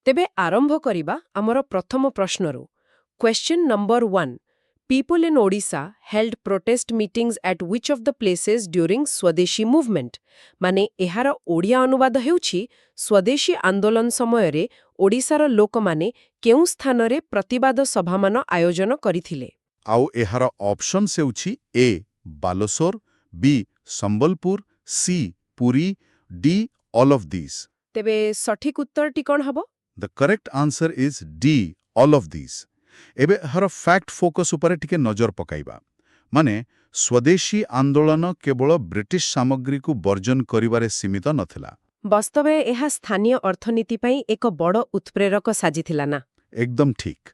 ତେବେ ଆରମ୍ଭ କରିବା ଆମର ପ୍ରଥମ ପ୍ରଶ୍ନରୁ। Question number 1 People in Odisha held protest meetings at which of the places during Swadeshi movement? ମାନେ ଏହାର ଓଡ଼ିଆ ଅନୁବାଦ ହେଉଛି ସ୍ୱଦେଶୀ ଆନ୍ଦୋଳନ ସମୟରେ ଓଡ଼ିଶାର ଲୋକମାନେ କେଉଁ ସ୍ଥାନରେ ପ୍ରତିବାଦ ସଭାମାନ ଆୟୋଜନ କରିଥିଲେ? ଆଉ ଏହାର ଅପସନ୍ସ ହେଉଛି A Baleswar, B Sambalpur, C Puri, D all of this. ତେବେ ସଠିକ ଉତ୍ତରଟି କ'ଣ ହେବ? The correct answer is D all of this. ଏବେ ଏହାର ଫ୍ୟାକ୍ଟ ଫୋକସ୍ ଉପରେ ଟିକେ ନଜର ପକାଇବା। ମାନେ ସ୍ୱଦେଶୀ ଆନ୍ଦୋଳନ କେବଳ ବ୍ରିଟିଶ ସାମଗ୍ରୀକୁ ବର୍ଜନ କରିବାରେ ସୀମିତ ନଥିଲା। ବାସ୍ତବରେ ଏହା ସ୍ଥାନୀୟ ଅର୍ଥନୀତି ପାଇଁ ଏକ ବଡ଼ ଉତ୍ପ୍ରେରକ ସାଜିଥିଲା ନା? ଏକଦମ ଠିକ୍।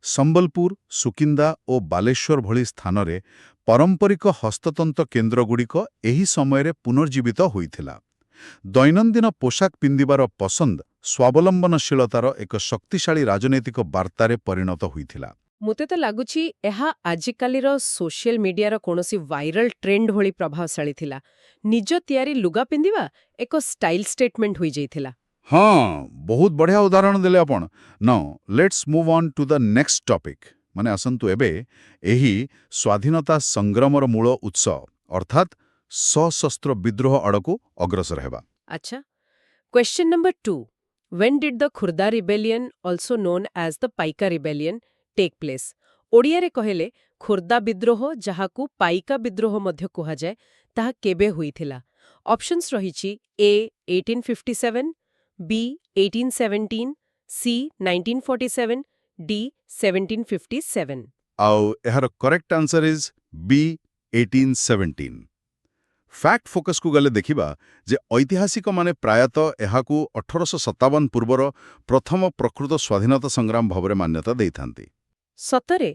ସମ୍ବଲପୁର, ସୁକିନ୍ଦା ଓ ବାଲେଶ୍ୱର ଭଳି ସ୍ଥାନରେ ପାରମ୍ପରିକ ହସ୍ତତନ୍ତ କେନ୍ଦ୍ରଗୁଡ଼ିକ ଏହି ସମୟରେ ପୁନର୍ଜୀବିତ ହୋଇଥିଲା। ଦୈନନ୍ଦିନ ପୋଷାକ ପିନ୍ଧିବାର ପସନ୍ଦ ସ୍ୱାବଲମ୍ବନଶୀଳତାର ଏକ ଶକ୍ତିଶାଳୀ ରାଜନୈତିକ ବାର୍ତ୍ତାରେ ପରିଣତ ହୋଇଥିଲା। ମୋତେ ତ ଲାଗୁଛି ଏହା ଆଜିକାଲିର ସୋସିଆଲ ମିଡିଆର କୌଣସି ଭାଇରାଲ ଟ୍ରେଣ୍ଡ ଭଳି ପ୍ରଭାବଶାଳୀ ଥିଲା। ନିଜ ତିଆରି ଲୁଗା ପିନ୍ଧିବା ଏକ ଷ୍ଟାଇଲ ଷ୍ଟେଟମେଣ୍ଟ ହୋଇଯାଇଥିଲା। ହଁ, ବହୁତ ବଢ଼ିଆ ଉଦାହରଣ ଦେଲେ ଆପଣ। Now let's move on to the next topic. ମାନେ ଆସନ୍ତୁ ଏବେ ଏହି ସ୍ୱାଧୀନତା ସଂଗ୍ରାମର ମୂଳ ଉତ୍ସ ଅର୍ଥାତ୍ ସଶସ୍ତ୍ର ବିଦ୍ରୋହ ଆଡ଼କୁ ଅଗ୍ରସର ହେବା। ଆଚ୍ଛା, question number 2 When did the Khurda rebellion, also known as the Paika rebellion, take place? ଓଡ଼ିଆରେ କହିଲେ ଖୋର୍ଦ୍ଧା ବିଦ୍ରୋହ, ଯାହାକୁ ପାଇକା ବିଦ୍ରୋହ ମଧ୍ୟ କୁହାଯାଏ, ତାହା କେବେ ହୋଇଥିଲା? ଅପସନ୍ସ ରହିଛି ଏ 1857, ବି 1817, ସି 1947, ଡି 1757। ଆଉ ଏହାର correct answer is B 1817। Fact ଫୋକସ୍କୁ ଗଲେ ଦେଖିବା ଯେ ଐତିହାସିକମାନେ ପ୍ରାୟତଃ ଏହାକୁ 1857 ପୂର୍ବର ପ୍ରଥମ ପ୍ରକୃତ ସ୍ୱାଧୀନତା ସଂଗ୍ରାମ ଭାବରେ ମାନ୍ୟତା ଦେଇଥାନ୍ତି। ସତରେ?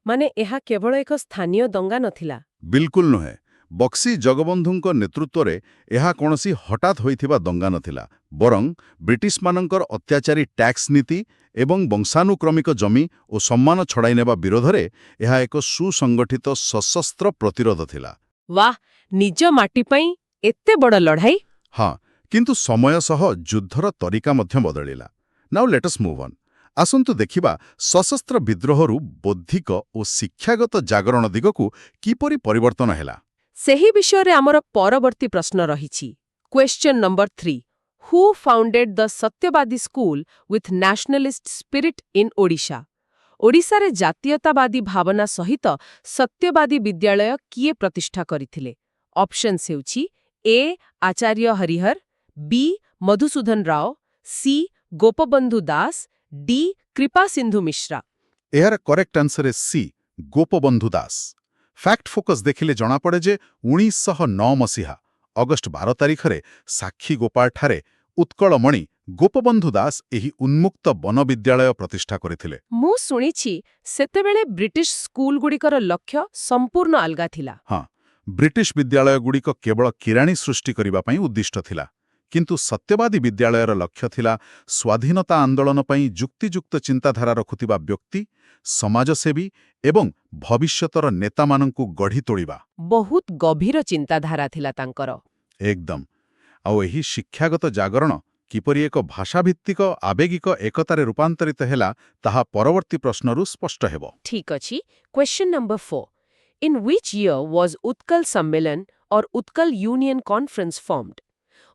ମାନେ ଏହା କେବଳ ଏକ ସ୍ଥାନୀୟ ଦଙ୍ଗା ନଥିଲା? ବିଲକୁଲ ନୁହେଁ। ବକ୍ସି ଜଗବନ୍ଧୁଙ୍କ ନେତୃତ୍ୱରେ ଏହା କୌଣସି ହଠାତ୍ ହୋଇଥିବା ଦଙ୍ଗା ନଥିଲା, ବରଂ ବ୍ରିଟିଶମାନଙ୍କର ଅତ୍ୟାଚାରୀ ଟ୍ୟାକ୍ସ ନୀତି ଏବଂ ବଂଶାନୁକ୍ରମିକ ଜମି ଓ ସମ୍ମାନ ଛଡ଼ାଇ ନେବା ବିରୋଧରେ ଏହା ଏକ ସୁସଂଗଠିତ ସଶସ୍ତ୍ର ପ୍ରତିରୋଧ ଥିଲା। ବାଃ, ନିଜ ମାଟି ପାଇଁ ଏତେ ବଡ଼ ଲଢ଼ାଇ! ହଁ, କିନ୍ତୁ ସମୟ ସହ ଯୁଦ୍ଧର ତରିକା ମଧ୍ୟ ବଦଳିଲା। ନାଉ ଲେଟ୍ ଅସ୍ ମୁଭ୍ ଅନ୍। ଆସନ୍ତୁ ଦେଖିବା ସଶସ୍ତ୍ର ବିଦ୍ରୋହରୁ ବୌଦ୍ଧିକ ଓ ଶିକ୍ଷାଗତ ଜାଗରଣ ଦିଗକୁ କିପରି ପରିବର୍ତ୍ତନ ହେଲା। ସେହି ବିଷୟରେ ଆମର ପରବର୍ତ୍ତୀ ପ୍ରଶ୍ନ ରହିଛି। Question number 3 Who founded the Satyabadi school with nationalist spirit in Odisha? ଓଡ଼ିଶାରେ ଜାତୀୟତାବାଦୀ ଭାବନା ସହିତ ସତ୍ୟବାଦୀ ବିଦ୍ୟାଳୟ କିଏ ପ୍ରତିଷ୍ଠା କରିଥିଲେ? ଅପସନ୍ସ ହେଉଛି ଏ ଆଚାର୍ଯ୍ୟ ହରିହର, ବି ମଧୁସୂଦନ ରାଓ, ସି ଗୋପବନ୍ଧୁ ଦାସ, ଡି କୃପାସିନ୍ଧୁ ମିଶ୍ରା। ଏହାର correct answer is C Gopabandhu Das. Fact focus ଦେଖିଲେ ଜଣାପଡ଼େ ଯେ 1909 ମସିହା ଅଗଷ୍ଟ 12 ତାରିଖରେ ସାକ୍ଷୀଗୋପାଳଠାରେ ଉତ୍କଳମଣି ଗୋପବନ୍ଧୁ ଦାସ ଏହି ଉନ୍ମୁକ୍ତ ବନବିଦ୍ୟାଳୟ ପ୍ରତିଷ୍ଠା କରିଥିଲେ। ମୁଁ ଶୁଣିଛି ସେତେବେଳେ ବ୍ରିଟିଶ ସ୍କୁଲଗୁଡ଼ିକର ଲକ୍ଷ୍ୟ ସମ୍ପୂର୍ଣ୍ଣ ଅଲଗା ଥିଲା। ହଁ, ବ୍ରିଟିଶ ବିଦ୍ୟାଳୟଗୁଡ଼ିକ କେବଳ କିରାଣୀ ସୃଷ୍ଟି କରିବା ପାଇଁ ଉଦ୍ଦିଷ୍ଟ ଥିଲା, କିନ୍ତୁ ସତ୍ୟବାଦୀ ବିଦ୍ୟାଳୟର ଲକ୍ଷ୍ୟ ଥିଲା ସ୍ୱାଧୀନତା ଆନ୍ଦୋଳନ ପାଇଁ ଯୁକ୍ତିଯୁକ୍ତ ଚିନ୍ତାଧାରା ରଖୁଥିବା ବ୍ୟକ୍ତି, ସମାଜସେବୀ ଏବଂ ଭବିଷ୍ୟତର ନେତାମାନଙ୍କୁ ଗଢ଼ି ତୋଳିବା। ବହୁତ ଗଭୀର ଚିନ୍ତାଧାରା ଥିଲା ତାଙ୍କର। ଏକଦମ। ଆଉ ଏହି ଶିକ୍ଷାଗତ ଜାଗରଣ କିପରି ଏକ ଭାଷାଭିତ୍ତିକ ଆବେଗିକ ଏକତାରେ ରୂପାନ୍ତରିତ ହେଲା ତାହା ପରବର୍ତ୍ତୀ ପ୍ରଶ୍ନରୁ ସ୍ପଷ୍ଟ ହେବ। ଠିକ୍ ଅଛି। Question number 4 In which year was Utkal Sammilan or Utkal union conference formed?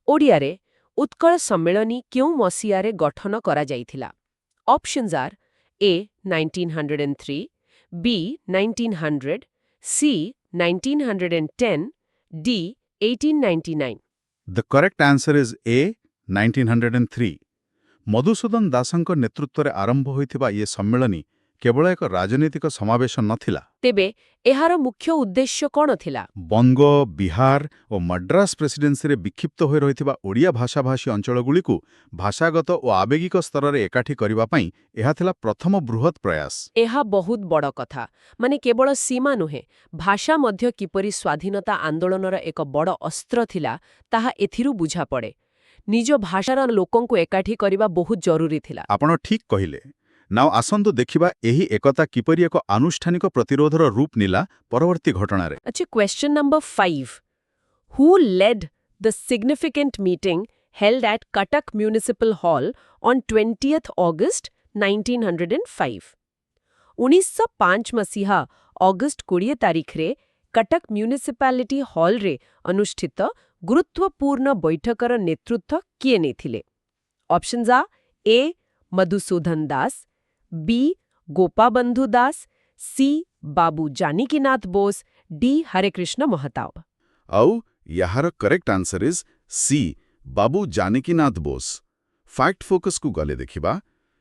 ଓଡ଼ିଆରେ ଉତ୍କଳ ସମ୍ମିଳନୀ କେଉଁ ମସିହାରେ ଗଠନ କରାଯାଇଥିଲା? Options are A 1903, B 1900, C 1910, D 1899। The correct answer is A 1903। Madhusudan ଦାସଙ୍କ ନେତୃତ୍ୱରେ ଆରମ୍ଭ ହୋଇଥିବା ଏ ସମ୍ମିଳନୀ କେବଳ ଏକ ରାଜନୈତିକ ସମାବେଶ ନଥିଲା। ତେବେ ଏହାର ମୁଖ୍ୟ ଉଦ୍ଦେଶ୍ୟ କ'ଣ ଥିଲା? ବଙ୍ଗ, ବିହାର ଓ ମାଡ୍ରାସ ପ୍ରେସିଡେନ୍ସିରେ ବିକ୍ଷିପ୍ତ ହୋଇ ରହିଥିବା ଓଡ଼ିଆ ଭାଷାଭାଷୀ ଅଞ୍ଚଳଗୁଡ଼ିକୁ ଭାଷାଗତ ଓ ଆବେଗିକ ସ୍ତରରେ ଏକାଠି କରିବା ପାଇଁ ଏହା ଥିଲା ପ୍ରଥମ ବୃହତ୍ ପ୍ରୟାସ। ଏହା ବହୁତ ବଡ଼ କଥା। ମାନେ କେବଳ ସୀମା ନୁହେଁ, ଭାଷା ମଧ୍ୟ କିପରି ସ୍ୱାଧୀନତା ଆନ୍ଦୋଳନର ଏକ ବଡ଼ ଅସ୍ତ୍ର ଥିଲା, ତାହା ଏଥିରୁ ବୁଝାପଡ଼େ। ନିଜ ଭାଷାର ଲୋକଙ୍କୁ ଏକାଠି କରିବା ବହୁତ ଜରୁରୀ ଥିଲା। ଆପଣ ଠିକ୍ କହିଲେ। ନାଓ ଆସନ୍ତୁ ଦେଖିବା ଏହି ଏକତା କିପରି ଏକ ଆନୁଷ୍ଠାନିକ ପ୍ରତିରୋଧର ରୂପ ନେଲା ପରବର୍ତ୍ତୀ ଘଟଣାରେ। ଆଚ୍ଛା, question number 5 Who led the significant meeting held at Cuttack Municipal Hall on 20th August 1905. 1905 ମସିହା ଅଗଷ୍ଟ 20 ତାରିଖରେ କଟକ ମ୍ୟୁନିସିପାଲିଟି ହଲରେ ଅନୁଷ୍ଠିତ ଗୁରୁତ୍ୱପୂର୍ଣ୍ଣ ବୈଠକର ନେତୃତ୍ୱ କିଏ ନେଇଥିଲେ? Options are A Madhusudan Das, B Gopabandhu Das, C Babu Janakinath Bose, D Harekrushna Mahtab. ଆଉ ଏହାର correct answer is C Babu Janakinath Bose. Fact ଫୋକସ୍କୁ ଗଲେ ଦେଖିବା,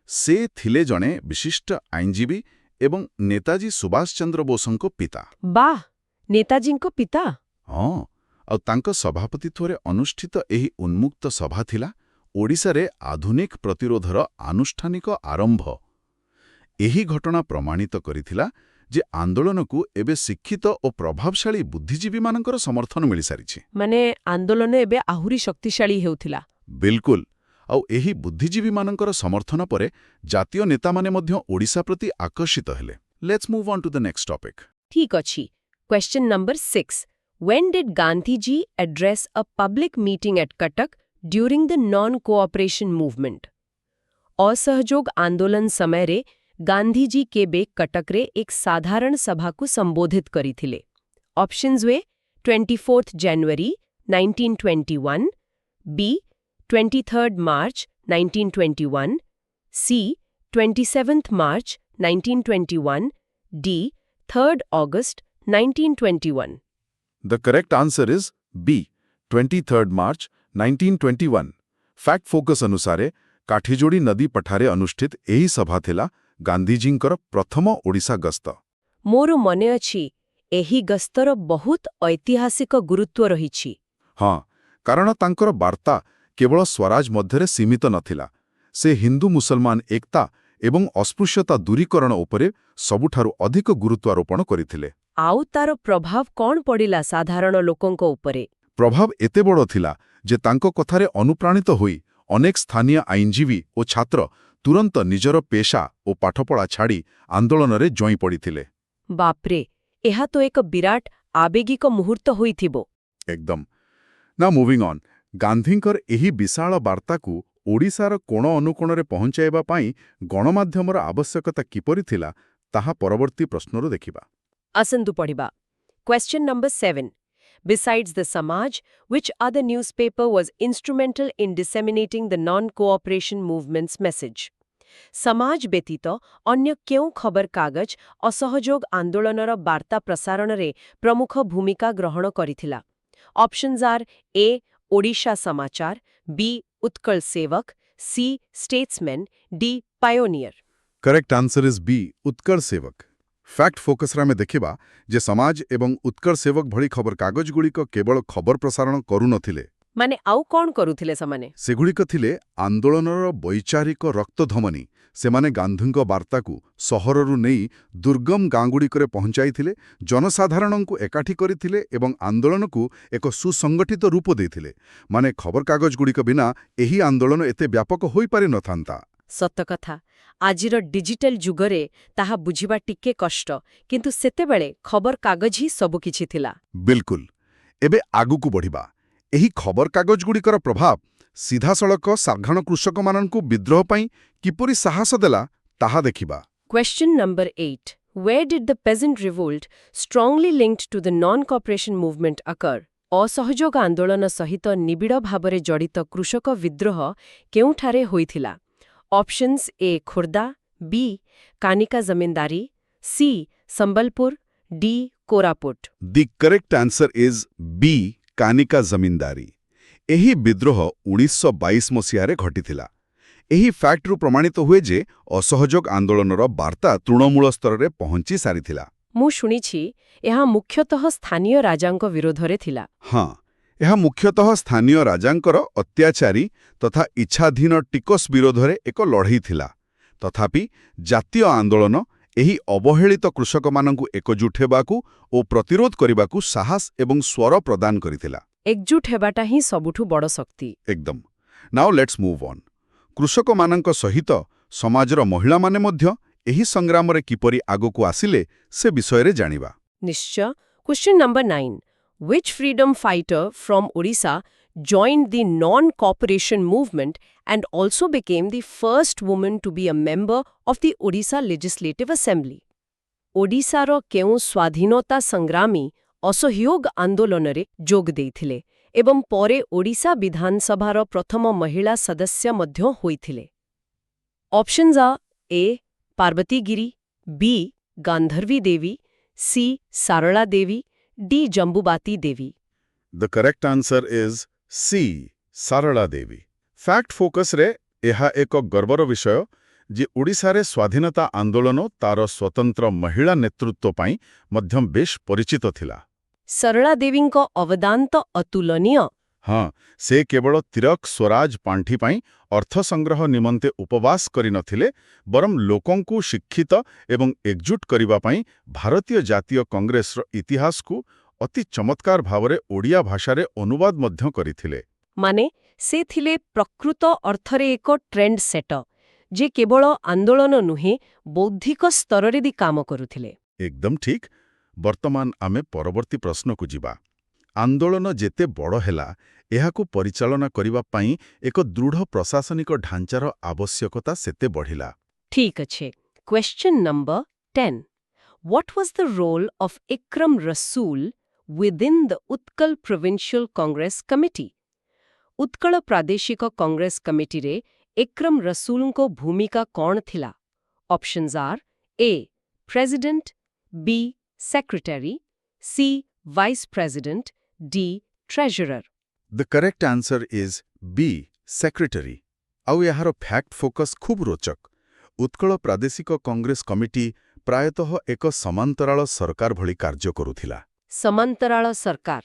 ସେ ଥିଲେ ଜଣେ ବିଶିଷ୍ଟ ଆଇନଜୀବୀ ଏବଂ ନେତାଜୀ ସୁଭାଷ ଚନ୍ଦ୍ର ବୋଷଙ୍କ ପିତା। ବାଃ, ନେତାଜୀଙ୍କ ପିତା? ହଁ, ଆଉ ତାଙ୍କ ସଭାପତିତ୍ୱରେ ଅନୁଷ୍ଠିତ ଏହି ଉନ୍ମୁକ୍ତ ସଭା ଥିଲା ଓଡ଼ିଶାରେ ଆଧୁନିକ ପ୍ରତିରୋଧର ଆନୁଷ୍ଠାନିକ ଆରମ୍ଭ। ଏହି ଘଟଣା ପ୍ରମାଣିତ କରିଥିଲା ଯେ ଆନ୍ଦୋଳନକୁ ଏବେ ଶିକ୍ଷିତ ଓ ପ୍ରଭାବଶାଳୀ ବୁଦ୍ଧିଜୀବୀମାନଙ୍କର ସମର୍ଥନ ମିଳିସାରିଛି। ମାନେ ଆନ୍ଦୋଳନ ଏବେ ଆହୁରି ଶକ୍ତିଶାଳୀ ହେଉଥିଲା। ବିଲକୁଲ। ଆଉ ଏହି ବୁଦ୍ଧିଜୀବୀମାନଙ୍କର ସମର୍ଥନ ପରେ ଜାତୀୟ ନେତାମାନେ ମଧ୍ୟ ଓଡ଼ିଶା ପ୍ରତି ଆକର୍ଷିତ ହେଲେ। Let's move on to the next topic. ଠିକ୍ ଅଛି। Question number 6. When did Gandhiji address a public meeting at Cuttack during the non-cooperation movement? असहयोग आंदोलन समୟରେ गांधीजी केबे कटकरे एक साधारण सभाକୁ संबोधित କରିଥିଲେ? Options A 24th January 1921, B 23rd March 1921, C 27th March 1921, D 3rd August 1921. The correct answer is B, 23rd March 1921. Fact focus ଅନୁସାରେ କାଠିଯୋଡ଼ି ନଦୀ ପଠାରେ ଅନୁଷ୍ଠିତ ଏହି ସଭା ଥିଲା ଗାନ୍ଧୀଜୀଙ୍କର ପ୍ରଥମ ଓଡ଼ିଶା ଗସ୍ତ। ମୋର ମନେ ଅଛି, ଏହି ଗସ୍ତର ବହୁତ ଐତିହାସିକ ଗୁରୁତ୍ୱ ରହିଛି। ହଁ, କାରଣ ତାଙ୍କର ବାର୍ତ୍ତା କେବଳ ସ୍ୱରାଜ ମଧ୍ୟରେ ସୀମିତ ନଥିଲା। ସେ ହିନ୍ଦୁ ମୁସଲମାନ ଏକତା ଏବଂ ଅସ୍ପୃଶ୍ୟତା ଦୂରୀକରଣ ଉପରେ ସବୁଠାରୁ ଅଧିକ ଗୁରୁତ୍ୱାରୋପଣ କରିଥିଲେ। ଆଉ ତାର ପ୍ରଭାବ କ'ଣ ପଡ଼ିଲା ସାଧାରଣ ଲୋକଙ୍କ ଉପରେ? ପ୍ରଭାବ ଏତେ ବଡ଼ ଥିଲା ଯେ ତାଙ୍କ କଥାରେ ଅନୁପ୍ରାଣିତ ହୋଇ ଅନେକ ସ୍ଥାନୀୟ ଆଇନଜୀବୀ ଓ ଛାତ୍ର ତୁରନ୍ତ ନିଜର ପେଶା ଓ ପାଠପଢ଼ା ଛାଡ଼ି ଆନ୍ଦୋଳନରେ ଜଇଁ ପଡ଼ିଥିଲେ। ବାପ୍ରେ, ଏହା ତ ଏକ ବିରାଟ ଆବେଗିକ ମୁହୂର୍ତ୍ତ ହୋଇଥିବ। ଏକଦମ। ନା ମୁଭିଂ ଅନ୍, ଗାନ୍ଧୀଙ୍କର ଏହି ବିଶାଳ ବାର୍ତ୍ତାକୁ ଓଡ଼ିଶାର କୋଣ ଅନୁକୋଣରେ ପହଞ୍ଚାଇବା ପାଇଁ ଗଣମାଧ୍ୟମର ଆବଶ୍ୟକତା କିପରି ଥିଲା, ତାହା ପରବର୍ତ୍ତୀ ପ୍ରଶ୍ନରୁ ଦେଖିବା। ଆସନ୍ତୁ ପଢ଼ିବା। Question number 7. Besides the Samaj, which other newspaper was instrumental in disseminating the non-cooperation movement's message? ସମାଜ ବ୍ୟତୀତ ଅନ୍ୟ କେଉଁ ଖବରକାଗଜ ଅସହଯୋଗ ଆନ୍ଦୋଳନର ବାର୍ତ୍ତା ପ୍ରସାରଣରେ ପ୍ରମୁଖ ଭୂମିକା ଗ୍ରହଣ କରିଥିଲା? ଅପସନ୍ସ ଆର୍ ଏ ଓଡ଼ିଶା ସମାଚାର, B Utkal Sevak, C Statesman, D Pioneer. Correct answer is B, Utkal Sevak. Fact ଫୋକସ୍ରେ ଆମେ ଦେଖିବା ଯେ ସମାଜ ଏବଂ ଉତ୍କଳ ସେବକ ଭଳି ଖବରକାଗଜଗୁଡ଼ିକ କେବଳ ଖବର ପ୍ରସାରଣ କରୁନଥିଲେ। ମାନେ ଆଉ କ'ଣ କରୁଥିଲେ ସେମାନେ? ସେଗୁଡ଼ିକ ଥିଲେ ଆନ୍ଦୋଳନର ବୈଚାରିକ ରକ୍ତଧମନୀ। ସେମାନେ ଗାନ୍ଧୀଙ୍କ ବାର୍ତ୍ତାକୁ ସହରରୁ ନେଇ ଦୁର୍ଗମ ଗାଁଗୁଡ଼ିକରେ ପହଞ୍ଚାଇଥିଲେ, ଜନସାଧାରଣଙ୍କୁ ଏକାଠି କରିଥିଲେ ଏବଂ ଆନ୍ଦୋଳନକୁ ଏକ ସୁସଂଗଠିତ ରୂପ ଦେଇଥିଲେ। ମାନେ ଖବରକାଗଜଗୁଡ଼ିକ ବିନା ଏହି ଆନ୍ଦୋଳନ ଏତେ ବ୍ୟାପକ ହୋଇପାରିନଥାନ୍ତା। ସତ କଥା। ଆଜିର ଡିଜିଟାଲ ଯୁଗରେ ତାହା ବୁଝିବା ଟିକେ କଷ୍ଟ, କିନ୍ତୁ ସେତେବେଳେ ଖବରକାଗଜ ହିଁ ସବୁକିଛି ଥିଲା। ବିଲକୁଲ। ଏବେ ଆଗକୁ ବଢ଼ିବା। ଏହି ଖବରକାଗଜଗୁଡ଼ିକର ପ୍ରଭାବ ସିଧାସଳଖ ସାଧାରଣ କୃଷକମାନଙ୍କୁ ବିଦ୍ରୋହ ପାଇଁ କିପରି ସାହସ ଦେଲା, ତାହା ଦେଖିବା। Question number 8. Where did the peasant revolt, strongly linked to the non-cooperation movement, occur? ଅସହଯୋଗ ଆନ୍ଦୋଳନ ସହିତ ନିବିଡ଼ ଭାବରେ ଜଡ଼ିତ କୃଷକ ବିଦ୍ରୋହ କେଉଁଠାରେ ହୋଇଥିଲା? Options A Khordha, B Kanika zamindari, C Sambalpur, D Koraput. The correct answer is B, Kanika zamindari. ଏହି ବିଦ୍ରୋହ 1922 ମସିହାରେ ଘଟିଥିଲା। ଏହି ଫ୍ୟାକ୍ଟରୁ ପ୍ରମାଣିତ ହୁଏ ଯେ ଅସହଯୋଗ ଆନ୍ଦୋଳନର ବାର୍ତ୍ତା ତୃଣମୂଳ ସ୍ତରରେ ପହଞ୍ଚି ସାରିଥିଲା। ମୁଁ ଶୁଣିଛି ଏହା ମୁଖ୍ୟତଃ ସ୍ଥାନୀୟ ରାଜାଙ୍କ ବିରୋଧରେ ଥିଲା। ହଁ, ଏହା ମୁଖ୍ୟତଃ ସ୍ଥାନୀୟ ରାଜାଙ୍କର ଅତ୍ୟାଚାରୀ ତଥା ଇଚ୍ଛାଧୀନ ଟିକସ ବିରୋଧରେ ଏକ ଲଢ଼େଇ ଥିଲା। ତଥାପି ଜାତୀୟ ଆନ୍ଦୋଳନ ଏହି ଅବହେଳିତ କୃଷକମାନଙ୍କୁ ଏକଜୁଟ ହେବାକୁ ଓ ପ୍ରତିରୋଧ କରିବାକୁ ସାହସ ଏବଂ ସ୍ୱର ପ୍ରଦାନ କରିଥିଲା। ଏକଜୁଟ ହେବାଟା ହିଁ ସବୁଠୁ ବଡ଼ ଶକ୍ତି। ଏକଦମ। Now let's move on. କୃଷକମାନଙ୍କ ସହିତ ସମାଜର ମହିଳାମାନେ ମଧ୍ୟ ଏହି ସଂଗ୍ରାମରେ କିପରି ଆଗକୁ ଆସିଲେ ସେ ବିଷୟରେ ଜାଣିବା। ନିଶ୍ଚୟ। Question number 9. Which freedom fighter from Odisha joined the non-cooperation movement and also became the first woman to be a member of the Odisha Legislative Assembly. ଓଡ଼ିଶାର କେଉଁ ସ୍ୱାଧୀନତା ସଂଗ୍ରାମୀ ଅସହଯୋଗ ଆନ୍ଦୋଳନରେ ଯୋଗ ଦେଇଥିଲେ ଏବଂ ପରେ ଓଡ଼ିଶା ବିଧାନସଭାର ପ୍ରଥମ ମହିଳା ସଦସ୍ୟ ମଧ୍ୟ ହୋଇଥିଲେ? Options are A Parvati Giri, B Gandharbi Devi, C Sarala Devi, D Jambubati Devi. The correct answer is C. Sarala Devi. Fact ଫୋକସରେ ଏହା ଏକ ଗର୍ବର ବିଷୟ ଯେ ଓଡ଼ିଶାରେ ସ୍ୱାଧୀନତା ଆନ୍ଦୋଳନ ତାର ସ୍ୱତନ୍ତ୍ର ମହିଳା ନେତୃତ୍ୱ ପାଇଁ ମଧ୍ୟ ବେଶ ପରିଚିତ ଥିଲା। ସରଳା ଦେବୀଙ୍କ ଅବଦାନ ତ ଅତୁଳନୀୟ। ହଁ, ସେ କେବଳ ତିରକ ସ୍ୱରାଜ ପାଣ୍ଠି ପାଇଁ ଅର୍ଥ ସଂଗ୍ରହ ନିମନ୍ତେ ଉପବାସ କରିନଥିଲେ, ବରଂ ଲୋକଙ୍କୁ ଶିକ୍ଷିତ ଏବଂ ଏକଜୁଟ କରିବା ପାଇଁ ଭାରତୀୟ ଜାତୀୟ କଂଗ୍ରେସର ଇତିହାସକୁ ଅତି ଚମତ୍କାର ଭାବରେ ଓଡ଼ିଆ ଭାଷାରେ ଅନୁବାଦ ମଧ୍ୟ କରିଥିଲେ। ମାନେ ସେ ଥିଲେ ପ୍ରକୃତ ଅର୍ଥରେ ଏକ ଟ୍ରେଣ୍ଡ ସେଟର, ଯେ କେବଳ ଆନ୍ଦୋଳନ ନୁହେଁ ବୌଦ୍ଧିକ ସ୍ତରରେ ବି କାମ କରୁଥିଲେ। ଏକଦମ ଠିକ୍। ବର୍ତ୍ତମାନ ଆମେ ପରବର୍ତ୍ତୀ ପ୍ରଶ୍ନକୁ ଯିବା। ଆନ୍ଦୋଳନ ଯେତେ ବଡ଼ ହେଲା, ଏହାକୁ ପରିଚାଳନା କରିବା ପାଇଁ ଏକ ଦୃଢ଼ ପ୍ରଶାସନିକ ଢାଞ୍ଚାର ଆବଶ୍ୟକତା ସେତେ ବଢ଼ିଲା। ଠିକ୍ ଅଛି। Question number 10. What was the role of Ikram Rasool within the Utkal Provincial Congress Committee? Utkal ପ୍ରାଦେଶିକ କଂଗ୍ରେସ କମିଟିରେ ଇକ୍ରମ ରସୁଲଙ୍କ ଭୂମିକା କ'ଣ ଥିଲା? Options are A president, B secretary, C vice president, D treasurer. The correct answer is B. Secretary. ଆଉ ଏହାର fact focus ଖୁବ୍ ରୋଚକ। ଉତ୍କଳ ପ୍ରାଦେଶିକ କଂଗ୍ରେସ କମିଟି ପ୍ରାୟତଃ ଏକ ସମାନ୍ତରାଳ ସରକାର ଭଳି କାର୍ଯ୍ୟ କରୁଥିଲା। ସମାନ୍ତରାଳ ସରକାର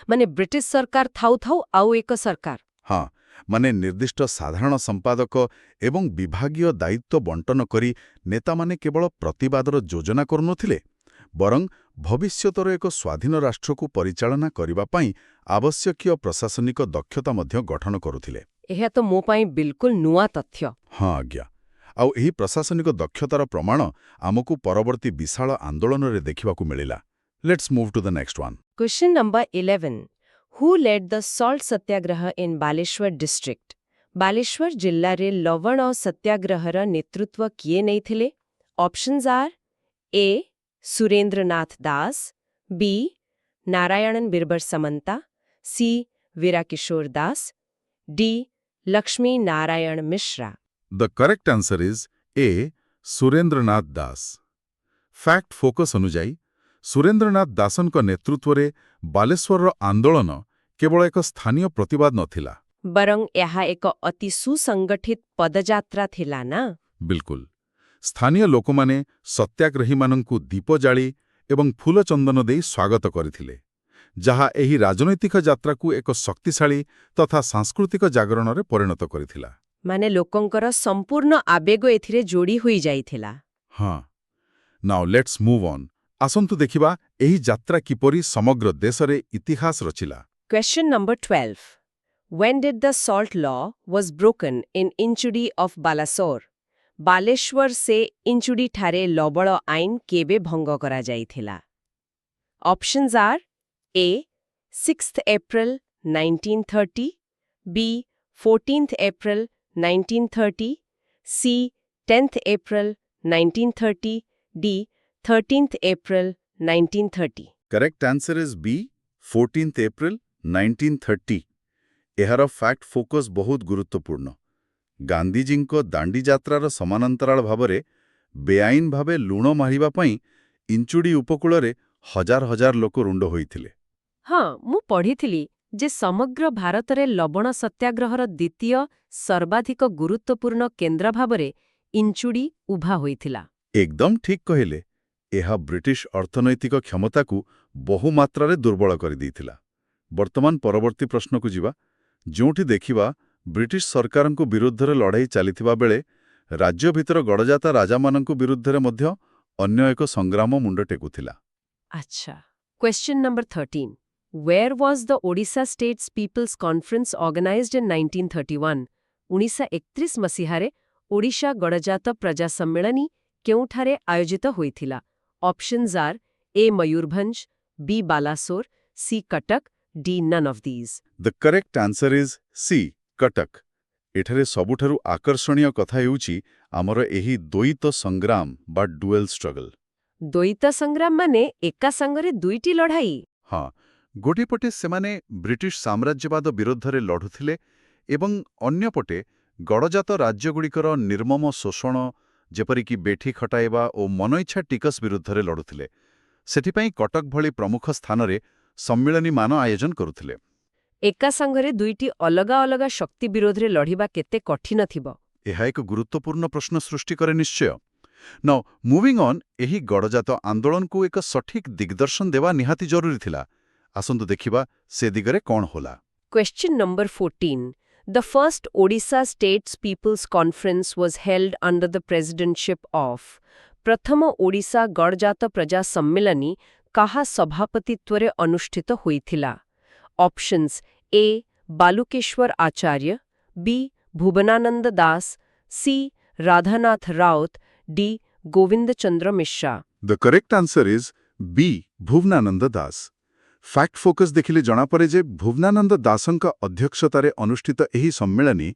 ମାନେ ବ୍ରିଟିଶ ସରକାର ଥାଉ ଥାଉ ଆଉ ଏକ ସରକାର। ହଁ, ମାନେ ନିର୍ଦ୍ଦିଷ୍ଟ ସାଧାରଣ ସମ୍ପାଦକ ଏବଂ ବିଭାଗୀୟ ଦାୟିତ୍ୱ ବଣ୍ଟନ କରି ନେତାମାନେ କେବଳ ପ୍ରତିବାଦର ଯୋଜନା କରୁନଥିଲେ, ବରଂ ଭବିଷ୍ୟତର ଏକ ସ୍ୱାଧୀନ ରାଷ୍ଟ୍ରକୁ ପରିଚାଳନା କରିବା ପାଇଁ ଆବଶ୍ୟକୀୟ ପ୍ରଶାସନିକ ଦକ୍ଷତା ମଧ୍ୟ ଗଠନ କରୁଥିଲେ। ଏହା ତ ମୋ ପାଇଁ ବିଲକୁଲ ନୂଆ ତଥ୍ୟ। ହଁ ଆଜ୍ଞା। ଆଉ ଏହି ପ୍ରଶାସନିକ ଦକ୍ଷତାର ପ୍ରମାଣ ଆମକୁ ପରବର୍ତ୍ତୀ ବିଶାଳ ଆନ୍ଦୋଳନରେ ଦେଖିବାକୁ ମିଳିଲା। Let's move to the next one. Question number 11. Who led the salt satyagraha in Baleshwar district? Baleshwar ଜିଲ୍ଲାରେ ଲବଣ ସତ୍ୟାଗ୍ରହର ନେତୃତ୍ୱ କିଏ ନେଇଥିଲେ? Options are A Surendranath Das, B Narayan Birbar Samanta, C Birakishore Das, D Lakshmi Narayan Mishra. The correct answer is A. Surendranath Das. Fact focus ଅନୁଯାୟୀ ସୁରେନ୍ଦ୍ରନାଥ ଦାସଙ୍କ ନେତୃତ୍ୱରେ ବାଲେଶ୍ୱରର ଆନ୍ଦୋଳନ କେବଳ ଏକ ସ୍ଥାନୀୟ ପ୍ରତିବାଦ ନଥିଲା। ବରଂ ଏହା ଏକ ଅତି ସୁସଂଗଠିତ ପଦଯାତ୍ରା ଥିଲା ନା? ବିଲକୁଲ। ସ୍ଥାନୀୟ ଲୋକମାନେ ସତ୍ୟାଗ୍ରହୀମାନଙ୍କୁ ଦୀପ ଜାଳି ଏବଂ ଫୁଲଚନ୍ଦନ ଦେଇ ସ୍ୱାଗତ କରିଥିଲେ, ଯାହା ଏହି ରାଜନୈତିକ ଯାତ୍ରାକୁ ଏକ ଶକ୍ତିଶାଳୀ ତଥା ସାଂସ୍କୃତିକ ଜାଗରଣରେ ପରିଣତ କରିଥିଲା। ମାନେ ଲୋକଙ୍କର ସମ୍ପୂର୍ଣ୍ଣ ଆବେଗ ଏଥିରେ ଯୋଡ଼ି ହୋଇଯାଇଥିଲା। ହଁ। Now let's move on. ଆସନ୍ତୁ ଦେଖିବା ଏହି ଯାତ୍ରା କିପରି ସମଗ୍ର ଦେଶରେ ଇତିହାସ ରଚିଲା। Question number 12. When did the salt law was broken in Inchudi of Balasore? Balasore ସେ ଇଞ୍ଚୁଡ଼ି ଠାରେ ଲବଣ ଆଇନ କେବେ ଭଙ୍ଗ କରାଯାଇଥିଲା? Options are A 6th April 1930, B 14th April 1930, C 10th April 1930, D 13th April 1930। Correct answer is B 14th April 1930। ଏହାର fact focus ବହୁତ ଗୁରୁତ୍ୱପୂର୍ଣ୍ଣ। ଗାନ୍ଧିଜୀଙ୍କ ଦାଣ୍ଡିଯାତ୍ରାର ସମାନାନ୍ତରାଳ ଭାବରେ ବେଆଇନ ଭାବେ ଲୁଣ ମାରିବା ପାଇଁ ଇଞ୍ଚୁଡ଼ି ଉପକୂଳରେ ହଜାର ହଜାର ଲୋକ ରୁଣ୍ଡ ହୋଇଥିଲେ। ହଁ, ମୁଁ ପଢ଼ିଥିଲି ଯେ ସମଗ୍ର ଭାରତରେ ଲବଣ ସତ୍ୟାଗ୍ରହର ଦ୍ୱିତୀୟ ସର୍ବାଧିକ ଗୁରୁତ୍ୱପୂର୍ଣ୍ଣ କେନ୍ଦ୍ର ଭାବରେ ଇଞ୍ଚୁଡ଼ି ଉଭା ହୋଇଥିଲା। ଏକଦମ ଠିକ୍ କହିଲେ। ଏହା ବ୍ରିଟିଶ ଅର୍ଥନୈତିକ କ୍ଷମତାକୁ ବହୁମାତ୍ରାରେ ଦୁର୍ବଳ କରିଦେଇଥିଲା। ବର୍ତ୍ତମାନ ପରବର୍ତ୍ତୀ ପ୍ରଶ୍ନକୁ ଯିବା, ଯେଉଁଠି ଦେଖିବା ବ୍ରିଟିଶ ସରକାରଙ୍କ ବିରୁଦ୍ଧରେ ଲଢ଼େଇ ଚାଲିଥିବା ବେଳେ ରାଜ୍ୟ ଭିତର ଗଡ଼ଜାତ ରାଜାମାନଙ୍କ ବିରୁଦ୍ଧରେ ମଧ୍ୟ ଅନ୍ୟ ଏକ ସଂଗ୍ରାମ ମୁଣ୍ଡ ଟେକୁଥିଲା। ଆଚ୍ଛା। Question number 13. Where was the Odisha States People's Conference organized in 1931? 1931 ମସିହାରେ ଓଡ଼ିଶା ଗଡ଼ଜାତ ପ୍ରଜା ସମ୍ମିଳନୀ କେଉଁଠାରେ ଆୟୋଜିତ ହୋଇଥିଲା? Options are A Mayurbhanj, B Balasore, C Cuttack, D. None of these. The correct answer is C Cuttack. ଏଠାରେ ସବୁଠାରୁ ଆକର୍ଷଣୀୟ କଥା ହେଉଛି ଆମର ଏହି ଦ୍ୱୈତ ସଂଗ୍ରାମ ବା ଡୁଏଲ ଷ୍ଟ୍ରଗଲ। ଦ୍ୱୈତ ସଂଗ୍ରାମ ମାନେ ଏକା ସାଙ୍ଗରେ ଦୁଇଟି ଲଢ଼ାଇ। ହଁ, ଗୋଟିଏ ପଟେ ସେମାନେ ବ୍ରିଟିଶ ସାମ୍ରାଜ୍ୟବାଦ ବିରୁଦ୍ଧରେ ଲଢ଼ୁଥିଲେ ଏବଂ ଅନ୍ୟପଟେ ଗଡ଼ଜାତ ରାଜ୍ୟଗୁଡ଼ିକର ନିର୍ମମ ଶୋଷଣ ଯେପରିକି ବେଠି ଖଟାଇବା ଓ ମନଇଚ୍ଛା ଟିକସ ବିରୁଦ୍ଧରେ ଲଢ଼ୁଥିଲେ। ସେଥିପାଇଁ କଟକ ଭଳି ପ୍ରମୁଖ ସ୍ଥାନରେ ସମ୍ମିଳନୀମାନ ଆୟୋଜନ କରୁଥିଲେ। ଏକା ସାଙ୍ଗରେ ଦୁଇଟି ଅଲଗା ଅଲଗା ଶକ୍ତି ବିରୋଧରେ ଲଢ଼ିବା କେତେ କଠିନ ଥିବ। ଏହା ଏକ ଗୁରୁତ୍ୱପୂର୍ଣ୍ଣ ପ୍ରଶ୍ନ ସୃଷ୍ଟି କରେ ନିଶ୍ଚୟ। ନାଓ ମୁଭିଂ ଅନ୍, ଏହି ଗଡ଼ଜାତ ଆନ୍ଦୋଳନକୁ ଏକ ସଠିକ୍ ଦିଗ୍ଦର୍ଶନ ଦେବା ନିହାତି ଜରୁରୀ ଥିଲା। ଆସନ୍ତୁ ଦେଖିବା ସେ ଦିଗରେ କ'ଣ ହେଲା। Question number 14. The first Odisha States People's Conference was held under the presidency of ପ୍ରଥମ ଓଡ଼ିଶା ଗଡ଼ଜାତ ପ୍ରଜା ସମ୍ମିଳନୀ କାହା ସଭାପତିତ୍ୱରେ ଅନୁଷ୍ଠିତ ହୋଇଥିଲା? Options A. Balukeshwar Acharya, B. Bhubanananda Das, C. Radhanath Raut, D. Gobinda Chandra Mishra. The correct answer is B. Bhubanananda Das. Fact focus ଦେଖିଲେ ଜଣାପଡ଼େ ଯେ ଭୁବନାନନ୍ଦ ଦାସଙ୍କ ଅଧ୍ୟକ୍ଷତାରେ ଅନୁଷ୍ଠିତ ଏହି ସମ୍ମିଳନୀ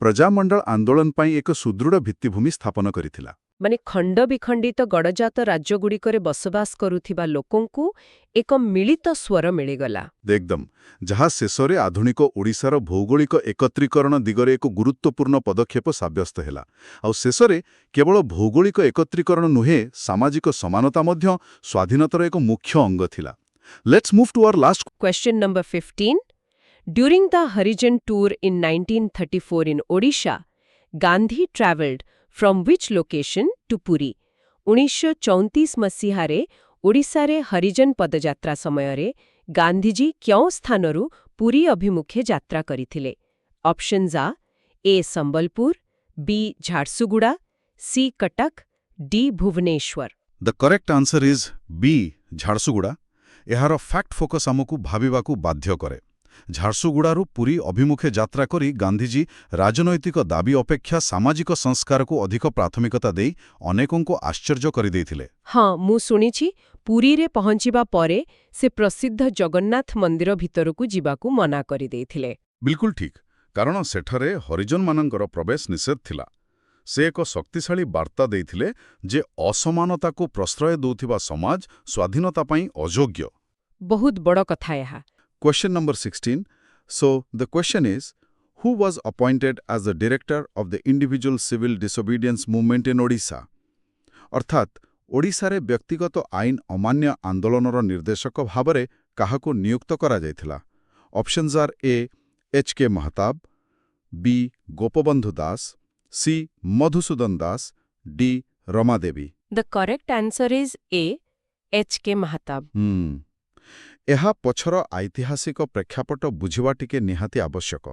ପ୍ରଜାମଣ୍ଡଳ ଆନ୍ଦୋଳନ ପାଇଁ ଏକ ସୁଦୃଢ଼ ଭିତ୍ତିଭୂମି ସ୍ଥାପନ କରିଥିଲା। ମାନେ ଖଣ୍ଡ ବିଖଣ୍ଡିତ ଗଡ଼ଜାତ ରାଜ୍ୟଗୁଡ଼ିକରେ ବସବାସ କରୁଥିବା ଲୋକଙ୍କୁ ଏକ ମିଳିତ ସ୍ୱର ମିଳିଗଲା। ଏକଦମ, ଯାହା ଶେଷରେ ଆଧୁନିକ ଓଡ଼ିଶାର ଭୌଗୋଳିକ ଏକତ୍ରୀକରଣ ଦିଗରେ ଏକ ଗୁରୁତ୍ୱପୂର୍ଣ୍ଣ ପଦକ୍ଷେପ ସାବ୍ୟସ୍ତ ହେଲା। ଆଉ ଶେଷରେ କେବଳ ଭୌଗୋଳିକ ଏକତ୍ରୀକରଣ ନୁହେଁ, ସାମାଜିକ ସମାନତା ମଧ୍ୟ ସ୍ୱାଧୀନତାର ଏକ ମୁଖ୍ୟ ଅଙ୍ଗ ଥିଲା। Let's move to our last. Question number 15. During the Harijan tour in 1934 in Odisha, Gandhi travelled from which location to Puri? 1934 ମସିହାରେ ଓଡ଼ିଶାରେ ହରିଜନ ପଦଯାତ୍ରା ସମୟରେ ଗାନ୍ଧିଜୀ କେଉଁ ସ୍ଥାନରୁ ପୁରୀ ଅଭିମୁଖେ ଯାତ୍ରା କରିଥିଲେ? Options are. A. Sambalpur, B. Jharsuguda, C. Cuttack, D. Bhubaneswar. The correct answer is B. Jharsuguda. ଏହାର ଫ୍ୟାକ୍ଟ ଫୋକସ୍ ଆମକୁ ଭାବିବାକୁ ବାଧ୍ୟ କରେ। ଝାରସୁଗୁଡ଼ାରୁ ପୁରୀ ଅଭିମୁଖେ ଯାତ୍ରା କରି ଗାନ୍ଧିଜୀ ରାଜନୈତିକ ଦାବି ଅପେକ୍ଷା ସାମାଜିକ ସଂସ୍କାରକୁ ଅଧିକ ପ୍ରାଥମିକତା ଦେଇ ଅନେକଙ୍କୁ ଆଶ୍ଚର୍ଯ୍ୟ କରିଦେଇଥିଲେ। ହଁ, ମୁଁ ଶୁଣିଛି ପୁରୀରେ ପହଞ୍ଚିବା ପରେ ସେ ପ୍ରସିଦ୍ଧ ଜଗନ୍ନାଥ ମନ୍ଦିର ଭିତରକୁ ଯିବାକୁ ମନା କରିଦେଇଥିଲେ। ବିଲକୁଲ ଠିକ୍, କାରଣ ସେଠାରେ ହରିଜନମାନଙ୍କର ପ୍ରବେଶ ନିଷେଧ ଥିଲା। ସେ ଏକ ଶକ୍ତିଶାଳୀ ବାର୍ତ୍ତା ଦେଇଥିଲେ ଯେ ଅସମାନତାକୁ ପ୍ରଶ୍ରୟ ଦେଉଥିବା ସମାଜ ସ୍ୱାଧୀନତା ପାଇଁ ଅଯୋଗ୍ୟ। ବହୁତ ବଡ଼ କଥା ଏହା। Question number 16. So, the question is, who was appointed as the director of the individual civil disobedience movement in Odisha? ଅର୍ଥାତ୍ ଓଡ଼ିଶାରେ ବ୍ୟକ୍ତିଗତ ଆଇନ ଅମାନ୍ୟ ଆନ୍ଦୋଳନର ନିର୍ଦ୍ଦେଶକ ଭାବରେ କାହାକୁ ନିଯୁକ୍ତ କରାଯାଇଥିଲା? Options are A. H K Mahtab, B. Gopabandhu Das, C. Madhusudan Das, D. Ramadevi. The correct answer is A. H.K. Mahatab. ଏହା ପଛର ଐତିହାସିକ ପ୍ରେକ୍ଷାପଟ ବୁଝିବା ଟିକେ ନିହାତି ଆବଶ୍ୟକ।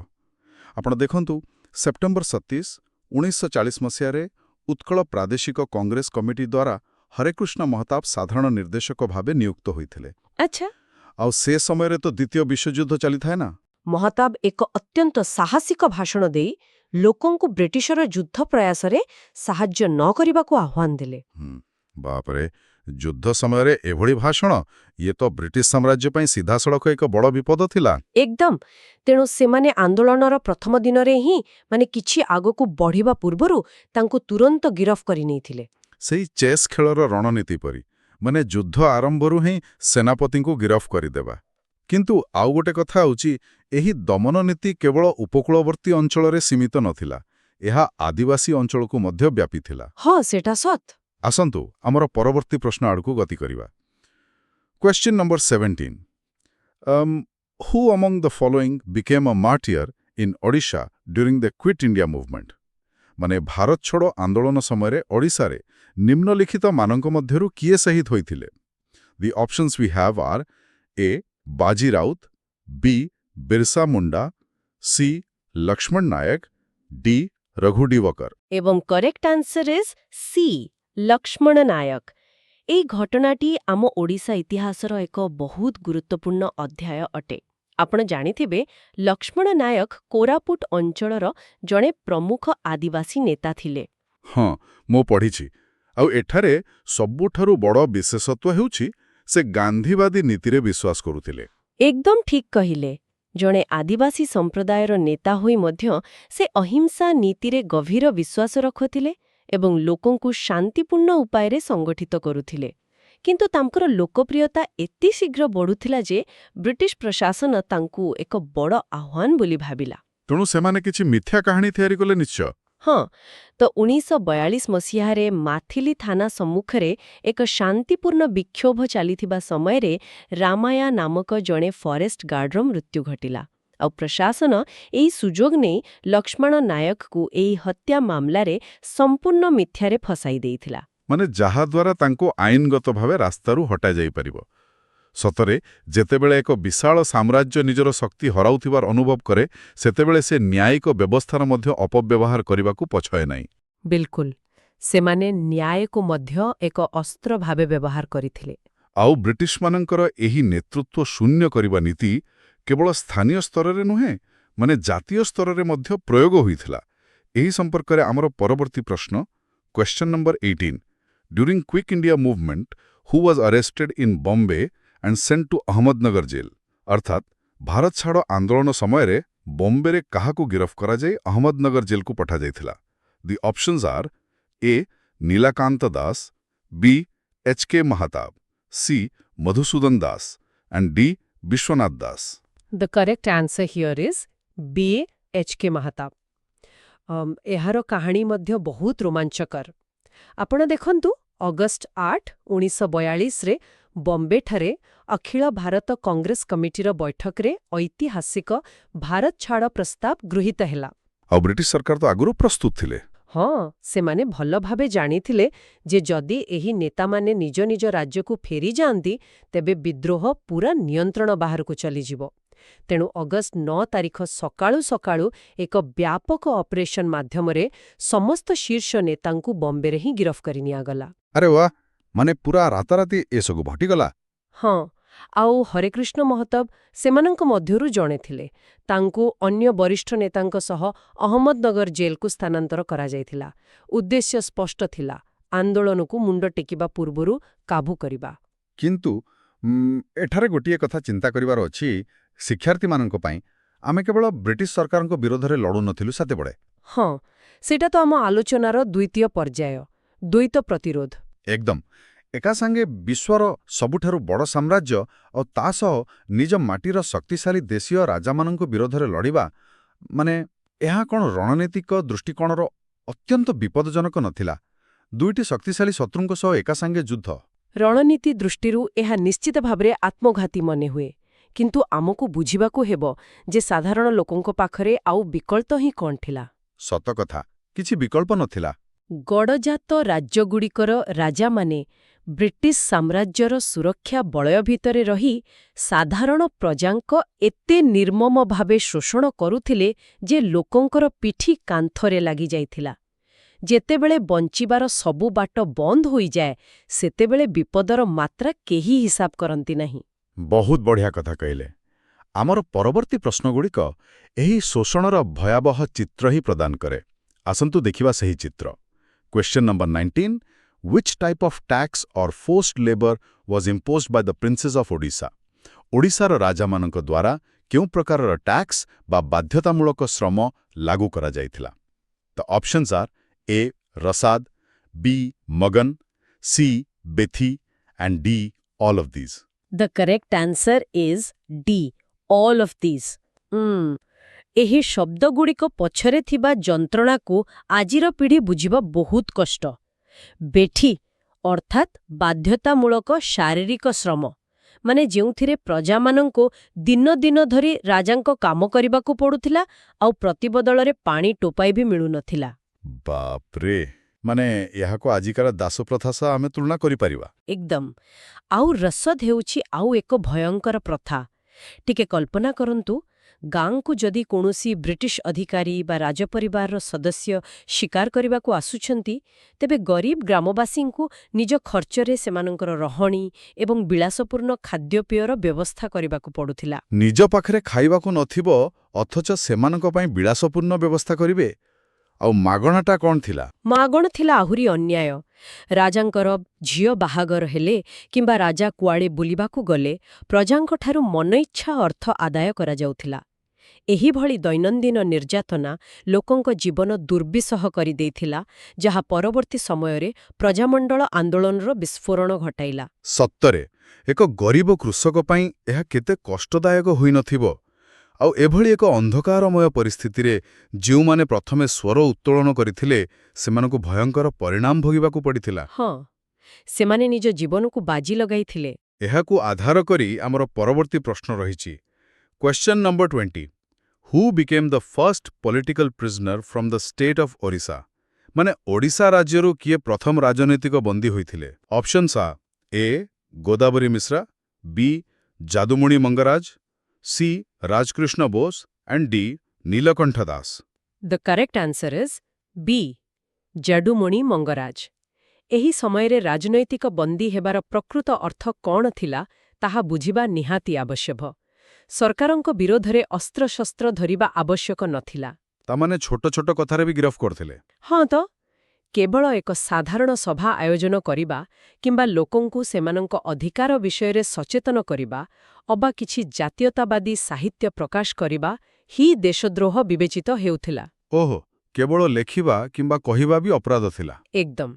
ଆପଣ ଦେଖନ୍ତୁ, ସେପ୍ଟେମ୍ବର 27, 1940 ମସିହାରେ ଉତ୍କଳ ପ୍ରାଦେଶିକ କଂଗ୍ରେସ କମିଟି ଦ୍ୱାରା ହରେକୃଷ୍ଣ ମହତାବ ସାଧାରଣ ନିର୍ଦ୍ଦେଶକ ଭାବେ ନିଯୁକ୍ତ ହୋଇଥିଲେ। ଆଚ୍ଛା। ଆଉ ସେ ସମୟରେ ତ ଦ୍ୱିତୀୟ ବିଶ୍ୱଯୁଦ୍ଧ ଚାଲିଥାଏ ନା। ମହତାବ ଏକ ଅତ୍ୟନ୍ତ ସାହସିକ ଭାଷଣ ଦେଇ ଲୋକଙ୍କୁ ବ୍ରିଟିଶର ଯୁଦ୍ଧ ପ୍ରୟାସରେ ସାହାଯ୍ୟ ନ କରିବାକୁ ଆହ୍ୱାନ ଦେଲେ। ବାପରେ, ଯୁଦ୍ଧ ସମୟରେ ଏଭଳି ଭାଷଣ, ଇଏ ତ ବ୍ରିଟିଶ ସାମ୍ରାଜ୍ୟ ପାଇଁ ସିଧାସଳଖ ଏକ ବଡ଼ ବିପଦ ଥିଲା। ଏକଦମ। ତେଣୁ ସେମାନେ ଆନ୍ଦୋଳନର ପ୍ରଥମ ଦିନରେ ହିଁ କିଛି ଆଗକୁ ବଢ଼ିବା ପୂର୍ବରୁ ତାଙ୍କୁ ତୁରନ୍ତ ଗିରଫ କରି ନେଇଥିଲେ। ସେଇ ଚେସ୍ ଖେଳର ରଣନୀତି ପରି, ମାନେ ଯୁଦ୍ଧ ଆରମ୍ଭରୁ ହିଁ ସେନାପତିଙ୍କୁ ଗିରଫ କରିଦେବା। କିନ୍ତୁ ଆଉ ଗୋଟେ କଥା ହେଉଛି, ଏହି ଦମନ ନୀତି କେବଳ ଉପକୂଳବର୍ତ୍ତୀ ଅଞ୍ଚଳରେ ସୀମିତ ନଥିଲା, ଏହା ଆଦିବାସୀ ଅଞ୍ଚଳକୁ ମଧ୍ୟ ବ୍ୟାପିଥିଲା। ହଁ, ସେଟା ସତ୍। ଆସନ୍ତୁ ଆମର ପରବର୍ତ୍ତୀ ପ୍ରଶ୍ନ ଆଡ଼କୁ ଗତି କରିବା। Question number 17. Who among the following became a martyr in Odisha during the Quit India movement? ମାନେ ଭାରତ ଛୋଡ଼ ଆନ୍ଦୋଳନ ସମୟରେ ଓଡ଼ିଶାରେ ନିମ୍ନଲିଖିତ ମାନଙ୍କ ମଧ୍ୟରୁ କିଏ ଶହୀଦ ହୋଇଥିଲେ? The options we have are A. ବାଜି Raut, B. Birsa Munda, C. Lakshman Nayak, D. Raghu Diwakar. ଏବଂ correct answer is C. Laxman Nayak. ଏହି ଘଟଣାଟି ଆମ ଓଡ଼ିଶା ଇତିହାସର ଏକ ବହୁତ ଗୁରୁତ୍ୱପୂର୍ଣ୍ଣ ଅଧ୍ୟାୟ ଅଟେ। ଆପଣ ଜାଣିଥିବେ, ଲକ୍ଷ୍ମଣ ନାୟକ କୋରାପୁଟ ଅଞ୍ଚଳର ଜଣେ ପ୍ରମୁଖ ଆଦିବାସୀ ନେତା ଥିଲେ। ହଁ, ମୁଁ ପଢ଼ିଛି। ଆଉ ଏଠାରେ ସବୁଠାରୁ ବଡ଼ ବିଶେଷତ୍ୱ ହେଉଛି ସେ ଗାନ୍ଧୀବାଦୀ ନୀତିରେ ବିଶ୍ୱାସ କରୁଥିଲେ। ଏକଦମ ଠିକ୍ କହିଲେ। ଜଣେ ଆଦିବାସୀ ସମ୍ପ୍ରଦାୟର ନେତା ହୋଇ ମଧ୍ୟ ସେ ଅହିଂସା ନୀତିରେ ଗଭୀର ବିଶ୍ୱାସ ରଖୁଥିଲେ ଏବଂ ଲୋକଙ୍କୁ ଶାନ୍ତିପୂର୍ଣ୍ଣ ଉପାୟରେ ସଂଗଠିତ କରୁଥିଲେ। କିନ୍ତୁ ତାଙ୍କର ଲୋକପ୍ରିୟତା ଏତେ ଶୀଘ୍ର ବଢ଼ୁଥିଲା ଯେ ବ୍ରିଟିଶ ପ୍ରଶାସନ ତାଙ୍କୁ ଏକ ବଡ଼ ଆହ୍ୱାନ ବୋଲି ଭାବିଲା। ତେଣୁ ସେମାନେ କିଛି ମିଥ୍ୟା କାହାଣୀ ତିଆରି କଲେ ନିଶ୍ଚୟ। ହଁ, ତ 1942 ମସିହାରେ ମାଥିଲି ଥାନା ସମ୍ମୁଖରେ ଏକ ଶାନ୍ତିପୂର୍ଣ୍ଣ ବିକ୍ଷୋଭ ଚାଲିଥିବା ସମୟରେ ରାମାୟା ନାମକ ଜଣେ ଫରେଷ୍ଟ ଗାର୍ଡର ମୃତ୍ୟୁ ଘଟିଲା। ଆଉ ପ୍ରଶାସନ ଏହି ସୁଯୋଗ ନେଇ ଲକ୍ଷ୍ମଣ ନାୟକକୁ ଏହି ହତ୍ୟା ମାମଲାରେ ସମ୍ପୂର୍ଣ୍ଣ ମିଥ୍ୟାରେ ଫସାଇ ଦେଇଥିଲା। ମାନେ ଯାହାଦ୍ୱାରା ତାଙ୍କୁ ଆଇନଗତ ଭାବେ ରାସ୍ତାରୁ ହଟାଯାଇପାରିବ। ସତରେ ଯେତେବେଳେ ଏକ ବିଶାଳ ସାମ୍ରାଜ୍ୟ ନିଜର ଶକ୍ତି ହରାଉଥିବାର ଅନୁଭବ କରେ, ସେତେବେଳେ ସେ ନ୍ୟାୟିକ ବ୍ୟବସ୍ଥାର ମଧ୍ୟ ଅପବ୍ୟବହାର କରିବାକୁ ପଛଏ ନାହିଁ। ବିଲକୁଲ, ସେମାନେ ନ୍ୟାୟକୁ ମଧ୍ୟ ଏକ ଅସ୍ତ୍ର ଭାବେ ବ୍ୟବହାର କରିଥିଲେ। ଆଉ ବ୍ରିଟିଶମାନଙ୍କର ଏହି ନେତୃତ୍ୱ ଶୂନ୍ୟ କରିବା ନୀତି କେବଳ ସ୍ଥାନୀୟ ସ୍ତରରେ ନୁହେଁ, ମାନେ ଜାତୀୟ ସ୍ତରରେ ମଧ୍ୟ ପ୍ରୟୋଗ ହୋଇଥିଲା। ଏହି ସମ୍ପର୍କରେ ଆମର ପରବର୍ତ୍ତୀ ପ୍ରଶ୍ନ, question number 18। During quit India movement, who was arrested in Bombay and sent to Ahmednagar jail? ଅର୍ଥାତ୍ ଭାରତ ଛାଡ଼ ଆନ୍ଦୋଳନ ସମୟରେ ବମ୍ବେରେ କାହାକୁ ଗିରଫ କରାଯାଇ ଅହମ୍ମଦନଗର ଜେଲକୁ ପଠାଯାଇଥିଲା? The options are A. Nilakantha Das, B. H K. Mahtab, C. Madhusudan Das and D. Biswanath Das. The correct answer here is B. H K. Mahtab. ଏହାର କାହାଣୀ ମଧ୍ୟ ବହୁତ ରୋମାଞ୍ଚକର। ଆପଣ ଦେଖନ୍ତୁ, ଅଗଷ୍ଟ 8, 1942ରେ ବମ୍ବେଠାରେ ଅଖିଳ ଭାରତ କଂଗ୍ରେସ କମିଟିର ବୈଠକରେ ଐତିହାସିକ ଭାରତ ଛାଡ଼ ପ୍ରସ୍ତାବ ଗୃହୀତ ହେଲା। ଆଉ ବ୍ରିଟିଶ ସରକାର ତ ଆଗରୁ ପ୍ରସ୍ତୁତ ଥିଲେ। ହଁ, ସେମାନେ ଭଲ ଭାବେ ଜାଣିଥିଲେ ଯେ ଯଦି ଏହି ନେତାମାନେ ନିଜ ନିଜ ରାଜ୍ୟକୁ ଫେରିଯାଆନ୍ତି, ତେବେ ବିଦ୍ରୋହ ପୁରା ନିୟନ୍ତ୍ରଣ ବାହାରକୁ ଚାଲିଯିବ। ତେଣୁ ଅଗଷ୍ଟ 9 ତାରିଖ ସକାଳୁ ସକାଳୁ ଏକ ବ୍ୟାପକ ଅପରେସନ ମାଧ୍ୟମରେ ସମସ୍ତ ଶୀର୍ଷ ନେତାଙ୍କୁ ବମ୍ବେରେ ହିଁ ଗିରଫ କରି ନିଆଗଲା। ଆରେ ୱାହ, ମାନେ ପୁରା ରାତାରାତି ଏସବୁ ଘଟିଗଲା। ହଁ, ଆଉ ହରେକୃଷ୍ଣ ମହତାବ ସେମାନଙ୍କ ମଧ୍ୟରୁ ଜଣେ ଥିଲେ। ତାଙ୍କୁ ଅନ୍ୟ ବରିଷ୍ଠ ନେତାଙ୍କ ସହ ଅହମ୍ମଦନଗର ଜେଲକୁ ସ୍ଥାନାନ୍ତର କରାଯାଇଥିଲା। ଉଦ୍ଦେଶ୍ୟ ସ୍ପଷ୍ଟ ଥିଲା, ଆନ୍ଦୋଳନକୁ ମୁଣ୍ଡ ଟେକିବା ପୂର୍ବରୁ କାବୁ କରିବା। କିନ୍ତୁ ଏଠାରେ ଗୋଟିଏ କଥା ଚିନ୍ତା କରିବାର ଅଛି, ଶିକ୍ଷାର୍ଥୀମାନଙ୍କ ପାଇଁ ଆମେ କେବଳ ବ୍ରିଟିଶ ସରକାରଙ୍କ ବିରୋଧରେ ଲଢ଼ୁନଥିଲୁ ସେତେବେଳେ। ହଁ, ସେଇଟା ତ ଆମ ଆଲୋଚନାର ଦ୍ୱିତୀୟ ପର୍ଯ୍ୟାୟ, ଦ୍ୱୈତ ପ୍ରତିରୋଧ। ଏକଦମ। ଏକା ସାଙ୍ଗେ ବିଶ୍ୱର ସବୁଠାରୁ ବଡ଼ ସାମ୍ରାଜ୍ୟ ଆଉ ତା ସହ ନିଜ ମାଟିର ଶକ୍ତିଶାଳୀ ଦେଶୀୟ ରାଜାମାନଙ୍କ ବିରୋଧରେ ଲଢ଼ିବା, ମାନେ ଏହା କ'ଣ ରଣନୈତିକ ଦୃଷ୍ଟିକୋଣର ଅତ୍ୟନ୍ତ ବିପଦଜନକ ନଥିଲା? ଦୁଇଟି ଶକ୍ତିଶାଳୀ ଶତ୍ରୁଙ୍କ ସହ ଏକା ସାଙ୍ଗେ ଯୁଦ୍ଧ। ରଣନୀତି ଦୃଷ୍ଟିରୁ ଏହା ନିଶ୍ଚିତ ଭାବରେ ଆତ୍ମଘାତୀ ମନେହୁଏ। କିନ୍ତୁ ଆମକୁ ବୁଝିବାକୁ ହେବ ଯେ ସାଧାରଣ ଲୋକଙ୍କ ପାଖରେ ଆଉ ବିକଳ୍ପ ହିଁ କ'ଣ ଥିଲା। ସତ କଥା, କିଛି ବିକଳ୍ପ ନଥିଲା। ଗଡ଼ଜାତ ରାଜ୍ୟଗୁଡ଼ିକର ରାଜାମାନେ ବ୍ରିଟିଶ ସାମ୍ରାଜ୍ୟର ସୁରକ୍ଷା ବଳୟ ଭିତରେ ରହି ସାଧାରଣ ପ୍ରଜାଙ୍କ ଏତେ ନିର୍ମମ ଭାବେ ଶୋଷଣ କରୁଥିଲେ ଯେ ଲୋକଙ୍କର ପିଠି କାନ୍ଥରେ ଲାଗିଯାଇଥିଲା। ଯେତେବେଳେ ବଞ୍ଚିବାର ସବୁ ବାଟ ବନ୍ଦ ହୋଇଯାଏ, ସେତେବେଳେ ବିପଦର ମାତ୍ରା କେହି ହିସାବ କରନ୍ତି ନାହିଁ। ବହୁତ ବଢ଼ିଆ କଥା କହିଲେ। ଆମର ପରବର୍ତ୍ତୀ ପ୍ରଶ୍ନଗୁଡ଼ିକ ଏହି ଶୋଷଣର ଭୟାବହ ଚିତ୍ର ହିଁ ପ୍ରଦାନ କରେ। ଆସନ୍ତୁ ଦେଖିବା ସେହି ଚିତ୍ର। Question number 19। Which type of tax or forced labor was imposed by the princes of Odisha? ଓଡ଼ିଶାର ରାଜାମାନଙ୍କ ଦ୍ୱାରା କେଉଁ ପ୍ରକାରର ଟ୍ୟାକ୍ସ ବା ବାଧ୍ୟତାମୂଳକ ଶ୍ରମ ଲାଗୁ କରାଯାଇଥିଲା? The options are A. Rasad, B. Magan, C. Bethi and D. All of these. The correct answer is D, all of these. ଏହି ଶବ୍ଦଗୁଡ଼ିକ ପଛରେ ଥିବା ଯନ୍ତ୍ରଣାକୁ ଆଜିର ପିଢ଼ି ବୁଝିବା ବହୁତ କଷ୍ଟ। ବେଠି ଅର୍ଥାତ୍ ବାଧ୍ୟତାମୂଳକ ଶାରୀରିକ ଶ୍ରମ, ମାନେ ଯେଉଁଥିରେ ପ୍ରଜାମାନଙ୍କୁ ଦିନ ଦିନ ଧରି ରାଜାଙ୍କ କାମ କରିବାକୁ ପଡୁଥିଲା ଆଉ ପ୍ରତିବଦଳରେ ପାଣି ଟୋପାଏ ବି ମିଳୁନଥିଲା। ବାପ୍ରେ, ମାନେ ଏହାକୁ ଆଜିକାର ଦାସପ୍ରଥା ସହ ଆମେ ତୁଳନା କରିପାରିବା। ଏକଦମ। ଆଉ ରସଦ ହେଉଛି ଆଉ ଏକ ଭୟଙ୍କର ପ୍ରଥା। ଟିକେ କଳ୍ପନା କରନ୍ତୁ, ଗାଁକୁ ଯଦି କୌଣସି ବ୍ରିଟିଶ ଅଧିକାରୀ ବା ରାଜପରିବାରର ସଦସ୍ୟ ଶିକାର କରିବାକୁ ଆସୁଛନ୍ତି, ତେବେ ଗରିବ ଗ୍ରାମବାସୀଙ୍କୁ ନିଜ ଖର୍ଚ୍ଚରେ ସେମାନଙ୍କର ରହଣି ଏବଂ ବିଳାସପୂର୍ଣ୍ଣ ଖାଦ୍ୟପେୟର ବ୍ୟବସ୍ଥା କରିବାକୁ ପଡୁଥିଲା। ନିଜ ପାଖରେ ଖାଇବାକୁ ନଥିବ, ଅଥଚ ସେମାନଙ୍କ ପାଇଁ ବିଳାସପୂର୍ଣ୍ଣ ବ୍ୟବସ୍ଥା କରିବେ। ଆଉ ମାଗଣାଟା କ'ଣ ଥିଲା? ମାଗଣ ଥିଲା ଆହୁରି ଅନ୍ୟାୟ। ରାଜାଙ୍କର ଝିଅ ବାହାଘର ହେଲେ କିମ୍ବା ରାଜା କୁଆଡ଼େ ବୁଲିବାକୁ ଗଲେ ପ୍ରଜାଙ୍କଠାରୁ ମନଇଚ୍ଛା ଅର୍ଥ ଆଦାୟ କରାଯାଉଥିଲା। ଏହିଭଳି ଦୈନନ୍ଦିନ ନିର୍ଯାତନା ଲୋକଙ୍କ ଜୀବନ ଦୁର୍ବିସହ କରିଦେଇଥିଲା, ଯାହା ପରବର୍ତ୍ତୀ ସମୟରେ ପ୍ରଜାମଣ୍ଡଳ ଆନ୍ଦୋଳନର ବିସ୍ଫୋରଣ ଘଟାଇଲା। ସତରେ ଏକ ଗରିବ କୃଷକ ପାଇଁ ଏହା କେତେ କଷ୍ଟଦାୟକ ହୋଇନଥିବ? ଆଉ ଏଭଳି ଏକ ଅନ୍ଧକାରମୟ ପରିସ୍ଥିତିରେ ଯେଉଁମାନେ ପ୍ରଥମେ ସ୍ୱର ଉତ୍ତୋଳନ କରିଥିଲେ ସେମାନଙ୍କୁ ଭୟଙ୍କର ପରିଣାମ ଭୋଗିବାକୁ ପଡ଼ିଥିଲା। ହଁ, ସେମାନେ ନିଜ ଜୀବନକୁ ବାଜି ଲଗାଇଥିଲେ। ଏହାକୁ ଆଧାର କରି ଆମର ପରବର୍ତ୍ତୀ ପ୍ରଶ୍ନ ରହିଛି। Question number 20 who became the first political prisoner from the state of Odisha? ମାନେ ଓଡ଼ିଶା ରାଜ୍ୟରୁ କିଏ ପ୍ରଥମ ରାଜନୈତିକ ବନ୍ଦୀ ହୋଇଥିଲେ? Options are A Godabari Mishra, B Jadumani Mangaraj, C Rajkrushna Bose and D Nilakantha Das. The correct answer is B Jadumani Mangaraj. ଏହି ସମୟରେ ରାଜନୈତିକ ବନ୍ଦୀ ହେବାର ପ୍ରକୃତ ଅର୍ଥ କ'ଣ ଥିଲା ତାହା ବୁଝିବା ନିହାତି ଆବଶ୍ୟକ। ସରକାରଙ୍କ ବିରୋଧରେ ଅସ୍ତ୍ରଶସ୍ତ୍ର ଧରିବା ଆବଶ୍ୟକ ନଥିଲା। ତାମାନେ ଛୋଟ ଛୋଟ କଥାରେ ବି ଗିରଫ କରିଥିଲେ। ହଁ ତ, କେବଳ ଏକ ସାଧାରଣ ସଭା ଆୟୋଜନ କରିବା କିମ୍ବା ଲୋକଙ୍କୁ ସେମାନଙ୍କ ଅଧିକାର ବିଷୟରେ ସଚେତନ କରିବା ଅବା କିଛି ଜାତୀୟତାବାଦୀ ସାହିତ୍ୟ ପ୍ରକାଶ କରିବା ହିଁ ଦେଶଦ୍ରୋହ ବିବେଚିତ ହେଉଥିଲା। ଓହୋ, କେବଳ ଲେଖିବା କିମ୍ବା କହିବା ବି ଅପରାଧ ଥିଲା। ଏକଦମ।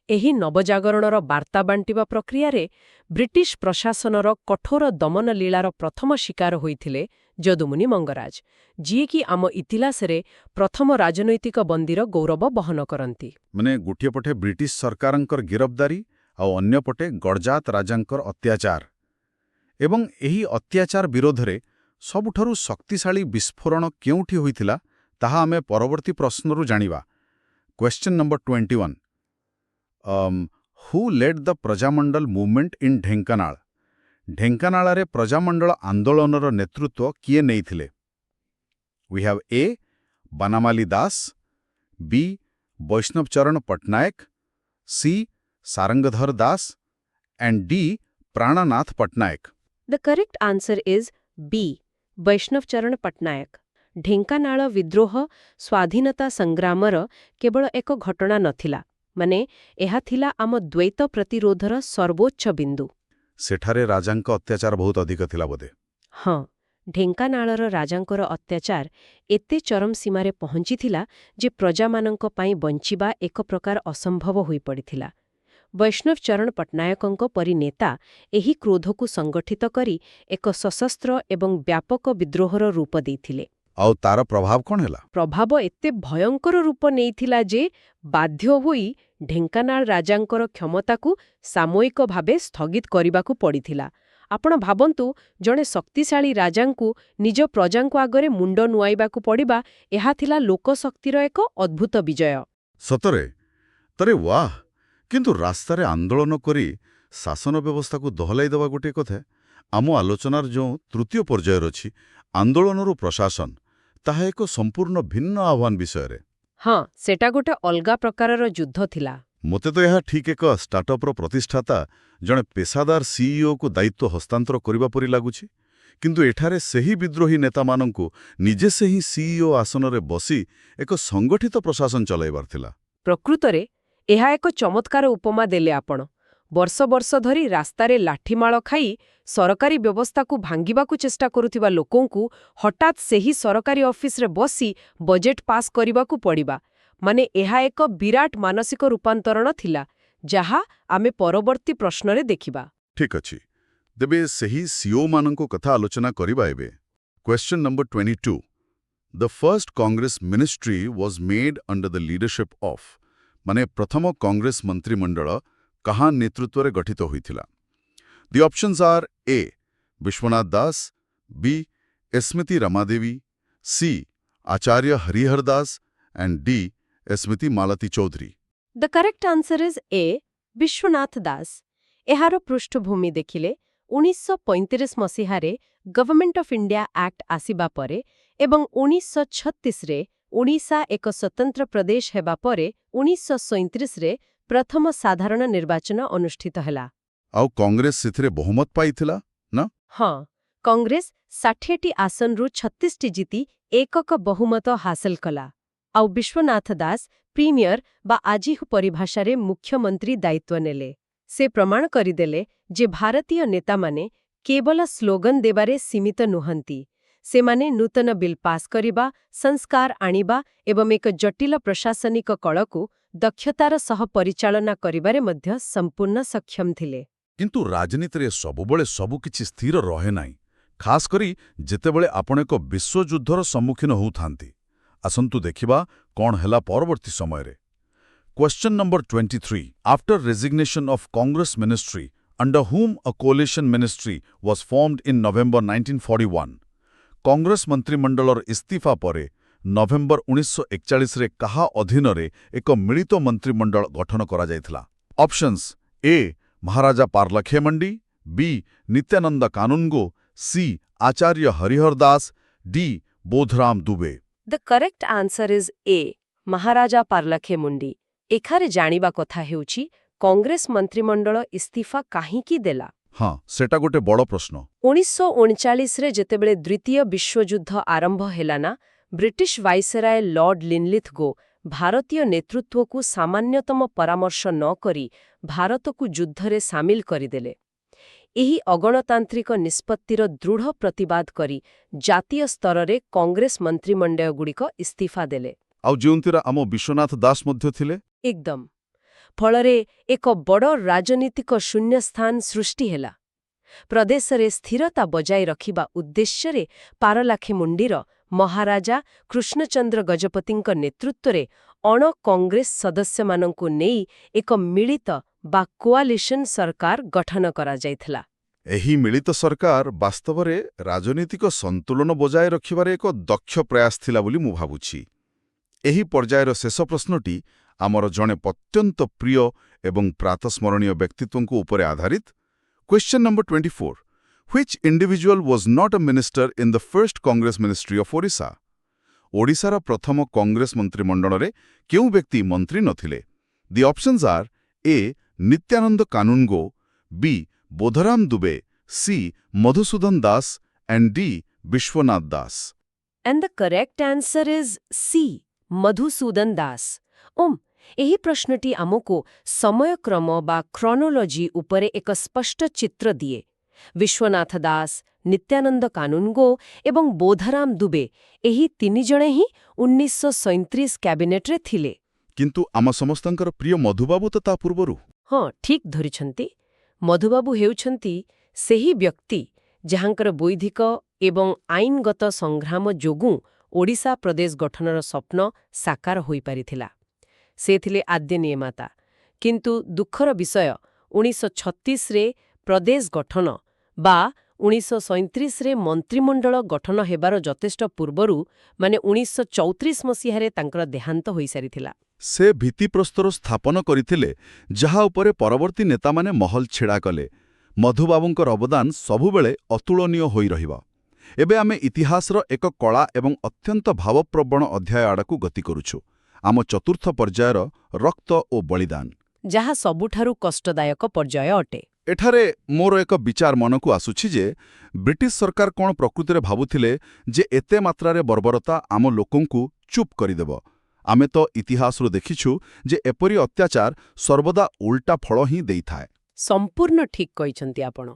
ଏହି ନବଜାଗରଣର ବାର୍ତ୍ତା ବାଣ୍ଟିବା ପ୍ରକ୍ରିୟାରେ ବ୍ରିଟିଶ ପ୍ରଶାସନର କଠୋର ଦମନଲୀଳାର ପ୍ରଥମ ଶିକାର ହୋଇଥିଲେ ଯଦୁମଣି ମଙ୍ଗରାଜ, ଯିଏକି ଆମ ଇତିହାସରେ ପ୍ରଥମ ରାଜନୈତିକ ବନ୍ଦୀର ଗୌରବ ବହନ କରନ୍ତି। ମାନେ ଗୋଟିଏ ପଟେ ବ୍ରିଟିଶ ସରକାରଙ୍କର ଗିରଫଦାରୀ ଆଉ ଅନ୍ୟପଟେ ଗଡ଼ଜାତ ରାଜାଙ୍କର ଅତ୍ୟାଚାର। ଏବଂ ଏହି ଅତ୍ୟାଚାର ବିରୋଧରେ ସବୁଠାରୁ ଶକ୍ତିଶାଳୀ ବିସ୍ଫୋରଣ କେଉଁଠି ହୋଇଥିଲା ତାହା ଆମେ ପରବର୍ତ୍ତୀ ପ୍ରଶ୍ନରୁ ଜାଣିବା। Question number 21 who led the Prajamandal movement in Dhenkanal? ଢେଙ୍କାନାଳରେ ପ୍ରଜାମଣ୍ଡଳ ଆନ୍ଦୋଳନର ନେତୃତ୍ୱ କିଏ ନେଇଥିଲେ? We have A Banamali Das, B Baishnabcharan Patnaik, C Sarangadhar Das and D Prannath Patnaik. The correct answer is B Baishnabcharan Patnaik. Dhenkanal विद्रोह स्वाधीनता संग्रामर केवल एक घटना नथिला, माने एहा थिला आम द्वैत प्रतिरोधर सर्वोच्च बिंदु। सेठारे राजांक अत्याचार बहुत अधिक थिला बोधे। हाँ, ढेंकानाଳର ରାଜାଙ୍କର ଅତ୍ୟାଚାର ଏତେ ଚରମ ସୀମାରେ ପହଞ୍ଚିଥିଲା ଯେ ପ୍ରଜାମାନଙ୍କ ପାଇଁ ବଞ୍ଚିବା ଏକ ପ୍ରକାର ଅସମ୍ଭବ ହୋଇପଡ଼ିଥିଲା। ବୈଷ୍ଣବଚରଣ ପଟ୍ଟନାୟକଙ୍କ ପରି ନେତା ଏହି କ୍ରୋଧକୁ ସଂଗଠିତ କରି ଏକ ସଶସ୍ତ୍ର ଏବଂ ବ୍ୟାପକ ବିଦ୍ରୋହର ରୂପ ଦେଇଥିଲେ। ଆଉ ତାର ପ୍ରଭାବ କ'ଣ ହେଲା? ପ୍ରଭାବ ଏତେ ଭୟଙ୍କର ରୂପ ନେଇଥିଲା ଯେ ବାଧ୍ୟ ହୋଇ ଢେଙ୍କାନାଳ ରାଜାଙ୍କର କ୍ଷମତାକୁ ସାମୟିକ ଭାବେ ସ୍ଥଗିତ କରିବାକୁ ପଡ଼ିଥିଲା। ଆପଣ ଭାବନ୍ତୁ, ଜଣେ ଶକ୍ତିଶାଳୀ ରାଜାଙ୍କୁ ନିଜ ପ୍ରଜାଙ୍କ ଆଗରେ ମୁଣ୍ଡ ନୁଆଇବାକୁ ପଡ଼ିବା, ଏହା ଥିଲା ଲୋକଶକ୍ତିର ଏକ ଅଦ୍ଭୁତ ବିଜୟ। ସତରେ ତରେ ୱାହ! କିନ୍ତୁ ରାସ୍ତାରେ ଆନ୍ଦୋଳନ କରି ଶାସନ ବ୍ୟବସ୍ଥାକୁ ଦୋହଲାଇ ଦେବା ଗୋଟିଏ କଥା। ଆମ ଆଲୋଚନାର ଯେଉଁ ତୃତୀୟ ପର୍ଯ୍ୟାୟରେ ଅଛି ଆନ୍ଦୋଳନରୁ ପ୍ରଶାସନ, ତାହା ଏକ ସମ୍ପୂର୍ଣ୍ଣ ଭିନ୍ନ ଆହ୍ୱାନ ବିଷୟରେ। ହଁ, ସେଟା ଗୋଟେ ଅଲଗା ପ୍ରକାରର ଯୁଦ୍ଧ ଥିଲା। ମୋତେ ତ ଏହା ଠିକ୍ ଏକ ଷ୍ଟାର୍ଟଅପ୍ର ପ୍ରତିଷ୍ଠାତା ଜଣେ ପେସାଦାର ସିଇଓକୁ ଦାୟିତ୍ୱ ହସ୍ତାନ୍ତର କରିବା ପରି ଲାଗୁଛି। କିନ୍ତୁ ଏଠାରେ ସେହି ବିଦ୍ରୋହୀ ନେତାମାନଙ୍କୁ ନିଜେ ସେହି ସିଇଓ ଆସନରେ ବସି ଏକ ସଂଗଠିତ ପ୍ରଶାସନ ଚଳାଇବାର ଥିଲା। ପ୍ରକୃତରେ ଏହା ଏକ ଚମତ୍କାର ଉପମା ଦେଲେ ଆପଣ। ବର୍ଷ ବର୍ଷ ଧରି ରାସ୍ତାରେ ଲାଠିମାଳ ଖାଇ ସରକାରୀ ବ୍ୟବସ୍ଥାକୁ ଭାଙ୍ଗିବାକୁ ଚେଷ୍ଟା କରୁଥିବା ଲୋକଙ୍କୁ ହଠାତ୍ ସେହି ସରକାରୀ ଅଫିସରେ ବସି ବଜେଟ୍ ପାସ୍ କରିବାକୁ ପଡ଼ିବା, ମାନେ ଏହା ଏକ ବିରାଟ ମାନସିକ ରୂପାନ୍ତରଣ ଥିଲା, ଯାହା ଆମେ ପରବର୍ତ୍ତୀ ପ୍ରଶ୍ନରେ ଦେଖିବା। ଠିକ୍ ଅଛି, ତେବେ ସେହି ସିଓମାନଙ୍କ କଥା ଆଲୋଚନା କରିବା ଏବେ। Question number 22 the first Congress ministry was made under the leadership of, ମାନେ ପ୍ରଥମ କଂଗ୍ରେସ ମନ୍ତ୍ରିମଣ୍ଡଳ କାହା ନେତୃତ୍ୱରେ ଗଠିତ ହୋଇଥିଲା? The options are A Biswanath Das, B ସ୍ମୃତି Ramadevi, C Acharya Harihar Das and D स्मृति Malati Choudhury. The correct answer is A Biswanath Das. एहार पृष्ठभूमि देखिले 1935 मसीहारे गवर्नमेंट ऑफ इंडिया एक्ट आसीबा परे एवं 1936 रे ओडिशा एक स्वतंत्र प्रदेश हेबा परे 1937 रे प्रथम साधारण निर्वाचन अनुष्ठित हला। आउ कांग्रेस सिथिरे बहुमत पाइथिला ना? हाँ, कांग्रेस 60टी आसन रु 36टी जीती एकक बहुमत हासिल कला। ଆଉ ବିଶ୍ୱନାଥ ଦାସ ପ୍ରିମିୟର ବା ଆଜି ପରିଭାଷାରେ ମୁଖ୍ୟମନ୍ତ୍ରୀ ଦାୟିତ୍ୱ ନେଲେ। ସେ ପ୍ରମାଣ କରିଦେଲେ ଯେ ଭାରତୀୟ ନେତାମାନେ କେବଳ ସ୍ଲୋଗାନ ଦେବାରେ ସୀମିତ ନୁହନ୍ତି। ସେମାନେ ନୂତନ ବିଲ୍ ପାସ୍ କରିବା, ସଂସ୍କାର ଆଣିବା ଏବଂ ଏକ ଜଟିଳ ପ୍ରଶାସନିକ କଳକୁ ଦକ୍ଷତାର ସହ ପରିଚାଳନା କରିବାରେ ମଧ୍ୟ ସମ୍ପୂର୍ଣ୍ଣ ସକ୍ଷମ ଥିଲେ। କିନ୍ତୁ ରାଜନୀତିରେ ସବୁବେଳେ ସବୁକିଛି ସ୍ଥିର ରହେ ନାହିଁ, ଖାସ୍ କରି ଯେତେବେଳେ ଆପଣ ଏକ ବିଶ୍ୱଯୁଦ୍ଧର ସମ୍ମୁଖୀନ ହେଉଥାନ୍ତି। ଆସନ୍ତୁ ଦେଖିବା କ'ଣ ହେଲା ପରବର୍ତ୍ତୀ ସମୟରେ। Question number 23. After resignation of Congress ministry, under whom a coalition ministry was formed in November 1941, Congress ମନ୍ତ୍ରିମଣ୍ଡଳର ଇସ୍ତିଫା ପରେ ନଭେମ୍ବର 1941ରେ କାହା ଅଧୀନରେ ଏକ ମିଳିତ ମନ୍ତ୍ରିମଣ୍ଡଳ ଗଠନ କରାଯାଇଥିଲା? Options A Maharaja Paralakhemundi, B Nityananda Kanungo, C Acharya Harihar Das, D Bodhram Dubey. The correct answer is A Maharaja Paralakhemundi. ଏଠାରେ ଜାଣିବା କଥା ହେଉଛି କଂଗ୍ରେସ ମନ୍ତ୍ରିମଣ୍ଡଳ ଇସ୍ତିଫା କାହିଁକି ଦେଲା? ହଁ, ସେଟା ଗୋଟେ ବଡ଼ ପ୍ରଶ୍ନ। 1939ରେ ଯେତେବେଳେ ଦ୍ୱିତୀୟ ବିଶ୍ୱଯୁଦ୍ଧ ଆରମ୍ଭ ହେଲା ନା, ବ୍ରିଟିଶ ଭାଇସରାୟ ଲର୍ଡ ଲିନଲିଥଗୋ ଭାରତୀୟ ନେତୃତ୍ୱକୁ ସାମାନ୍ୟତମ ପରାମର୍ଶ ନ କରି ଭାରତକୁ ଯୁଦ୍ଧରେ ସାମିଲ କରିଦେଲେ। ଏହି ଅଗଣତାନ୍ତ୍ରିକ ନିଷ୍ପତ୍ତିର ଦୃଢ଼ ପ୍ରତିବାଦ କରି ଜାତୀୟ ସ୍ତରରେ କଂଗ୍ରେସ ମନ୍ତ୍ରିମଣ୍ଡଳଗୁଡ଼ିକ ଇସ୍ତିଫା ଦେଲେ। ଆଉ ଯେଉଁଥିରେ ଆମ ବିଶ୍ୱନାଥ ଦାସ ମଧ୍ୟ ଥିଲେ? ଏକଦମ। ଫଳରେ ଏକ ବଡ଼ ରାଜନୀତିକ ଶୂନ୍ୟସ୍ଥାନ ସୃଷ୍ଟି ହେଲା। ପ୍ରଦେଶରେ ସ୍ଥିରତା ବଜାୟ ରଖିବା ଉଦ୍ଦେଶ୍ୟରେ ପାରଲାଖେମୁଣ୍ଡିର ମହାରାଜା କୃଷ୍ଣଚନ୍ଦ୍ର ଗଜପତିଙ୍କ ନେତୃତ୍ୱରେ ଅଣ-କଂଗ୍ରେସ ସଦସ୍ୟମାନଙ୍କୁ ନେଇ ଏକ ମିଳିତ ବା କୋଆଲିସନ୍ ସରକାର ଗଠନ କରାଯାଇଥିଲା। ଏହି ମିଳିତ ସରକାର ବାସ୍ତବରେ ରାଜନୀତିକ ସନ୍ତୁଳନ ବଜାୟ ରଖିବାରେ ଏକ ଦକ୍ଷ ପ୍ରୟାସ ଥିଲା ବୋଲି ମୁଁ ଭାବୁଛି। ଏହି ପର୍ଯ୍ୟାୟର ଶେଷ ପ୍ରଶ୍ନଟି ଆମର ଜଣେ ଅତ୍ୟନ୍ତ ପ୍ରିୟ ଏବଂ ପ୍ରାତଃସ୍ମରଣୀୟ ବ୍ୟକ୍ତିତ୍ୱଙ୍କ ଉପରେ ଆଧାରିତ। Question number 24. Which individual was not a minister in the first Congress ministry of Odisha? ଓଡ଼ିଶାର ପ୍ରଥମ କଂଗ୍ରେସ ମନ୍ତ୍ରିମଣ୍ଡଳରେ କେଉଁ ବ୍ୟକ୍ତି ମନ୍ତ୍ରୀ ନଥିଲେ? The options are A. Nityananda Kanungo, B. Bodhram Dubey, C. Madhusudan Das and D. Vishwanath Das. And the correct answer is C. Madhusudan Das. ଏହି ପ୍ରଶ୍ନଟି ଆମକୁ ସମୟକ୍ରମ ବା କ୍ରୋନୋଲୋଜି ଉପରେ ଏକ ସ୍ପଷ୍ଟ ଚିତ୍ର ଦିଏ। ବିଶ୍ୱନାଥ ଦାସ, ନିତ୍ୟାନନ୍ଦ କାନୁନଗୋ ଏବଂ ବୋଧରାମ ଦୁବେ ଏହି ତିନିଜଣ ହିଁ 1937 କ୍ୟାବିନେଟ୍ରେ ଥିଲେ। କିନ୍ତୁ ଆମ ସମସ୍ତଙ୍କର ପ୍ରିୟ ମଧୁବାବୁ ତ ତା ପୂର୍ବରୁ। ହଁ, ଠିକ୍ ଧରିଛନ୍ତି। ମଧୁବାବୁ ହେଉଛନ୍ତି ସେହି ବ୍ୟକ୍ତି ଯାହାଙ୍କର ବୌଦ୍ଧିକ ଏବଂ ଆଇନଗତ ସଂଗ୍ରାମ ଯୋଗୁଁ ଓଡ଼ିଶା ପ୍ରଦେଶ ଗଠନର ସ୍ୱପ୍ନ ସାକାର ହୋଇପାରିଥିଲା। ସେ ଥିଲେ ଆଦ୍ୟ ନିୟମାତା। କିନ୍ତୁ ଦୁଃଖର ବିଷୟ, 1936ରେ ପ୍ରଦେଶ ଗଠନ ବା 1937ରେ ମନ୍ତ୍ରିମଣ୍ଡଳ ଗଠନ ହେବାର ଯଥେଷ୍ଟ ପୂର୍ବରୁ ମାନେ 1934 ମସିହାରେ ତାଙ୍କର ଦେହାନ୍ତ ହୋଇସାରିଥିଲା। ସେ ଭିତ୍ତିପ୍ରସ୍ତର ସ୍ଥାପନ କରିଥିଲେ ଯାହା ଉପରେ ପରବର୍ତ୍ତୀ ନେତାମାନେ ମହଲ ଛିଡ଼ା କଲେ। ମଧୁବାବୁଙ୍କର ଅବଦାନ ସବୁବେଳେ ଅତୁଳନୀୟ ହୋଇ ରହିବ। ଏବେ ଆମେ ଇତିହାସର ଏକ କଳା ଏବଂ ଅତ୍ୟନ୍ତ ଭାବପ୍ରବଣ ଅଧ୍ୟାୟ ଆଡ଼କୁ ଗତି କରୁଛୁ। ଆମ ଚତୁର୍ଥ ପର୍ଯ୍ୟାୟର ରକ୍ତ ଓ ବଳିଦାନ, ଯାହା ସବୁଠାରୁ କଷ୍ଟଦାୟକ ପର୍ଯ୍ୟାୟ ଅଟେ। ଏଠାରେ ମୋର ଏକ ବିଚାର ମନକୁ ଆସୁଛି ଯେ ବ୍ରିଟିଶ ସରକାର କ'ଣ ପ୍ରକୃତିରେ ଭାବୁଥିଲେ ଯେ ଏତେ ମାତ୍ରାରେ ବର୍ବରତା ଆମ ଲୋକଙ୍କୁ ଚୁପ୍ କରିଦେବ? ଆମେ ତ ଇତିହାସରୁ ଦେଖିଛୁ ଯେ ଏପରି ଅତ୍ୟାଚାର ସର୍ବଦା ଉଲ୍ଟା ଫଳ ହିଁ ଦେଇଥାଏ। ସମ୍ପୂର୍ଣ୍ଣ ଠିକ୍ କହିଛନ୍ତି ଆପଣ।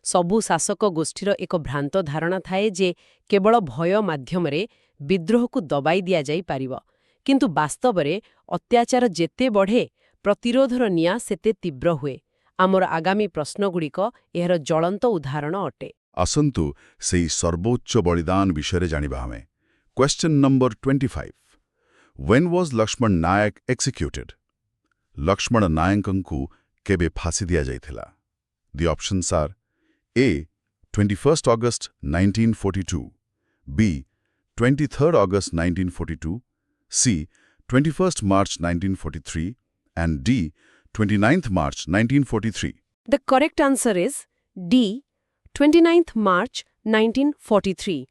ସବୁ ଶାସକ ଗୋଷ୍ଠୀର ଏକ ଭ୍ରାନ୍ତ ଧାରଣା ଥାଏ ଯେ କେବଳ ଭୟ ମାଧ୍ୟମରେ ବିଦ୍ରୋହକୁ ଦବାଇ ଦିଆଯାଇପାରିବ। କିନ୍ତୁ ବାସ୍ତବରେ ଅତ୍ୟାଚାର ଯେତେ ବଢ଼େ, ପ୍ରତିରୋଧର ନିଆଁ ସେତେ ତୀବ୍ର ହୁଏ। ଆମର ଆଗାମୀ ପ୍ରଶ୍ନଗୁଡ଼ିକ ଏହାର ଜ୍ୱଳନ୍ତ ଉଦାହରଣ ଅଟେ। ଆସନ୍ତୁ ସେହି ସର୍ବୋଚ୍ଚ ବଳିଦାନ ବିଷୟରେ ଜାଣିବା ଆମେ। Question number 25. When was Lakshman Nayak executed? Lakshman ନାୟକଙ୍କୁ କେବେ ଫାଶୀ ଦିଆଯାଇଥିଲା? The options are A. 21st August 1942, B. 23rd August 1942, C. 21st March 1943, and D. 29th March 1943. The correct answer is D. 29th March 1943.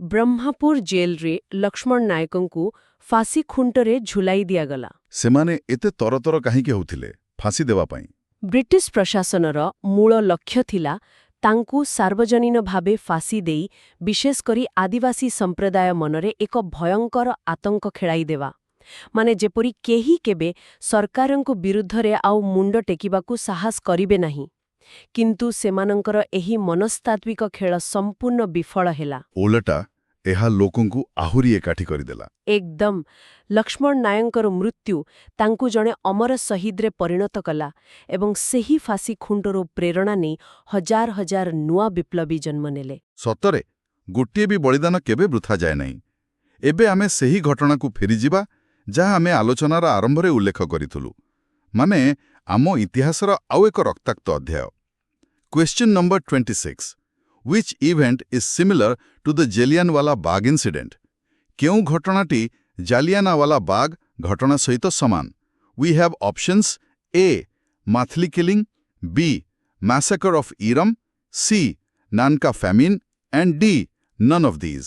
ବ୍ରହ୍ମାପୁର ଜେଲରେ ଲକ୍ଷ୍ମଣ ନାୟକଙ୍କୁ ଫାଶୀ ଖୁଣ୍ଟରେ ଝୁଲାଇ ଦିଆଗଲା। ସେମାନେ ଏତେ ତରତର କାହିଁକି ହେଉଥିଲେ ଫାଶୀ ଦେବା ପାଇଁ? ବ୍ରିଟିଶ ପ୍ରଶାସନର ମୂଳ ଲକ୍ଷ୍ୟ ଥିଲା ତାଙ୍କୁ ସାର୍ବଜନୀନ ଭାବେ ଫାଶୀ ଦେଇ ବିଶେଷ କରି ଆଦିବାସୀ ସମ୍ପ୍ରଦାୟ ମନରେ ଏକ ଭୟଙ୍କର ଆତଙ୍କ ଖେଳାଇଦେବା। ମାନେ ଯେପରି କେହି କେବେ ସରକାରଙ୍କ ବିରୁଦ୍ଧରେ ଆଉ ମୁଣ୍ଡ ଟେକିବାକୁ ସାହସ କରିବେ ନାହିଁ। କିନ୍ତୁ ସେମାନଙ୍କର ଏହି ମନସ୍ତାତ୍ତ୍ୱିକ ଖେଳ ସମ୍ପୂର୍ଣ୍ଣ ବିଫଳ ହେଲା। ଓଲଟା ଏହା ଲୋକଙ୍କୁ ଆହୁରି ଏକାଠି କରିଦେଲା। ଏକଦମ ଲକ୍ଷ୍ମଣ ନାୟକଙ୍କର ମୃତ୍ୟୁ ତାଙ୍କୁ ଜଣେ ଅମର ଶହୀଦରେ ପରିଣତ କଲା ଏବଂ ସେହି ଫାଶୀ ଖୁଣ୍ଟରୁ ପ୍ରେରଣା ନେଇ ହଜାର ହଜାର ନୂଆ ବିପ୍ଳବୀ ଜନ୍ମ ନେଲେ। ସତରେ ଗୋଟିଏ ବି ବଳିଦାନ କେବେ ବୃଥା ଯାଏ ନାହିଁ। ଏବେ ଆମେ ସେହି ଘଟଣାକୁ ଫେରିଯିବା ଯାହା ଆମେ ଆଲୋଚନାର ଆରମ୍ଭରେ ଉଲ୍ଲେଖ କରିଥିଲୁ, ମାନେ ଆମ ଇତିହାସର ଆଉ ଏକ ରକ୍ତାକ୍ତ ଅଧ୍ୟାୟ। Question number 26 Which event is similar to the Jallianwala Bagh incident? କେଉଁ ଘଟଣାଟି ଜାଲିଆନାୱାଲା ବାଗ ଘଟଣା ସହିତ ସମାନ? We have options A. Mathli killing, B. Massacre of Iram, C. Nanka famine, and D. None of these.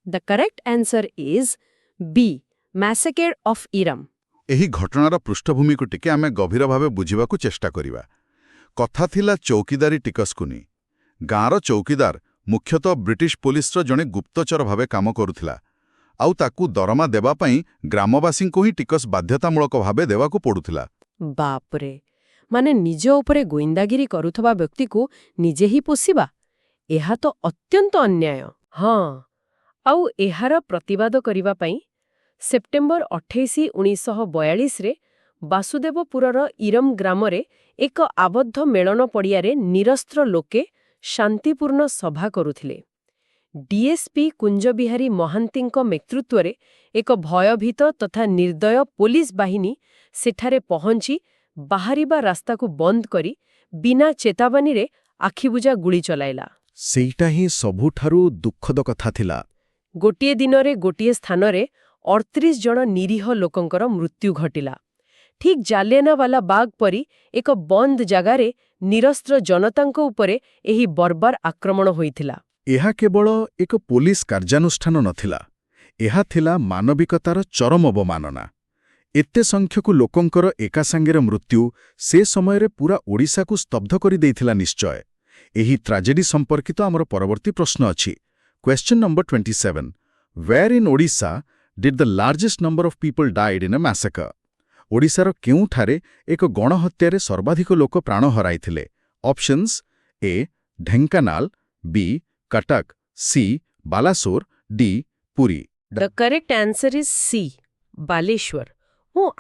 The correct answer is B. Massacre of Iram. ଏହି ଘଟଣାର ପୃଷ୍ଠଭୂମିକୁ ଟିକେ ଆମେ ଗଭୀର ଭାବେ ବୁଝିବାକୁ ଚେଷ୍ଟା କରିବା। କଥା ଥିଲା ଚୌକିଦାରୀ ଟିକସକୁ ନେଇ। ଗାଁର ଚୌକିଦାର ମୁଖ୍ୟତଃ ବ୍ରିଟିଶ ପୋଲିସର ଜଣେ ଗୁପ୍ତଚର ଭାବେ କାମ କରୁଥିଲା, ଆଉ ତାକୁ ଦରମା ଦେବା ପାଇଁ ଗ୍ରାମବାସୀଙ୍କୁ ହିଁ ଟିକସ ବାଧ୍ୟତାମୂଳକ ଭାବେ ଦେବାକୁ ପଡୁଥିଲା। ବାପରେ, ମାନେ ନିଜ ଉପରେ ଗୋଇନ୍ଦାଗିରି କରୁଥିବା ବ୍ୟକ୍ତିକୁ ନିଜେ ହିଁ ପୋଷିବା, ଏହା ତ ଅତ୍ୟନ୍ତ ଅନ୍ୟାୟ। ହଁ, ଆଉ ଏହାର ପ୍ରତିବାଦ କରିବା ପାଇଁ ସେପ୍ଟେମ୍ବର 28, 1942ରେ ବାସୁଦେବପୁରର ଇରମ ଗ୍ରାମରେ ଏକ ଆବଦ୍ଧ ମେଳନ ପଡ଼ିଆରେ ନିରସ୍ତ୍ର ଲୋକେ ଶାନ୍ତିପୂର୍ଣ୍ଣ ସଭା କରୁଥିଲେ। ଡିଏସ୍ପି କୁଞ୍ଜବିହାରୀ ମହାନ୍ତିଙ୍କ ନେତୃତ୍ୱରେ ଏକ ଭୟଭୀତ ତଥା ନିର୍ଦ୍ଦୟ ପୋଲିସ ବାହିନୀ ସେଠାରେ ପହଞ୍ଚି ବାହାରିବା ରାସ୍ତାକୁ ବନ୍ଦ କରି ବିନା ଚେତାବନୀରେ ଆଖିବୁଜା ଗୁଳି ଚଲାଇଲା। ସେଇଟା ହିଁ ସବୁଠାରୁ ଦୁଃଖଦ କଥା ଥିଲା। ଗୋଟିଏ ଦିନରେ ଗୋଟିଏ ସ୍ଥାନରେ 38 ଜଣ ନିରୀହ ଲୋକଙ୍କର ମୃତ୍ୟୁ ଘଟିଲା। ଠିକ୍ ଜାଲିଆନାୱାଲା ବାଗ ପରି ଏକ ବନ୍ଦ ଜାଗାରେ ନିରସ୍ତ୍ର ଜନତାଙ୍କ ଉପରେ ଏହି ବର୍ବର ଆକ୍ରମଣ ହୋଇଥିଲା। ଏହା କେବଳ ଏକ ପୋଲିସ କାର୍ଯ୍ୟାନୁଷ୍ଠାନ ନଥିଲା, ଏହା ଥିଲା ମାନବିକତାର ଚରମ ଅବମାନନା। ଏତେ ସଂଖ୍ୟକ ଲୋକଙ୍କର ଏକା ସାଙ୍ଗରେ ମୃତ୍ୟୁ ସେ ସମୟରେ ପୁରା ଓଡ଼ିଶାକୁ ସ୍ତବ୍ଧ କରିଦେଇଥିଲା ନିଶ୍ଚୟ। ଏହି ଟ୍ରାଜେଡି ସମ୍ପର୍କିତ ଆମର ପରବର୍ତ୍ତୀ ପ୍ରଶ୍ନ ଅଛି। Question number 27 Where in Odisha did the largest number of people died in a massacre? ଓଡ଼ିଶାର କେଉଁଠାରେ ଏକ ଗଣହତ୍ୟାରେ ସର୍ବାଧିକ ଲୋକ ପ୍ରାଣ ହରାଇଥିଲେ? ଅପସନ୍ସ A. Dhenkanal, B. Cuttack, C. Balasore, D. Puri. The correct answer is C. Baleshwar.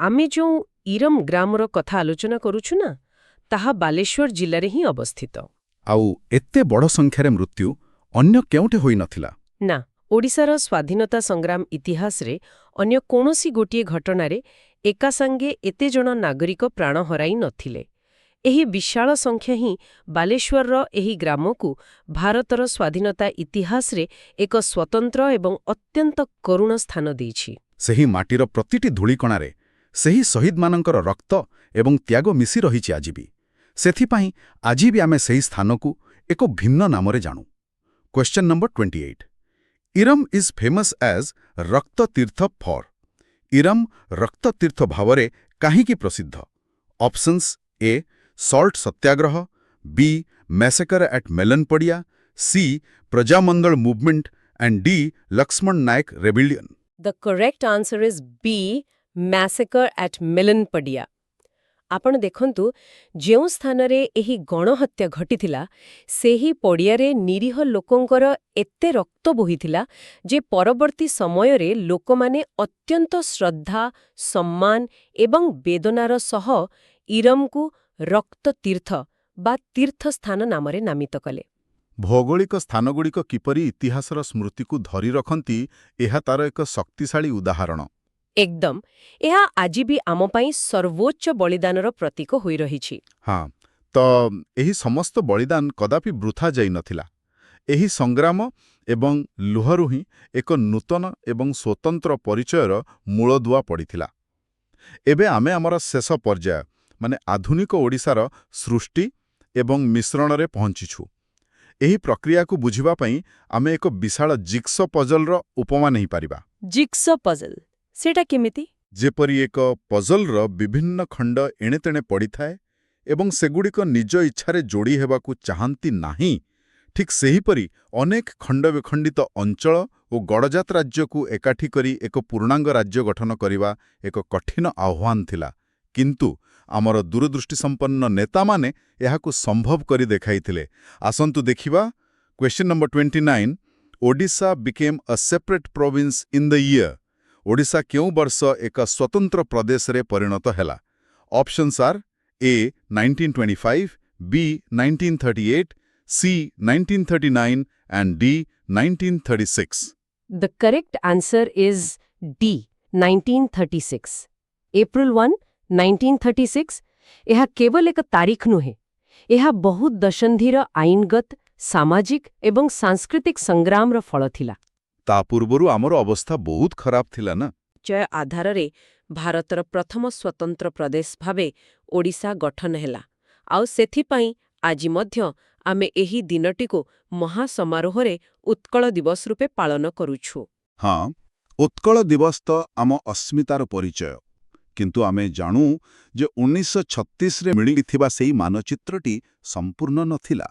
ଆମେ ଯେଉଁ ଇରମ ଗ୍ରାମର କଥା ଆଲୋଚନା କରୁଛୁ ନା, ତାହା ବାଲେଶ୍ୱର ଜିଲ୍ଲାରେ ହିଁ ଅବସ୍ଥିତ। ଆଉ ଏତେ ବଡ଼ ସଂଖ୍ୟାରେ ମୃତ୍ୟୁ ଅନ୍ୟ କେଉଁଠି ହୋଇନଥିଲା? ନା, ଓଡ଼ିଶାର ସ୍ୱାଧୀନତା ସଂଗ୍ରାମ ଇତିହାସରେ ଅନ୍ୟ କୌଣସି ଗୋଟିଏ ଘଟଣାରେ ଏକାସାଙ୍ଗେ ଏତେ ଜଣ ନାଗରିକ ପ୍ରାଣ ହରାଇ ନଥିଲେ। ଏହି ବିଶାଳ ସଂଖ୍ୟା ହିଁ ବାଲେଶ୍ୱରର ଏହି ଗ୍ରାମକୁ ଭାରତର ସ୍ୱାଧୀନତା ଇତିହାସରେ ଏକ ସ୍ୱତନ୍ତ୍ର ଏବଂ ଅତ୍ୟନ୍ତ କରୁଣ ସ୍ଥାନ ଦେଇଛି। ସେହି ମାଟିର ପ୍ରତିଟି ଧୂଳିକଣାରେ ସେହି ଶହୀଦମାନଙ୍କର ରକ୍ତ ଏବଂ ତ୍ୟାଗ ମିଶି ରହିଛି ଆଜି ବି। ସେଥିପାଇଁ ଆଜି ବି ଆମେ ସେହି ସ୍ଥାନକୁ ଏକ ଭିନ୍ନ ନାମରେ ଜାଣୁ। Question number 28 Eram is famous as Rakta Tirtha for. Eram Rakta Tirtha ଭାବରେ କାହିଁକି ପ୍ରସିଦ୍ଧ? Options A. Salt satyagraha, B. Massacre at Melanpadia, C. Prajamandal movement, and D. Laxman Nayak rebellion. The correct answer is B. Massacre at Milanpadia. ଆପଣ ଦେଖନ୍ତୁ, ଯେଉଁ ସ୍ଥାନରେ ଏହି ଗଣହତ୍ୟା ଘଟିଥିଲା ସେହି ପଡ଼ିଆରେ ନିରୀହ ଲୋକଙ୍କର ଏତେ ରକ୍ତ ବୋହିଥିଲା ଯେ ପରବର୍ତ୍ତୀ ସମୟରେ ଲୋକମାନେ ଅତ୍ୟନ୍ତ ଶ୍ରଦ୍ଧା, ସମ୍ମାନ ଏବଂ ବେଦନାର ସହ ଇରମକୁ ରକ୍ତ ତୀର୍ଥ ବା ତୀର୍ଥସ୍ଥାନ ନାମରେ ନାମିତ କଲେ। ଭୌଗୋଳିକ ସ୍ଥାନଗୁଡ଼ିକ କିପରି ଇତିହାସର ସ୍ମୃତିକୁ ଧରି ରଖନ୍ତି, ଏହା ତାର ଏକ ଶକ୍ତିଶାଳୀ ଉଦାହରଣ। ଏକଦମ, ଏହା ଆଜି ବି ଆମ ପାଇଁ ସର୍ବୋଚ୍ଚ ବଳିଦାନର ପ୍ରତୀକ ହୋଇ ରହିଛି। ହଁ, ତ ଏହି ସମସ୍ତ ବଳିଦାନ କଦାପି ବୃଥା ଯାଇନଥିଲା। ଏହି ସଂଗ୍ରାମ ଏବଂ ଲୁହରୁ ହିଁ ଏକ ନୂତନ ଏବଂ ସ୍ୱତନ୍ତ୍ର ପରିଚୟର ମୂଳଦୁଆ ପଡ଼ିଥିଲା। ଏବେ ଆମେ ଆମର ଶେଷ ପର୍ଯ୍ୟାୟ ମାନେ ଆଧୁନିକ ଓଡ଼ିଶାର ସୃଷ୍ଟି ଏବଂ ମିଶ୍ରଣରେ ପହଞ୍ଚିଛୁ। ଏହି ପ୍ରକ୍ରିୟାକୁ ବୁଝିବା ପାଇଁ ଆମେ ଏକ ବିଶାଳ ଜିଗ୍ସ ପଜଲର ଉପମା ନେଇପାରିବା। ଜିଗ୍ସ ପଜଲ ସେଇଟା କେମିତି? ଯେପରି ଏକ ପଜଲର ବିଭିନ୍ନ ଖଣ୍ଡ ଏଣେତେଣେ ପଡ଼ିଥାଏ ଏବଂ ସେଗୁଡ଼ିକ ନିଜ ଇଚ୍ଛାରେ ଯୋଡ଼ି ହେବାକୁ ଚାହାନ୍ତି ନାହିଁ, ଠିକ୍ ସେହିପରି ଅନେକ ଖଣ୍ଡବିଖଣ୍ଡିତ ଅଞ୍ଚଳ ଓ ଗଡ଼ଜାତ ରାଜ୍ୟକୁ ଏକାଠି କରି ଏକ ପୂର୍ଣ୍ଣାଙ୍ଗ ରାଜ୍ୟ ଗଠନ କରିବା ଏକ କଠିନ ଆହ୍ୱାନ ଥିଲା, କିନ୍ତୁ ଆମର ଦୂରଦୃଷ୍ଟିସମ୍ପନ୍ନ ନେତାମାନେ ଏହାକୁ ସମ୍ଭବ କରି ଦେଖାଇଥିଲେ। ଆସନ୍ତୁ ଦେଖିବା କ୍ୱେଶ୍ଚନ୍ ନମ୍ବର 29 ଓଡ଼ିଶା ବିକେମ୍ ଅ separate province in the year. Odisha କେଉଁ ବର୍ଷ ଏକ ସ୍ୱତନ୍ତ୍ର ପ୍ରଦେଶରେ ପରିଣତ ହେଲା? Options are A 1925, B 1938, C 1939 and D 1936. The correct answer is D, 1936. April 1, 1936 ଏହା କେବଳ ଏକ ତାରିଖ ନୁହେଁ, ଏହା ବହୁତ ଦଶନ୍ଧିର ଆଇନଗତ, ସାମାଜିକ ଏବଂ ସାଂସ୍କୃତିକ ସଂଗ୍ରାମର ଫଳ ଥିଲା। ତା ପୂର୍ବରୁ ଆମର ଅବସ୍ଥା ବହୁତ ଖରାପ ଥିଲା ନା। ଜୟ ଆଧାରରେ ଭାରତର ପ୍ରଥମ ସ୍ୱତନ୍ତ୍ର ପ୍ରଦେଶ ଭାବେ ଓଡ଼ିଶା ଗଠନ ହେଲା, ଆଉ ସେଥିପାଇଁ ଆଜି ମଧ୍ୟ ଆମେ ଏହି ଦିନଟିକୁ ମହାସମାରୋହରେ ଉତ୍କଳ ଦିବସ ରୂପେ ପାଳନ କରୁଛୁ। ହଁ, ଉତ୍କଳ ଦିବସ ତ ଆମ ଅସ୍ମିତାର ପରିଚୟ। କିନ୍ତୁ ଆମେ ଜାଣୁ ଯେ 1936ରେ ମିଳିଥିବା ସେହି ମାନଚିତ୍ରଟି ସମ୍ପୂର୍ଣ୍ଣ ନଥିଲା।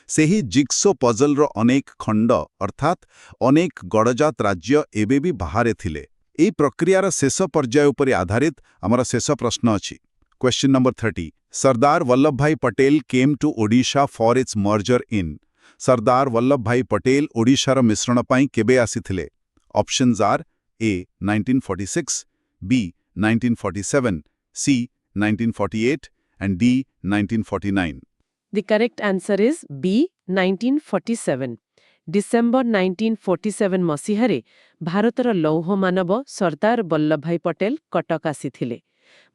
ସେହି ଜିଗ୍ସୋ ପଜଲର ଅନେକ ଖଣ୍ଡ ଅର୍ଥାତ୍ ଅନେକ ଗଡ଼ଜାତ ରାଜ୍ୟ ଏବେ ବି ବାହାରେ ଥିଲେ। ଏହି ପ୍ରକ୍ରିୟାର ଶେଷ ପର୍ଯ୍ୟାୟ ଉପରେ ଆଧାରିତ ଆମର ଶେଷ ପ୍ରଶ୍ନ ଅଛି। Question number 30 Sardar Vallabhbhai Patel came to Odisha for its merger in. Sardar Vallabhbhai Patel ଓଡ଼ିଶାର ମିଶ୍ରଣ ପାଇଁ କେବେ ଆସିଥିଲେ? Options are A 1946, B 1947, C 1948 and D 1949. The correct answer is B, 1947. December 1947 ମସିହାରେ ଭାରତର ଲୌହମାନବ ସର୍ଦ୍ଦାର ବଲ୍ଲଭଭାଇ ପଟେଲ କଟକ ଆସିଥିଲେ।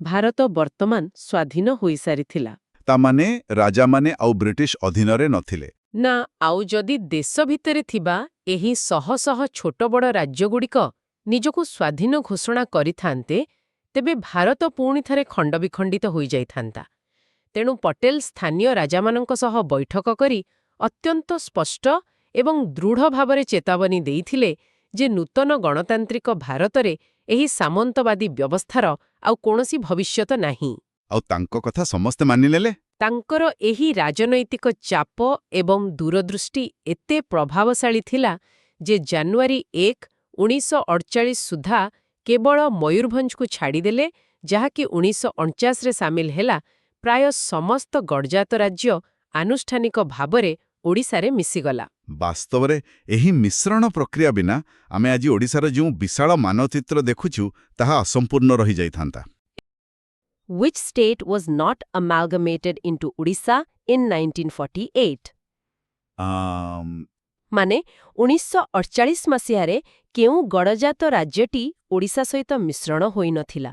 ଭାରତ ବର୍ତ୍ତମାନ ସ୍ୱାଧୀନ ହୋଇସାରିଥିଲା। ତାମାନେ ରାଜାମାନେ ଆଉ ବ୍ରିଟିଶ ଅଧୀନରେ ନଥିଲେ। ନା, ଆଉ ଯଦି ଦେଶ ଭିତରେ ଥିବା ଏହି ଶହ ଶହ ଛୋଟ ବଡ଼ ରାଜ୍ୟଗୁଡ଼ିକ ନିଜକୁ ସ୍ୱାଧୀନ ଘୋଷଣା କରିଥାନ୍ତେ, ତେବେ ଭାରତ ପୁଣିଥରେ ଖଣ୍ଡବିଖଣ୍ଡିତ ହୋଇଯାଇଥାନ୍ତା। ତେଣୁ ପଟେଲ ସ୍ଥାନୀୟ ରାଜାମାନଙ୍କ ସହ ବୈଠକ କରି ଅତ୍ୟନ୍ତ ସ୍ପଷ୍ଟ ଏବଂ ଦୃଢ଼ ଭାବରେ ଚେତାବନୀ ଦେଇଥିଲେ ଯେ ନୂତନ ଗଣତାନ୍ତ୍ରିକ ଭାରତରେ ଏହି ସାମନ୍ତବାଦୀ ବ୍ୟବସ୍ଥାର ଆଉ କୌଣସି ଭବିଷ୍ୟତ ନାହିଁ। ଆଉ ତାଙ୍କ କଥା ସମସ୍ତେ ମାନିନେଲେ। ତାଙ୍କର ଏହି ରାଜନୈତିକ ଚାପ ଏବଂ ଦୂରଦୃଷ୍ଟି ଏତେ ପ୍ରଭାବଶାଳୀ ଥିଲା ଯେ ଜାନୁଆରୀ 1, 1948 ସୁଦ୍ଧା କେବଳ ମୟୂରଭଞ୍ଜକୁ ଛାଡ଼ିଦେଲେ, ଯାହାକି 1949ରେ ସାମିଲ ହେଲା, ପ୍ରାୟ ସମସ୍ତ ଗଡ଼ଜାତ ରାଜ୍ୟ ଆନୁଷ୍ଠାନିକ ଭାବରେ ଓଡ଼ିଶାରେ ମିଶିଗଲା। ବାସ୍ତବରେ ଏହି ମିଶ୍ରଣ ପ୍ରକ୍ରିୟା ବିନା ଆମେ ଆଜି ଓଡ଼ିଶାର ଯେଉଁ ବିଶାଳ ମାନଚିତ୍ର ଦେଖୁଛୁ ତାହା ଅସମ୍ପୂର୍ଣ୍ଣ ରହିଯାଇଥାନ୍ତା। Which state was not amalgamated into Odisha in 1948? ମାନେ 1948 ମସିହାରେ କେଉଁ ଗଡ଼ଜାତ ରାଜ୍ୟଟି ଓଡ଼ିଶା ସହିତ ମିଶ୍ରଣ ହୋଇନଥିଲା?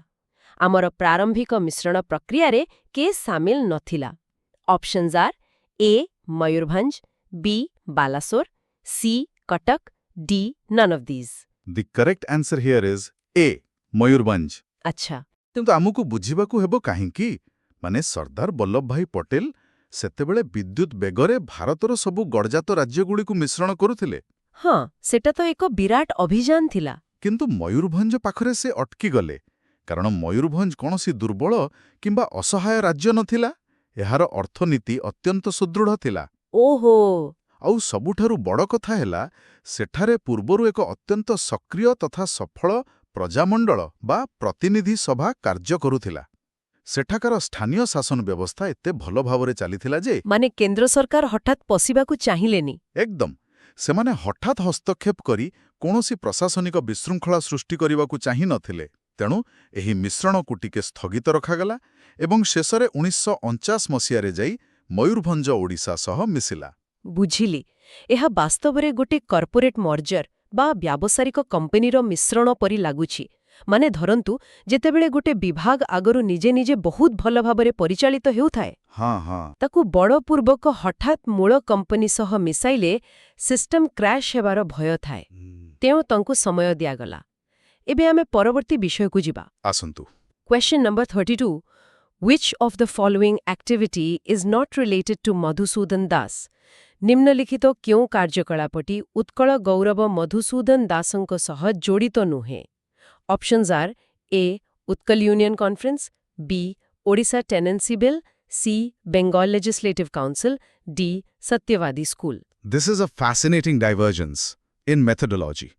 ଆମର ପ୍ରାରମ୍ଭିକ ମିଶ୍ରଣ ପ୍ରକ୍ରିୟାରେ କେ ସାମିଲ ନଥିଲା? Options are A Mayurbhanj, B Balasore, C Cuttack, D none of these. The correct answer here is A Mayurbhanj. ଆଚ୍ଛା, କିନ୍ତୁ ଆମକୁ ବୁଝିବାକୁ ହେବ କାହିଁକି? ମାନେ ସର୍ଦ୍ଦାର ବଲ୍ଲଭଭାଇ ପଟେଲ ସେତେବେଳେ ବିଦ୍ୟୁତ୍ ବେଗରେ ଭାରତର ସବୁ ଗଡ଼ଜାତ ରାଜ୍ୟଗୁଡ଼ିକୁ ମିଶ୍ରଣ କରୁଥିଲେ। ହଁ, ସେଟା ତ ଏକ ବିରାଟ ଅଭିଯାନ ଥିଲା। କିନ୍ତୁ ମୟୂରଭଞ୍ଜ ପାଖରେ ସେ ଅଟକିଗଲେ, କାରଣ ମୟୂରଭଞ୍ଜ କୌଣସି ଦୁର୍ବଳ କିମ୍ବା ଅସହାୟ ରାଜ୍ୟ ନଥିଲା। ଏହାର ଅର୍ଥନୀତି ଅତ୍ୟନ୍ତ ସୁଦୃଢ଼ ଥିଲା। ଓହୋ, ଆଉ ସବୁଠାରୁ ବଡ଼ କଥା ହେଲା, ସେଠାରେ ପୂର୍ବରୁ ଏକ ଅତ୍ୟନ୍ତ ସକ୍ରିୟ ତଥା ସଫଳ ପ୍ରଜାମଣ୍ଡଳ ବା ପ୍ରତିନିଧି ସଭା କାର୍ଯ୍ୟ କରୁଥିଲା। ସେଠାକାର ସ୍ଥାନୀୟ ଶାସନ ବ୍ୟବସ୍ଥା ଏତେ ଭଲ ଭାବରେ ଚାଲିଥିଲା ଯେ ମାନେ କେନ୍ଦ୍ର ସରକାର ହଠାତ୍ ପଶିବାକୁ ଚାହିଁଲେନି। ଏକଦମ ସେମାନେ ହଠାତ୍ ହସ୍ତକ୍ଷେପ କରି କୌଣସି ପ୍ରଶାସନିକ ବିଶୃଙ୍ଖଳା ସୃଷ୍ଟି କରିବାକୁ ଚାହିଁନଥିଲେ। ତେଣୁ ଏହି ମିଶ୍ରଣକୁ ଟିକେ ସ୍ଥଗିତ ରଖାଗଲା ଏବଂ ଶେଷରେ 1949 ମସିହାରେ ଯାଇ ମୟୂରଭଞ୍ଜ ଓଡ଼ିଶା ସହ ମିଶିଲା। ବୁଝିଲି, ଏହା ବାସ୍ତବରେ ଗୋଟେ କର୍ପୋରେଟ୍ ମର୍ଜର ବା ବ୍ୟାବସାୟିକ କମ୍ପାନୀର ମିଶ୍ରଣ ପରି ଲାଗୁଛି। ମାନେ ଧରନ୍ତୁ, ଯେତେବେଳେ ଗୋଟେ ବିଭାଗ ଆଗରୁ ନିଜେ ନିଜେ ବହୁତ ଭଲ ଭାବରେ ପରିଚାଳିତ ହେଉଥାଏ, ତାକୁ ବଳପୂର୍ବକ ହଠାତ୍ ମୂଳ କମ୍ପାନୀ ସହ ମିଶାଇଲେ ସିଷ୍ଟମ କ୍ରାଶ୍ ହେବାର ଭୟ ଥାଏ। ତେଣୁ ତାଙ୍କୁ ସମୟ ଦିଆଗଲା। ଏବେ ଆମେ ପରବର୍ତ୍ତୀ ବିଷୟକୁ ଯିବା। ଆସନ୍ତୁ। Question number 32. Which of the following activity is not related to Madhusudan Das? ନିମ୍ନଲିଖିତ କେଉଁ କାର୍ଯ୍ୟକଳାପଟି ଉତ୍କଳ ଗୌରବ ମଧୁସୂଦନ ଦାସଙ୍କ ସହ ଜଡ଼ିତ ନୁହେଁ? Options are A Utkal union conference, B Odisha tenancy bill, C Bengal legislative council, D Satyabadi school. This is a fascinating divergence in methodology.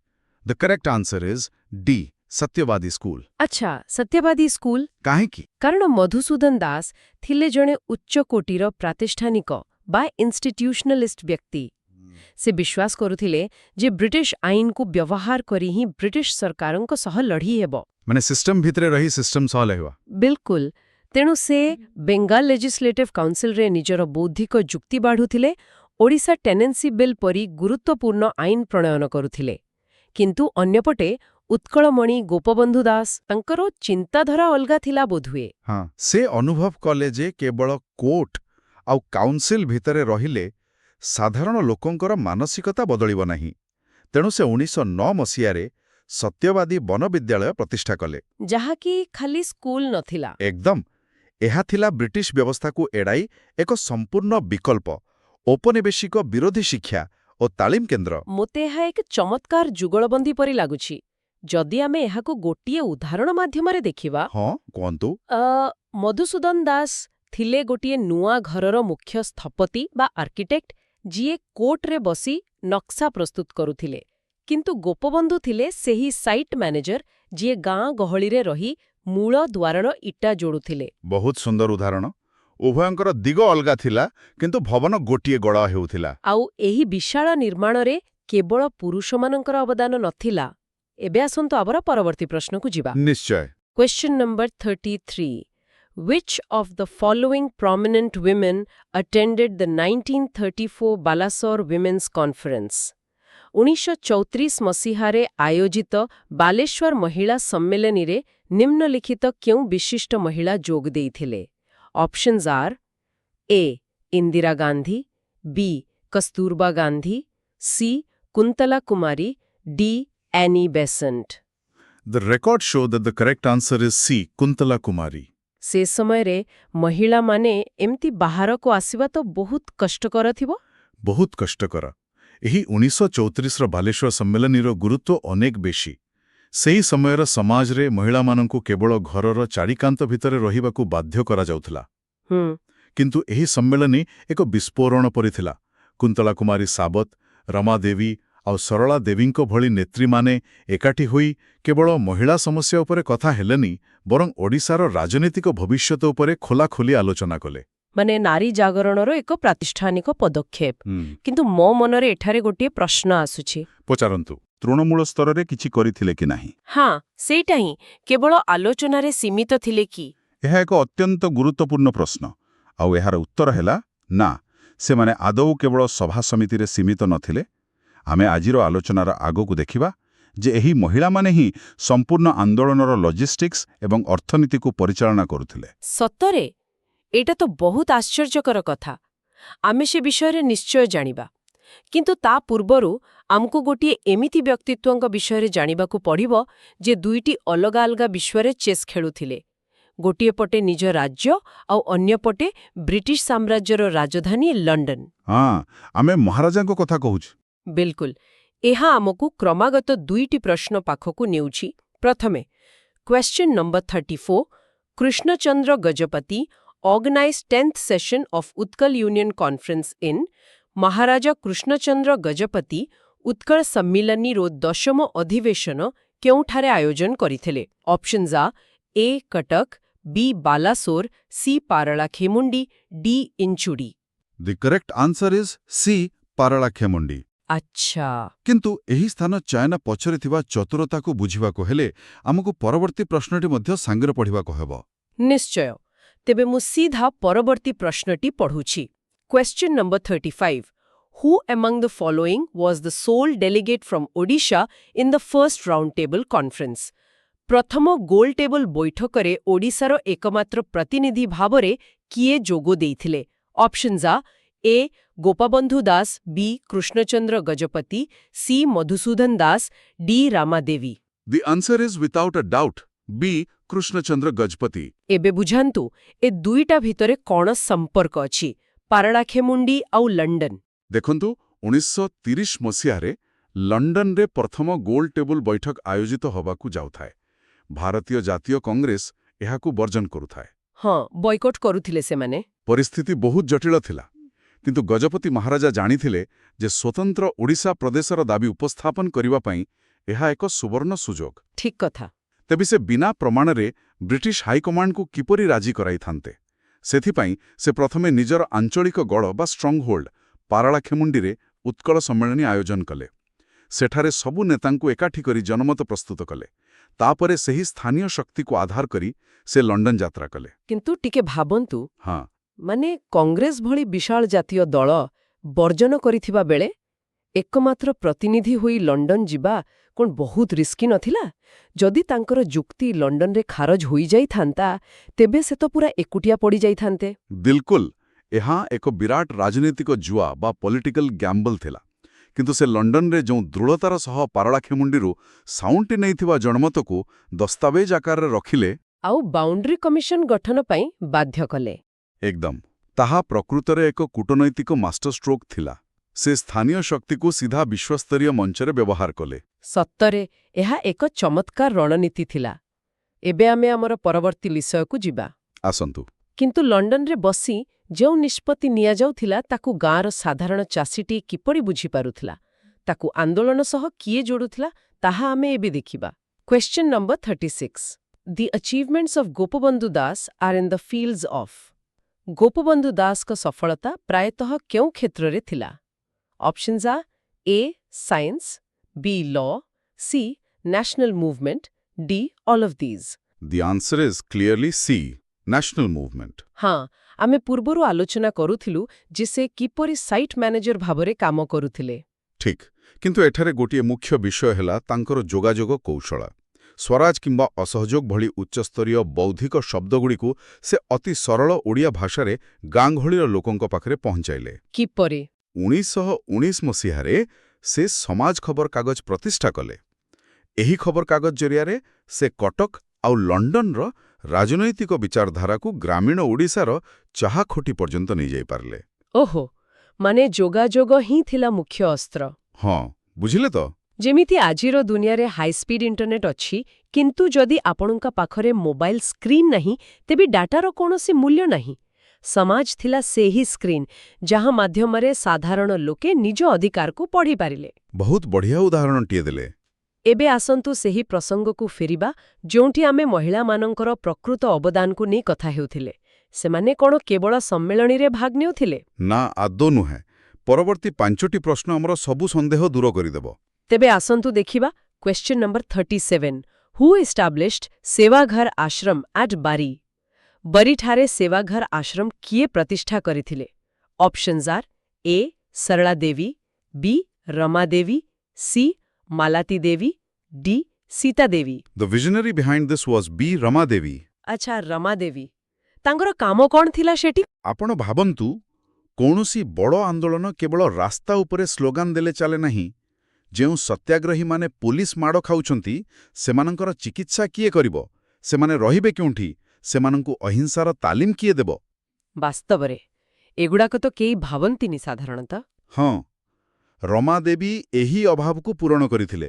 The correct answer is D Satyabadi school. ଆଚ୍ଛା Satyabadi school କାହିଁକି? କାରଣ ମଧୁସୂଦନ ଦାସ ଥିଲେ ଜଣେ ଉଚ୍ଚକୋଟୀର ପ୍ରାତିଷ୍ଠାନିକ ବା ଇନଷ୍ଟିଟ୍ୟୁସନାଲିଷ୍ଟ ବ୍ୟକ୍ତି। ସେ ବିଶ୍ୱାସ କରୁଥିଲେ ଯେ ବ୍ରିଟିଶ ଆଇନକୁ ବ୍ୟବହାର କରି ହିଁ ବ୍ରିଟିଶ ସରକାରଙ୍କ ସହ ଲଢ଼ି ହେବ। ମାନେ ସିଷ୍ଟମ ଭିତରେ ରହି ସିଷ୍ଟମ ସହ ଲଢ଼ିବା। ବିଲକୁଲ। ତେଣୁ ସେ ବେଙ୍ଗାଲ ଲେଜିସ୍ଲେଟିଭ୍ କାଉନସିଲରେ ନିଜର ବୌଦ୍ଧିକ ଯୁକ୍ତି ବାଢ଼ୁଥିଲେ, ଓଡ଼ିଶା ଟେନେନ୍ସି ବିଲ୍ ପରି ଗୁରୁତ୍ୱପୂର୍ଣ୍ଣ ଆଇନ ପ୍ରଣୟନ କରୁଥିଲେ। କିନ୍ତୁ ଅନ୍ୟପଟେ ଉତ୍କଳମଣି ଗୋପବନ୍ଧୁ ଦାସ ତାଙ୍କର ଚିନ୍ତାଧାରା ଅଲଗା ଥିଲା ବୋଧହୁଏ। ହଁ, ସେ ଅନୁଭବ କଲେ ଯେ କେବଳ କୋର୍ଟ ଆଉ କାଉନସିଲ ଭିତରେ ରହିଲେ ସାଧାରଣ ଲୋକଙ୍କର ମାନସିକତା ବଦଳିବ ନାହିଁ। ତେଣୁ ସେ 1909 ମସିହାରେ ସତ୍ୟବାଦୀ ବନବିଦ୍ୟାଳୟ ପ୍ରତିଷ୍ଠା କଲେ। ଯାହାକି ଖାଲି ସ୍କୁଲ ନଥିଲା। ଏକଦମ। ଏହା ଥିଲା ବ୍ରିଟିଶ ବ୍ୟବସ୍ଥାକୁ ଏଡ଼ାଇ ଏକ ସମ୍ପୂର୍ଣ୍ଣ ବିକଳ୍ପ, ଔପନିବେଶିକ ବିରୋଧୀ ଶିକ୍ଷା ଓ ତାଲିମ କେନ୍ଦ୍ର। ମୋତେ ଏହା ଏକ ଚମତ୍କାର ଯୁଗଳବନ୍ଦୀ ପରି ଲାଗୁଛି। ଯଦି ଆମେ ଏହାକୁ ଗୋଟିଏ ଉଦାହରଣ ମାଧ୍ୟମରେ ଦେଖିବା, ହଁ, କୁହନ୍ତୁ। ମଧୁସୂଦନ ଦାସ ଥିଲେ ଗୋଟିଏ ନୂଆ ଘରର ମୁଖ୍ୟ ସ୍ଥପତି ବା ଆର୍କିଟେକ୍ଟ, ଯିଏ କୋର୍ଟରେ ବସି ନକ୍ସା ପ୍ରସ୍ତୁତ କରୁଥିଲେ। କିନ୍ତୁ ଗୋପବନ୍ଧୁ ଥିଲେ ସେହି ସାଇଟ୍ ମ୍ୟାନେଜର, ଯିଏ ଗାଁ ଗହଳିରେ ରହି ମୂଳ ଦ୍ୱାରର ଇଟା ଯୋଡ଼ୁଥିଲେ। ବହୁତ ସୁନ୍ଦର ଉଦାହରଣ। ଉଭୟଙ୍କର ଦିଗ ଅଲଗା ଥିଲା, କିନ୍ତୁ ଭବନ ଗୋଟିଏ ଗଢ଼ା ହେଉଥିଲା। ଆଉ ଏହି ବିଶାଳ ନିର୍ମାଣରେ କେବଳ ପୁରୁଷମାନଙ୍କର ଅବଦାନ ନଥିଲା। ଏବେ ଆସନ୍ତୁ ଆମର ପରବର୍ତ୍ତୀ ପ୍ରଶ୍ନକୁ ଯିବା। ନିଶ୍ଚୟ। Question number 33. Which of the following prominent women attended the 1934 Balasore Women's Conference? 1934 ମସିହାରେ ଆୟୋଜିତ ବାଲେଶ୍ୱର ମହିଳା ସମ୍ମିଳନୀରେ ନିମ୍ନଲିଖିତ କେଉଁ ବିଶିଷ୍ଟ ମହିଳା ଯୋଗ ଦେଇଥିଲେ? Options are A. Indira Gandhi, B. Kasturba Gandhi, C. Kuntala Kumari, D. Annie Besant. The records show that the correct answer is C. Kuntala Kumari. ସେ ସମୟରେ ମହିଳାମାନେ ଏମିତି ବାହାରକୁ ଆସିବା ତ ବହୁତ କଷ୍ଟକର ଥିବ। ବହୁତ କଷ୍ଟକର। ଏହି 1934ର ବାଲେଶ୍ୱର ସମ୍ମିଳନୀର ଗୁରୁତ୍ୱ ଅନେକ ବେଶୀ। ସେହି ସମୟର ସମାଜରେ ମହିଳାମାନଙ୍କୁ କେବଳ ଘରର ଚାରିକାନ୍ତ ଭିତରେ ରହିବାକୁ ବାଧ୍ୟ କରାଯାଉଥିଲା। କିନ୍ତୁ ଏହି ସମ୍ମିଳନୀ ଏକ ବିସ୍ଫୋରଣ ପରି ଥିଲା। କୁନ୍ତଳା କୁମାରୀ ସାବତ, ରମା ଦେବୀ ଆଉ ସରଳା ଦେବୀଙ୍କ ଭଳି ନେତ୍ରୀମାନେ ଏକାଠି ହୋଇ କେବଳ ମହିଳା ସମସ୍ୟା ଉପରେ କଥା ହେଲେନି, ବରଂ ଓଡ଼ିଶାର ରାଜନୈତିକ ଭବିଷ୍ୟତ ଉପରେ ଖୋଲାଖୋଲି ଆଲୋଚନା କଲେ। ମାନେ ନାରୀ ଜାଗରଣର ଏକ ପ୍ରାତିଷ୍ଠାନିକ ପଦକ୍ଷେପ। କିନ୍ତୁ ମୋ ମନରେ ଏଠାରେ ଗୋଟିଏ ପ୍ରଶ୍ନ ଆସୁଛି। ପଚାରନ୍ତୁ, ତୃଣମୂଳ ସ୍ତରରେ କିଛି କରିଥିଲେ କି ନାହିଁ? ହଁ, ସେଇଟା ହିଁ। କେବଳ ଆଲୋଚନାରେ ସୀମିତ ଥିଲେ କି? ଏହା ଏକ ଅତ୍ୟନ୍ତ ଗୁରୁତ୍ୱପୂର୍ଣ୍ଣ ପ୍ରଶ୍ନ। ଆଉ ଏହାର ଉତ୍ତର ହେଲା ନା, ସେମାନେ ଆଦୌ କେବଳ ସଭା ସମିତିରେ ସୀମିତ ନଥିଲେ। ଆମେ ଆଜିର ଆଲୋଚନାର ଆଗକୁ ଦେଖିବା ଯେ ଏହି ମହିଳାମାନେ ହିଁ ସମ୍ପୂର୍ଣ୍ଣ ଆନ୍ଦୋଳନର ଲଜିଷ୍ଟିକ୍ସ ଏବଂ ଅର୍ଥନୀତିକୁ ପରିଚାଳନା କରୁଥିଲେ। ସତରେ? ଏଇଟା ତ ବହୁତ ଆଶ୍ଚର୍ଯ୍ୟକର କଥା। ଆମେ ସେ ବିଷୟରେ ନିଶ୍ଚୟ ଜାଣିବା। କିନ୍ତୁ ତା ପୂର୍ବରୁ ଆମକୁ ଗୋଟିଏ ଏମିତି ବ୍ୟକ୍ତିତ୍ୱଙ୍କ ବିଷୟରେ ଜାଣିବାକୁ ପଡ଼ିବ ଯେ ଦୁଇଟି ଅଲଗା ଅଲଗା ବିଶ୍ୱରେ ଚେସ୍ ଖେଳୁଥିଲେ। ଗୋଟିଏ ପଟେ ନିଜ ରାଜ୍ୟ ଆଉ ଅନ୍ୟପଟେ ବ୍ରିଟିଶ ସାମ୍ରାଜ୍ୟର ରାଜଧାନୀ ଲଣ୍ଡନ। ହଁ, ଆମେ ମହାରାଜାଙ୍କ କଥା କହୁଛୁ। ବିଲକୁଲ। ଏହା ଆମକୁ କ୍ରମାଗତ ଦୁଇଟି ପ୍ରଶ୍ନ ପାଖକୁ ନେଉଛି। ପ୍ରଥମେ, question number 34, Krushnachandra Gajapati organized 10th session of Utkal Union Conference in Maharaja Krushnachandra Gajapati Utkal ସମ୍ମିଳନୀର 10ମ ଅଧିବେଶନ କେଉଁଠାରେ ଆୟୋଜନ କରିଥିଲେ? Options are. A. Cuttack, B. Balasore, C. Paralakhemundi, D. Inchudi. The correct answer is C. Paralakhemundi. ଆଚ୍ଛା। କିନ୍ତୁ ଏହି ସ୍ଥାନ ଚୟନ ପଛରେ ଥିବା ଚତୁରତାକୁ ବୁଝିବାକୁ ହେଲେ ଆମକୁ ପରବର୍ତ୍ତୀ ପ୍ରଶ୍ନଟି ମଧ୍ୟ ସାଙ୍ଗରେ ପଢ଼ିବାକୁ ହେବ। ନିଶ୍ଚୟ। ତେବେ ମୁଁ ସିଧା ପରବର୍ତ୍ତୀ ପ୍ରଶ୍ନଟି ପଢ଼ୁଛି। Question number 35. Who among the following was the sole delegate from Odisha in the first round table conference? ପ୍ରଥମ ଗୋଲ ଟେବୁଲ ବୈଠକରେ ଓଡ଼ିଶାର ଏକମାତ୍ର ପ୍ରତିନିଧି ଭାବରେ କିଏ ଯୋଗ ଦେଇଥିଲେ? Options are. A. Gopabandhu Das, B. Krushnachandra Gajapati, C. Madhusudan Das, D. Ramadevi. The answer is without a doubt B. Krushnachandra Gajapati. ଏବେ ବୁଝାନ୍ତୁ ଏ ଦୁଇଟା ଭିତରେ କ'ଣ ସମ୍ପର୍କ ଅଛି? ପାରଳାଖେମୁଣ୍ଡି ଆଉ ଲଣ୍ଡନ। ଦେଖନ୍ତୁ, 1930 ମସିହାରେ ଲଣ୍ଡନରେ ପ୍ରଥମ ଗୋଲ ଟେବୁଲ ବୈଠକ ଆୟୋଜିତ ହେବାକୁ ଯାଉଥାଏ। ଭାରତୀୟ ଜାତୀୟ କଂଗ୍ରେସ ଏହାକୁ ବର୍ଜନ କରୁଥାଏ। ହଁ, ବୟକଟ୍ କରୁଥିଲେ ସେମାନେ। ପରିସ୍ଥିତି ବହୁତ ଜଟିଳ ଥିଲା। କିନ୍ତୁ ଗଜପତି ମହାରାଜା ଜାଣିଥିଲେ ଯେ ସ୍ୱତନ୍ତ୍ର ଓଡ଼ିଶା ପ୍ରଦେଶର ଦାବି ଉପସ୍ଥାପନ କରିବା ପାଇଁ ଏହା ଏକ ସୁବର୍ଣ୍ଣ ସୁଯୋଗ। ଠିକ୍ କଥା। ତେବେ ସେ ବିନା ପ୍ରମାଣରେ ବ୍ରିଟିଶ ହାଇକମାଣ୍ଡକୁ କିପରି ରାଜି କରାଇଥାନ୍ତେ? ସେଥିପାଇଁ ସେ ପ୍ରଥମେ ନିଜର ଆଞ୍ଚଳିକ ଗଡ଼ ବା ଷ୍ଟ୍ରଙ୍ଗ ହୋଲ୍ଡ ପାରଳାଖେମୁଣ୍ଡିରେ ଉତ୍କଳ ସମ୍ମିଳନୀ ଆୟୋଜନ କଲେ। ସେଠାରେ ସବୁ ନେତାଙ୍କୁ ଏକାଠି କରି ଜନମତ ପ୍ରସ୍ତୁତ କଲେ। ତାପରେ ସେହି ସ୍ଥାନୀୟ ଶକ୍ତିକୁ ଆଧାର କରି ସେ ଲଣ୍ଡନ ଯାତ୍ରା କଲେ। କିନ୍ତୁ ଟିକେ ଭାବନ୍ତୁ, ହଁ, ମାନେ କଂଗ୍ରେସ ଭଳି ବିଶାଳ ଜାତୀୟ ଦଳ ବର୍ଜନ କରିଥିବା ବେଳେ ଏକମାତ୍ର ପ୍ରତିନିଧି ହୋଇ ଲଣ୍ଡନ ଯିବା କ'ଣ ବହୁତ ରିସ୍କି ନଥିଲା? ଯଦି ତାଙ୍କର ଯୁକ୍ତି ଲଣ୍ଡନରେ ଖାରଜ ହୋଇଯାଇଥାନ୍ତା, ତେବେ ସେ ତ ପୁରା ଏକୁଟିଆ ପଡ଼ିଯାଇଥାନ୍ତେ। ବିଲକୁଲ। ଏହା ଏକ ବିରାଟ ରାଜନୈତିକ ଜୁଆ ବା ପଲିଟିକାଲ ଗ୍ୟାମ୍ବଲ ଥିଲା। କିନ୍ତୁ ସେ ଲଣ୍ଡନରେ ଯେଉଁ ଦୃଢ଼ତାର ସହ ପାରଳାଖେମୁଣ୍ଡିରୁ ସାଉଁଟି ନେଇଥିବା ଜନମତକୁ ଦସ୍ତାବେଜ ଆକାରରେ ରଖିଲେ, ଆଉ ବାଉଣ୍ଡ୍ରି କମିଶନ ଗଠନ ପାଇଁ ବାଧ୍ୟ କଲେ। ଏକଦମ, ତାହା ପ୍ରକୃତରେ ଏକ କୂଟନୈତିକ ମାଷ୍ଟରଷ୍ଟ୍ରୋକ୍ ଥିଲା। ସେ ସ୍ଥାନୀୟ ଶକ୍ତିକୁ ସିଧା ବିଶ୍ୱସ୍ତରୀୟ ମଞ୍ଚରେ ବ୍ୟବହାର କଲେ। ସତରେ ଏହା ଏକ ଚମତ୍କାର ରଣନୀତି ଥିଲା। ଏବେ ଆମେ ଆମର ପରବର୍ତ୍ତୀ ବିଷୟକୁ ଯିବା। ଆସନ୍ତୁ। କିନ୍ତୁ ଲଣ୍ଡନରେ ବସି ଯେଉଁ ନିଷ୍ପତ୍ତି ନିଆଯାଉଥିଲା ତାକୁ ଗାଁର ସାଧାରଣ ଚାଷୀଟି କିପରି ବୁଝିପାରୁଥିଲା, ତାକୁ ଆନ୍ଦୋଳନ ସହ କିଏ ଯୋଡ଼ୁଥିଲା, ତାହା ଆମେ ଏବେ ଦେଖିବା। Question number 36। The achievements of Gopabandhu Das are in the fields of. Gopabandhu ଦାସଙ୍କ ସଫଳତା ପ୍ରାୟତଃ କେଉଁ କ୍ଷେତ୍ରରେ ଥିଲା? Options are A science, B law, C national movement, D all of these. The answer is clearly C, national movement. ହଁ, ଆମେ ପୂର୍ବରୁ ଆଲୋଚନା କରୁଥିଲୁ ଯେ ସେ କିପରି ସାଇଟ୍ ମ୍ୟାନେଜର ଭାବରେ କାମ କରୁଥିଲେ। ଠିକ୍, କିନ୍ତୁ ଏଠାରେ ଗୋଟିଏ ମୁଖ୍ୟ ବିଷୟ ହେଲା ତାଙ୍କର ଯୋଗାଯୋଗ କୌଶଳ। ସ୍ୱରାଜ କିମ୍ବା ଅସହଯୋଗ ଭଳି ଉଚ୍ଚସ୍ତରୀୟ ବୌଦ୍ଧିକ ଶବ୍ଦଗୁଡ଼ିକୁ ସେ ଅତି ସରଳ ଓଡ଼ିଆ ଭାଷାରେ ଗାଁ ଗହଳିର ଲୋକଙ୍କ ପାଖରେ ପହଞ୍ଚାଇଲେ। କିପରି? 1919 ମସିହାରେ ସେ ସମାଜ ଖବରକାଗଜ ପ୍ରତିଷ୍ଠା କଲେ। ଏହି ଖବରକାଗଜ ଜରିଆରେ ସେ କଟକ ଆଉ ଲଣ୍ଡନର ରାଜନୈତିକ ବିଚାରଧାରାକୁ ଗ୍ରାମୀଣ ଓଡ଼ିଶାର ଚାହାଖୋଟି ପର୍ଯ୍ୟନ୍ତ ନେଇଯାଇପାରିଲେ। ଓହୋ, ମାନେ ଯୋଗାଯୋଗ ହିଁ ଥିଲା ମୁଖ୍ୟ ଅସ୍ତ୍ର। ହଁ, ବୁଝିଲେ ତ? ଯେମିତି ଆଜିର ଦୁନିଆରେ ହାଇସ୍ପିଡ୍ ଇଣ୍ଟରନେଟ୍ ଅଛି, କିନ୍ତୁ ଯଦି ଆପଣଙ୍କ ପାଖରେ ମୋବାଇଲ ସ୍କ୍ରିନ୍ ନାହିଁ, ତେବେ ଡାଟାର କୌଣସି ମୂଲ୍ୟ ନାହିଁ। ସମାଜ ଥିଲା ସେହି ସ୍କ୍ରିନ୍, ଯାହା ମାଧ୍ୟମରେ ସାଧାରଣ ଲୋକେ ନିଜ ଅଧିକାରକୁ ପଢ଼ିପାରିଲେ। ବହୁତ ବଢ଼ିଆ ଉଦାହରଣଟିଏ ଦେଲେ। ଏବେ ଆସନ୍ତୁ ସେହି ପ୍ରସଙ୍ଗକୁ ଫେରିବା ଯେଉଁଠି ଆମେ ମହିଳାମାନଙ୍କର ପ୍ରକୃତ ଅବଦାନକୁ ନେଇ କଥା ହେଉଥିଲେ। ସେମାନେ କ'ଣ କେବଳ ସମ୍ମିଳନୀରେ ଭାଗ ନେଉଥିଲେ? ନା, ଆଦୌ ନୁହେଁ। ପରବର୍ତ୍ତୀ 5ଟି ପ୍ରଶ୍ନ ଆମର ସବୁ ସନ୍ଦେହ ଦୂର କରିଦେବ। ତେବେ ଆସନ୍ତୁ ଦେଖିବା question number 37। Who established Sevaghar ashram at Bari? ବରିଠାରେ ସେୱାଘର ଆଶ୍ରମ କିଏ ପ୍ରତିଷ୍ଠା କରିଥିଲେ? Options are A Sarala Devi, B Rama Devi, C Malati Devi, D Sita Devi. The visionary behind this was B Rama Devi. ଆଚ୍ଛା, ରମା ଦେବୀ। ତାଙ୍କର କାମ କ'ଣ ଥିଲା ସେଠି? ଆପଣ ଭାବନ୍ତୁ, କୌଣସି ବଡ଼ ଆନ୍ଦୋଳନ କେବଳ ରାସ୍ତା ଉପରେ ସ୍ଲୋଗାନ ଦେଲେ ଚାଲେ ନାହିଁ। ଯେଉଁ ସତ୍ୟାଗ୍ରହୀମାନେ ପୋଲିସ ମାଡ଼ ଖାଉଛନ୍ତି, ସେମାନଙ୍କର ଚିକିତ୍ସା କିଏ କରିବ? ସେମାନେ ରହିବେ କେଉଁଠି? ସେମାନଙ୍କୁ ଅହିଂସାର ତାଲିମ କିଏ ଦେବ? ବାସ୍ତବରେ ଏଗୁଡ଼ାକ ତ କେହି ଭାବନ୍ତିନି ସାଧାରଣତଃ। ହଁ, ରମା ଦେବୀ ଏହି ଅଭାବକୁ ପୂରଣ କରିଥିଲେ।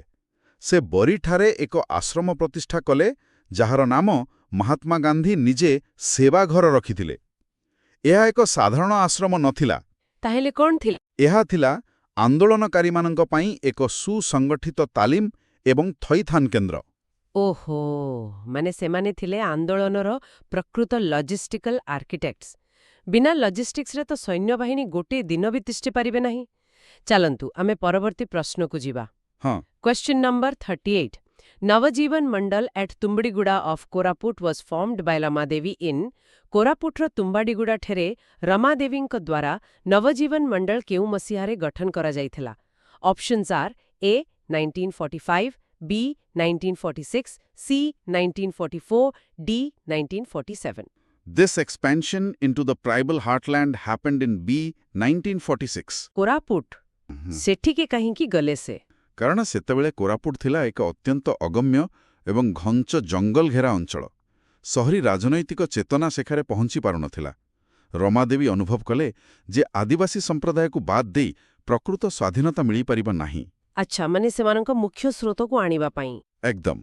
ସେ ବରିଠାରେ ଏକ ଆଶ୍ରମ ପ୍ରତିଷ୍ଠା କଲେ, ଯାହାର ନାମ ମହାତ୍ମା ଗାନ୍ଧୀ ନିଜେ ସେବାଘର ରଖିଥିଲେ। ଏହା ଏକ ସାଧାରଣ ଆଶ୍ରମ ନଥିଲା। ତାହେଲେ କ'ଣ ଥିଲା? ଏହା ଥିଲା ଆନ୍ଦୋଳନକାରୀମାନଙ୍କ ପାଇଁ ଏକ ସୁସଂଗଠିତ ତାଲିମ ଏବଂ ଥଇଥାନ କେନ୍ଦ୍ର। ଓହୋ, ମାନେ ସେମାନେ ଥିଲେ ଆନ୍ଦୋଳନର ପ୍ରକୃତ ଲଜିଷ୍ଟିକାଲ ଆର୍କିଟେକ୍ଟସ୍। ବିନା ଲଜିଷ୍ଟିକ୍ସରେ ତ ସୈନ୍ୟବାହିନୀ ଗୋଟିଏ ଦିନ ବି ତିଷ୍ଠି ପାରିବେ ନାହିଁ। ଚାଲନ୍ତୁ ଆମେ ପରବର୍ତ୍ତୀ ପ୍ରଶ୍ନକୁ ଯିବା। ହଁ, question number 38। Nabajiban Mandal at Tumbadiguda of Koraput was formed by Ramadevi in. କୋରାପୁଟର ତୁମ୍ବାଡ଼ିଗୁଡ଼ାଠାରେ ରମାଦେବୀଙ୍କ ଦ୍ୱାରା ନବଜୀବନ ମଣ୍ଡଳ କେଉଁ ମସିହାରେ ଗଠନ କରାଯାଇଥିଲା? Options are A 1945, B 1946, C 1944, D 1947। this expansion into the tribal heartland happened in B 1946। Koraput ସେଠିକି କାହିଁକି ଗଲେ ସେ? କାରଣ ସେତେବେଳେ କୋରାପୁଟ ଥିଲା ଏକ ଅତ୍ୟନ୍ତ ଅଗମ୍ୟ ଏବଂ ଘଞ୍ଚ ଜଙ୍ଗଲ ଘେରା ଅଞ୍ଚଳ। ସହରୀ ରାଜନୈତିକ ଚେତନା ସେଠାରେ ପହଞ୍ଚି ପାରୁନଥିଲା। ରମାଦେବୀ ଅନୁଭବ କଲେ ଯେ ଆଦିବାସୀ ସମ୍ପ୍ରଦାୟକୁ ବାଦ ଦେଇ ପ୍ରକୃତ ସ୍ୱାଧୀନତା ମିଳିପାରିବ ନାହିଁ। ଆଚ୍ଛା, ମାନେ ସେମାନଙ୍କ ମୁଖ୍ୟ ସ୍ରୋତକୁ ଆଣିବା ପାଇଁ। ଏକଦମ।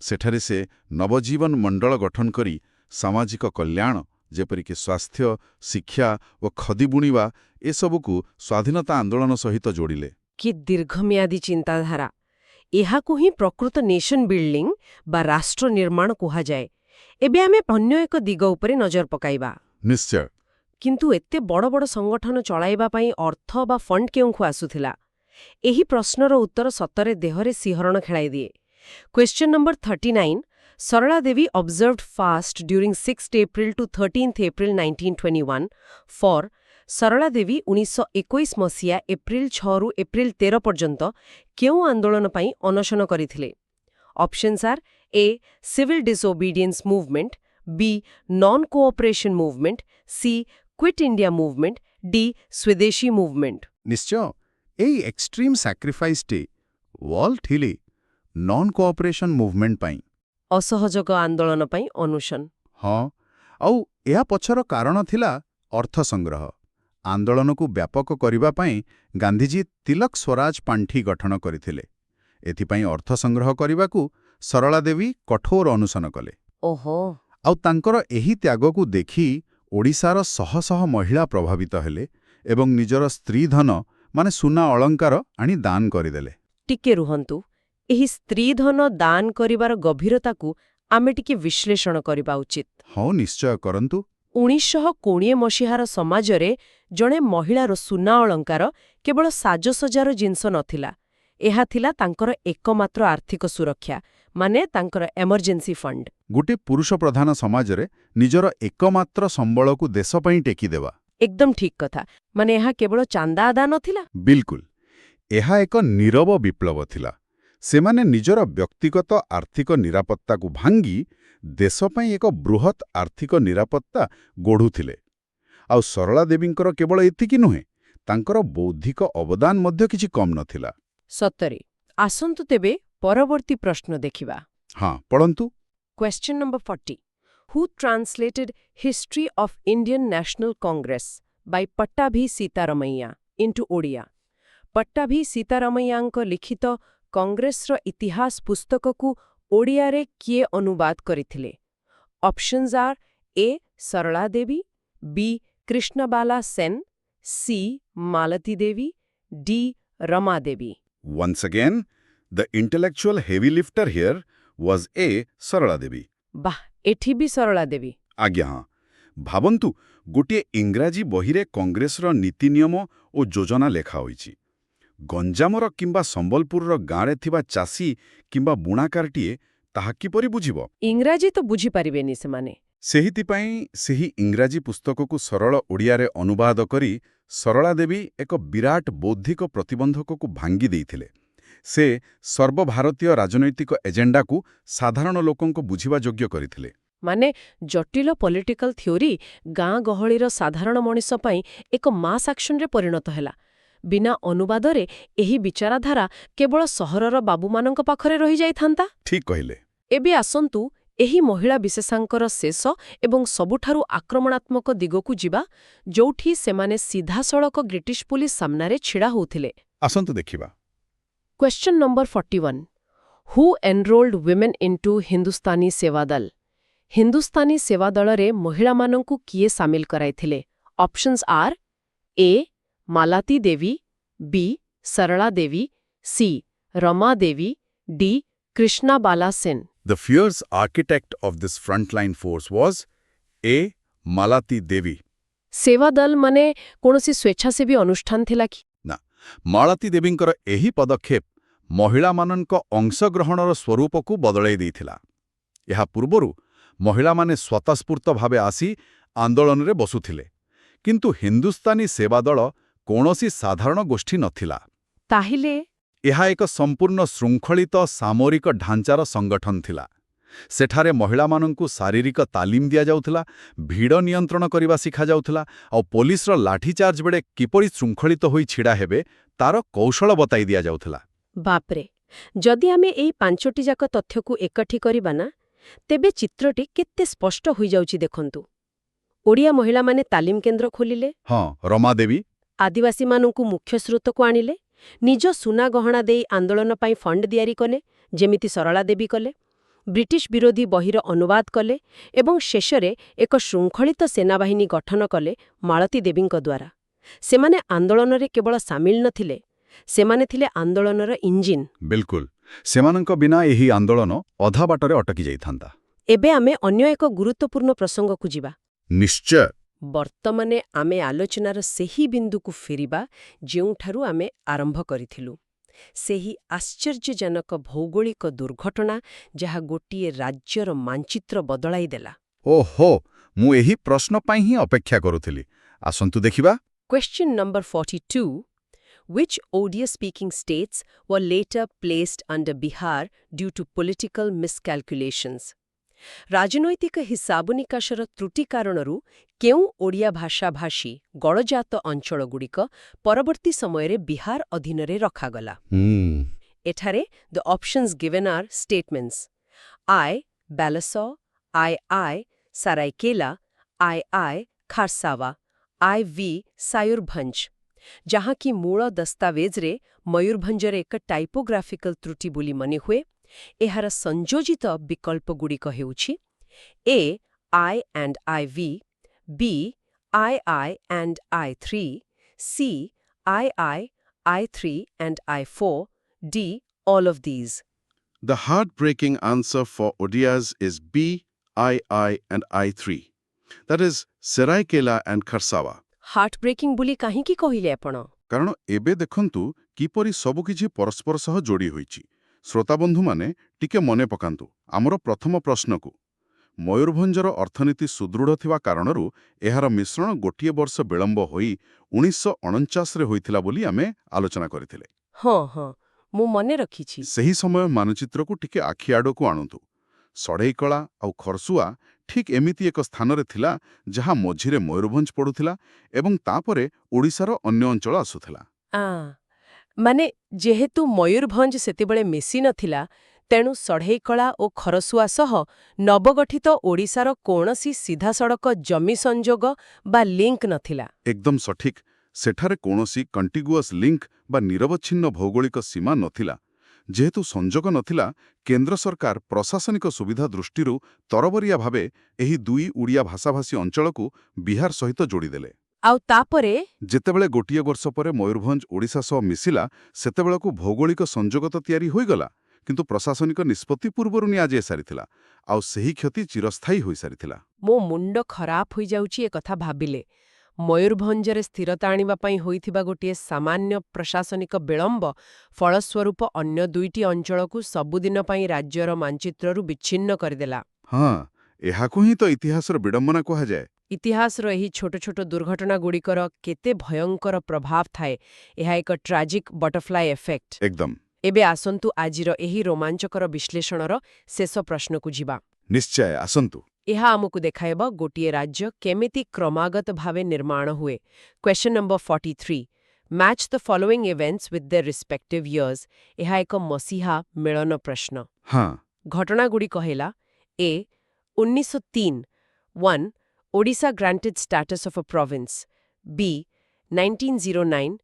ସେଠାରେ ସେ ନବଜୀବନ ମଣ୍ଡଳ ଗଠନ କରି ସାମାଜିକ କଲ୍ୟାଣ, ଯେପରିକି ସ୍ୱାସ୍ଥ୍ୟ, ଶିକ୍ଷା ଓ ଖଦି ବୁଣିବା, ଏସବୁକୁ ସ୍ୱାଧୀନତା ଆନ୍ଦୋଳନ ସହିତ ଯୋଡ଼ିଲେ। କି ଦୀର୍ଘମିଆଦୀ ଚିନ୍ତାଧାରା! ଏହାକୁ ହିଁ ପ୍ରକୃତ ନେସନ୍ ବିଲ୍ଡିଂ ବା ରାଷ୍ଟ୍ର ନିର୍ମାଣ କୁହାଯାଏ। ଏବେ ଆମେ ଅନ୍ୟ ଏକ ଦିଗ ଉପରେ ନଜର ପକାଇବା। ନିଶ୍ଚୟ। କିନ୍ତୁ ଏତେ ବଡ଼ ବଡ଼ ସଂଗଠନ ଚଳାଇବା ପାଇଁ ଅର୍ଥ ବା ଫଣ୍ଡ କେଉଁଠୁ ଆସୁଥିଲା? ଏହି ପ୍ରଶ୍ନର ଉତ୍ତର ସତରେ ଦେହରେ ଶିହରଣ ଖେଳାଇଦିଏ। Question number 39, Sarala Devi observed fast during 6th April to 13th April 1921 for ସରଳା ଦେବୀ 1921 ମସିହା ଏପ୍ରିଲ 6ରୁ ଏପ୍ରିଲ 13 ପର୍ଯ୍ୟନ୍ତ କେଉଁ ଆନ୍ଦୋଳନ ପାଇଁ ଅନଶନ କରିଥିଲେ? Options are A civil disobedience movement, B non cooperation movement, C quit India movement, D swadeshi movement. ନିଶ୍ଚୟ ଏଇ extreme ସାକ୍ରିଫାଇସ୍ଟି ୱାଲ୍ ଥିଲେ ନନ୍ କୋଅପରେସନ୍ ମୁଭମେଣ୍ଟ ପାଇଁ। ଅସହଯୋଗ ଆନ୍ଦୋଳନ ପାଇଁ ଅନୁଶନ। ହଁ, ଆଉ ଏହା ପଛର କାରଣ ଥିଲା ଅର୍ଥ ସଂଗ୍ରହ। ଆନ୍ଦୋଳନକୁ ବ୍ୟାପକ କରିବା ପାଇଁ ଗାନ୍ଧିଜୀ ତିଲକ ସ୍ୱରାଜ ପାଣ୍ଠି ଗଠନ କରିଥିଲେ। ଏଥିପାଇଁ ଅର୍ଥ ସଂଗ୍ରହ କରିବାକୁ ସରଳା ଦେବୀ କଠୋର ଅନୁଶନ କଲେ। ଓହୋ। ଆଉ ତାଙ୍କର ଏହି ତ୍ୟାଗକୁ ଦେଖି ଓଡ଼ିଶାର ଶହ ଶହ ମହିଳା ପ୍ରଭାବିତ ହେଲେ ଏବଂ ନିଜର ସ୍ତ୍ରୀଧନ ମାନେ ସୁନା ଅଳଙ୍କାର ଆଣି ଦାନ କରିଦେଲେ। ଟିକେ ରୁହନ୍ତୁ, ଏହି ସ୍ତ୍ରୀଧନ ଦାନ କରିବାର ଗଭୀରତାକୁ ଆମେ ଟିକେ ବିଶ୍ଳେଷଣ କରିବା ଉଚିତ। ହଁ, ନିଶ୍ଚୟ କରନ୍ତୁ। 1920 ମସିହାର ସମାଜରେ ଜଣେ ମହିଳାର ସୁନା ଅଳଙ୍କାର କେବଳ ସାଜସଜ୍ଜାର ଜିନିଷ ନଥିଲା। ଏହା ଥିଲା ତାଙ୍କର ଏକମାତ୍ର ଆର୍ଥିକ ସୁରକ୍ଷା, ମାନେ ତାଙ୍କର ଏମର୍ଜେନ୍ସି ଫଣ୍ଡ। ଗୋଟେ ପୁରୁଷ ପ୍ରଧାନ ସମାଜରେ ନିଜର ଏକମାତ୍ର ସମ୍ବଳକୁ ଦେଶ ପାଇଁ ଟେକିଦେବା। ଏକଦମ ଠିକ୍ କଥା। ମାନେ ଏହା କେବଳ ଚାନ୍ଦା ଆଦା ନଥିଲା। ବିଲକୁଲ। ଏହା ଏକ ନୀରବ ବିପ୍ଳବ ଥିଲା। ସେମାନେ ନିଜର ବ୍ୟକ୍ତିଗତ ଆର୍ଥିକ ନିରାପତ୍ତାକୁ ଭାଙ୍ଗି ଦେଶ ପାଇଁ ଏକ ବୃହତ୍ ଆର୍ଥିକ ନିରାପତ୍ତା ଗଢ଼ୁଥିଲେ। ଆଉ ସରଳା ଦେବୀଙ୍କର କେବଳ ଏତିକି ନୁହେଁ, ତାଙ୍କର ବୌଦ୍ଧିକ ଅବଦାନ ମଧ୍ୟ କିଛି କମ୍ ନଥିଲା। ସତରେ। ଆସନ୍ତୁ ତେବେ ପରବର୍ତ୍ତୀ ପ୍ରଶ୍ନ ଦେଖିବା। ହଁ, ପଢ଼ନ୍ତୁ। Question number 40. Who translated History of Indian National Congress by Pattabhi Sitaramaiya into Odia? Pattabhi Sitaramayyaଙ୍କ ଲିଖିତ କଂଗ୍ରେସର ଇତିହାସ ପୁସ୍ତକକୁ ଓଡ଼ିଆରେ କିଏ ଅନୁବାଦ କରିଥିଲେ? Options are A Sarala Devi, B Krishnabala Sen, C Malati Devi, D Rama Devi. Once again, the intellectual heavy lifter here was A. Sarala Devi. ବାଃ, ଏଠି ବି ସରଳା ଦେବୀ। ଆଜ୍ଞା ହଁ। ଭାବନ୍ତୁ, ଗୋଟିଏ ଇଂରାଜୀ ବହିରେ କଂଗ୍ରେସର ନୀତି ନିୟମ ଓ ଯୋଜନା ଲେଖା ହୋଇଛି। ଗଞ୍ଜାମର କିମ୍ବା ସମ୍ବଲପୁରର ଗାଁରେ ଥିବା ଚାଷୀ କିମ୍ବା ବୁଣାକାରଟିଏ ତାହା କିପରି ବୁଝିବ? ଇଂରାଜୀ ତ ବୁଝିପାରିବେନି ସେମାନେ। ସେଇଥିପାଇଁ ସେହି ଇଂରାଜୀ ପୁସ୍ତକକୁ ସରଳ ଓଡ଼ିଆରେ ଅନୁବାଦ କରି ସରଳା ଦେବୀ ଏକ ବିରାଟ ବୌଦ୍ଧିକ ପ୍ରତିବନ୍ଧକକୁ ଭାଙ୍ଗି ଦେଇଥିଲେ। ସେ ସର୍ବଭାରତୀୟ ରାଜନୈତିକ ଏଜେଣ୍ଡାକୁ ସାଧାରଣ ଲୋକଙ୍କୁ ବୁଝିବା ଯୋଗ୍ୟ କରିଥିଲେ। ମାନେ ଜଟିଳ ପଲିଟିକାଲ ଥିଓରି ଗାଁ ଗହଳିର ସାଧାରଣ ମଣିଷ ପାଇଁ ଏକ ମାସ୍ ଆକ୍ସନରେ ପରିଣତ ହେଲା। ବିନା ଅନୁବାଦରେ ଏହି ବିଚାରଧାରା କେବଳ ସହରର ବାବୁମାନଙ୍କ ପାଖରେ ରହିଯାଇଥାନ୍ତା। ଠିକ୍ କହିଲେ। ଏବେ ଆସନ୍ତୁ ଏହି ମହିଳା ବିଶେଷାଙ୍କର ଶେଷ ଏବଂ ସବୁଠାରୁ ଆକ୍ରମଣାତ୍ମକ ଦିଗକୁ ଯିବା, ଯୋଉଠି ସେମାନେ ସିଧାସଳଖ ବ୍ରିଟିଶ ପୁଲିସ ସାମ୍ନାରେ ଛିଡ଼ା ହେଉଥିଲେ। ଆସନ୍ତୁ ଦେଖିବା। Question number 41. Who enrolled women into Hindustani ସେବାଦଲ? Hindustani ସେବାଦଳରେ ମହିଳାମାନଙ୍କୁ କିଏ ସାମିଲ କରାଇଥିଲେ? Options are A Malati Devi, B Sarala Devi, C Rama Devi, D Krishnabala Sen. The fierce architect of this frontline force was A. Malati Devi. Sevadal ମାନେ କୌଣସି ସ୍ୱେଚ୍ଛାସେବୀ ଅନୁଷ୍ଠାନ ଥିଲା କି? ନା, ମାଳତୀ ଦେବୀଙ୍କର ଏହି ପଦକ୍ଷେପ ମହିଳାମାନଙ୍କ ଅଂଶଗ୍ରହଣର ସ୍ୱରୂପକୁ ବଦଳାଇ ଦେଇଥିଲା। ଏହା ପୂର୍ବରୁ ମହିଳାମାନେ ସ୍ୱତଃସ୍ଫୂର୍ତ୍ତ ଭାବେ ଆସି ଆନ୍ଦୋଳନରେ ବସୁଥିଲେ, କିନ୍ତୁ ହିନ୍ଦୁସ୍ତାନୀ ସେବାଦଳ କୌଣସି ସାଧାରଣ ଗୋଷ୍ଠୀ ନଥିଲା। ତାହେଲେ ଏହା ଏକ ସମ୍ପୂର୍ଣ୍ଣ ଶୃଙ୍ଖଳିତ ସାମରିକ ଢାଞ୍ଚାର ସଂଗଠନ ଥିଲା। ସେଠାରେ ମହିଳାମାନଙ୍କୁ ଶାରୀରିକ ତାଲିମ ଦିଆଯାଉଥିଲା, ଭିଡ଼ ନିୟନ୍ତ୍ରଣ କରିବା ଶିଖାଯାଉଥିଲା, ଆଉ ପୋଲିସର ଲାଠିଚାର୍ଜ ବେଳେ କିପରି ଶୃଙ୍ଖଳିତ ହୋଇ ଛିଡ଼ା ହେବେ ତାର କୌଶଳ ବତାଇ ଦିଆଯାଉଥିଲା। ବାପରେ, ଯଦି ଆମେ ଏହି 5ଟି ଯାକ ତଥ୍ୟକୁ ଏକାଠି କରିବା ନା, ତେବେ ଚିତ୍ରଟି କେତେ ସ୍ପଷ୍ଟ ହୋଇଯାଉଛି ଦେଖନ୍ତୁ। ଓଡ଼ିଆ ମହିଳାମାନେ ତାଲିମ କେନ୍ଦ୍ର ଖୋଲିଲେ। ହଁ, ରମା ଦେବୀ ଆଦିବାସୀମାନଙ୍କୁ ମୁଖ୍ୟ ସ୍ରୋତକୁ ଆଣିଲେ। ନିଜ ସୁନା ଗହଣା ଦେଇ ଆନ୍ଦୋଳନ ପାଇଁ ଫଣ୍ଡ ତିଆରି କଲେ, ଯେମିତି ସରଳା ଦେବୀ କଲେ। ବ୍ରିଟିଶ ବିରୋଧୀ ବହିର ଅନୁବାଦ କଲେ ଏବଂ ଶେଷରେ ଏକ ଶୃଙ୍ଖଳିତ ସେନାବାହିନୀ ଗଠନ କଲେ ମାଳତୀ ଦେବୀଙ୍କ ଦ୍ୱାରା। ସେମାନେ ଆନ୍ଦୋଳନରେ କେବଳ ସାମିଲ ନଥିଲେ, ସେମାନେ ଥିଲେ ଆନ୍ଦୋଳନର ଇଞ୍ଜିନ। ବିଲକୁଲ। ସେମାନଙ୍କ ବିନା ଏହି ଆନ୍ଦୋଳନ ଅଧା ବାଟରେ ଅଟକି ଯାଇଥାନ୍ତା। ଏବେ ଆମେ ଅନ୍ୟ ଏକ ଗୁରୁତ୍ୱପୂର୍ଣ୍ଣ ପ୍ରସଙ୍ଗକୁ ଯିବା। ନିଶ୍ଚୟ। ବର୍ତ୍ତମାନେ ଆମେ ଆଲୋଚନାର ସେହି ବିନ୍ଦୁକୁ ଫେରିବା ଯେଉଁଠାରୁ ଆମେ ଆରମ୍ଭ କରିଥିଲୁ। ସେହି ଆଶ୍ଚର୍ଯ୍ୟଜନକ ଭୌଗୋଳିକ ଦୁର୍ଘଟଣା ଯାହା ଗୋଟିଏ ରାଜ୍ୟର ମାଞ୍ଚିତ୍ର ବଦଳାଇ ଦେଲା। ଓହୋ, ମୁଁ ଏହି ପ୍ରଶ୍ନ ପାଇଁ ହିଁ ଅପେକ୍ଷା କରୁଥିଲି। ଆସନ୍ତୁ ଦେଖିବା। Question number 42. Which Odia-speaking states were later placed under Bihar due to political miscalculations? ରାଜନୈତିକ ହିସାବ ନିକାଶର ତ୍ରୁଟି କାରଣରୁ କେଉଁ ଓଡ଼ିଆ ଭାଷାଭାଷୀ ଗଡ଼ଜାତ ଅଞ୍ଚଳଗୁଡ଼ିକ ପରବର୍ତ୍ତୀ ସମୟରେ ବିହାର ଅଧୀନରେ ରଖାଗଲା? ଏଠାରେ the options given are statements. I. Balasore, I. Saraikela, I. Kharsawa, IV. ସାୟୁରଭଞ୍ଜ, ଯାହାକି ମୂଳ ଦସ୍ତାବେଜରେ ମୟୂରଭଞ୍ଜରେ ଏକ ଟାଇପୋଗ୍ରାଫିକାଲ ତ୍ରୁଟି ବୋଲି ମନେ ହୁଏ। ଏହାର ସଂଯୋଜିତ ବିକଳ୍ପଗୁଡ଼ିକ ହେଉଛି A. I and IV, B. I and I3, C. I3 and I4, D. All of these. The heartbreaking answer for Odias is B, I and I3. That is Seraikela and Kharsawa. Heart breaking ବୋଲି କାହିଁକି କହିଲେ ଆପଣ? କାରଣ ଏବେ ଦେଖନ୍ତୁ କିପରି ସବୁକିଛି ପରସ୍ପର ସହ ଯୋଡ଼ି ହୋଇଛି। ଶ୍ରୋତାବନ୍ଧୁମାନେ ଟିକେ ମନେ ପକାନ୍ତୁ ଆମର ପ୍ରଥମ ପ୍ରଶ୍ନକୁ। ମୟୂରଭଞ୍ଜର ଅର୍ଥନୀତି ସୁଦୃଢ଼ ଥିବା କାରଣରୁ ଏହାର ମିଶ୍ରଣ ଗୋଟିଏ ବର୍ଷ ବିଳମ୍ବ ହୋଇ 1949ରେ ହୋଇଥିଲା ବୋଲି ଆମେ ଆଲୋଚନା କରିଥିଲେ। ହଁ, ମୁଁ ମନେ ରଖିଛି। ସେହି ସମୟ ମାନଚିତ୍ରକୁ ଟିକେ ଆଖି ଆଡ଼କୁ ଆଣନ୍ତୁ। ସଢ଼େଇକଳା ଆଉ ଖରସୁଆ ଠିକ୍ ଏମିତି ଏକ ସ୍ଥାନରେ ଥିଲା ଯାହା ମଝିରେ ମୟୂରଭଞ୍ଜ ପଡ଼ୁଥିଲା ଏବଂ ତାପରେ ଓଡ଼ିଶାର ଅନ୍ୟ ଅଞ୍ଚଳ ଆସୁଥିଲା। ମାନେ ଯେହେତୁ ମୟୂରଭଞ୍ଜ ସେତେବେଳେ ମିଶି ନଥିଲା, ତେଣୁ ସଢ଼େଇକଳା ଓ ଖରସୁଆ ସହ ନବଗଠିତ ଓଡ଼ିଶାର କୌଣସି ସିଧାସଳଖ ଜମି ସଂଯୋଗ ବା ଲିଙ୍କ ନଥିଲା। ଏକଦମ ସଠିକ୍। ସେଠାରେ କୌଣସି କଣ୍ଟିଗୁଅସ୍ ଲିଙ୍କ ବା ନିରବଚ୍ଛିନ୍ନ ଭୌଗୋଳିକ ସୀମା ନଥିଲା। ଯେହେତୁ ସଂଯୋଗ ନଥିଲା, କେନ୍ଦ୍ର ସରକାର ପ୍ରଶାସନିକ ସୁବିଧା ଦୃଷ୍ଟିରୁ ତରବରିଆ ଭାବେ ଏହି ଦୁଇ ଓଡ଼ିଆ ଭାଷାଭାଷୀ ଅଞ୍ଚଳକୁ ବିହାର ସହିତ ଯୋଡ଼ିଦେଲେ। ଆଉ ତାପରେ ଯେତେବେଳେ ଗୋଟିଏ ବର୍ଷ ପରେ ମୟୂରଭଞ୍ଜ ଓଡ଼ିଶା ସହ ମିଶିଲା, ସେତେବେଳକୁ ଭୌଗୋଳିକ ସଂଯୋଗ ତ ତିଆରି ହୋଇଗଲା, କିନ୍ତୁ ପ୍ରଶାସନିକ ନିଷ୍ପତ୍ତି ପୂର୍ବରୁ ନିଆଯାଇସାରିଥିଲା, ଆଉ ସେହି କ୍ଷତି ଚିରସ୍ଥାୟୀ ହୋଇସାରିଥିଲା। ମୋ ମୁଣ୍ଡ ଖରାପ ହୋଇଯାଉଛି ଏକଥା ଭାବିଲେ। ମୟୂରଭଞ୍ଜରେ ସ୍ଥିରତା ଆଣିବା ପାଇଁ ହୋଇଥିବା ଗୋଟିଏ ସାମାନ୍ୟ ପ୍ରଶାସନିକ ବିଳମ୍ବ ଫଳସ୍ୱରୂପ ଅନ୍ୟ ଦୁଇଟି ଅଞ୍ଚଳକୁ ସବୁଦିନ ପାଇଁ ରାଜ୍ୟର ମାଞ୍ଚିତ୍ରରୁ ବିଚ୍ଛିନ୍ନ କରିଦେଲା। ହଁ, ଏହାକୁ ହିଁ ତ ଇତିହାସର ବିଡ଼ମ୍ବନା କୁହାଯାଏ। ଇତିହାସର ଏହି ଛୋଟ ଛୋଟ ଦୁର୍ଘଟଣାଗୁଡ଼ିକର କେତେ ଭୟଙ୍କର ପ୍ରଭାବ ଥାଏ, ଏହା ଏକ ଟ୍ରାଜିକ୍ ବଟରଫ୍ଲାଏ ଏଫେକ୍ଟ। ଏକଦମ। ଏବେ ଆସନ୍ତୁ ଆଜିର ଏହି ରୋମାଞ୍ଚକର ବିଶ୍ଳେଷଣର ଶେଷ ପ୍ରଶ୍ନକୁ ଯିବା। ନିଶ୍ଚୟ, ଆସନ୍ତୁ। ଏହା ଆମକୁ ଦେଖାଇବ ଗୋଟିଏ ରାଜ୍ୟ କେମିତି କ୍ରମାଗତ ଭାବେ ନିର୍ମାଣ ହୁଏ। Question number 43. Match the following events with their respective years. ଏହା ଏକ ମସିହା ମିଳନ ପ୍ରଶ୍ନ। ହଁ। ଘଟଣାଗୁଡ଼ିକ ହେଲା A. 1903 1. Odisha granted status of a province. B. 1909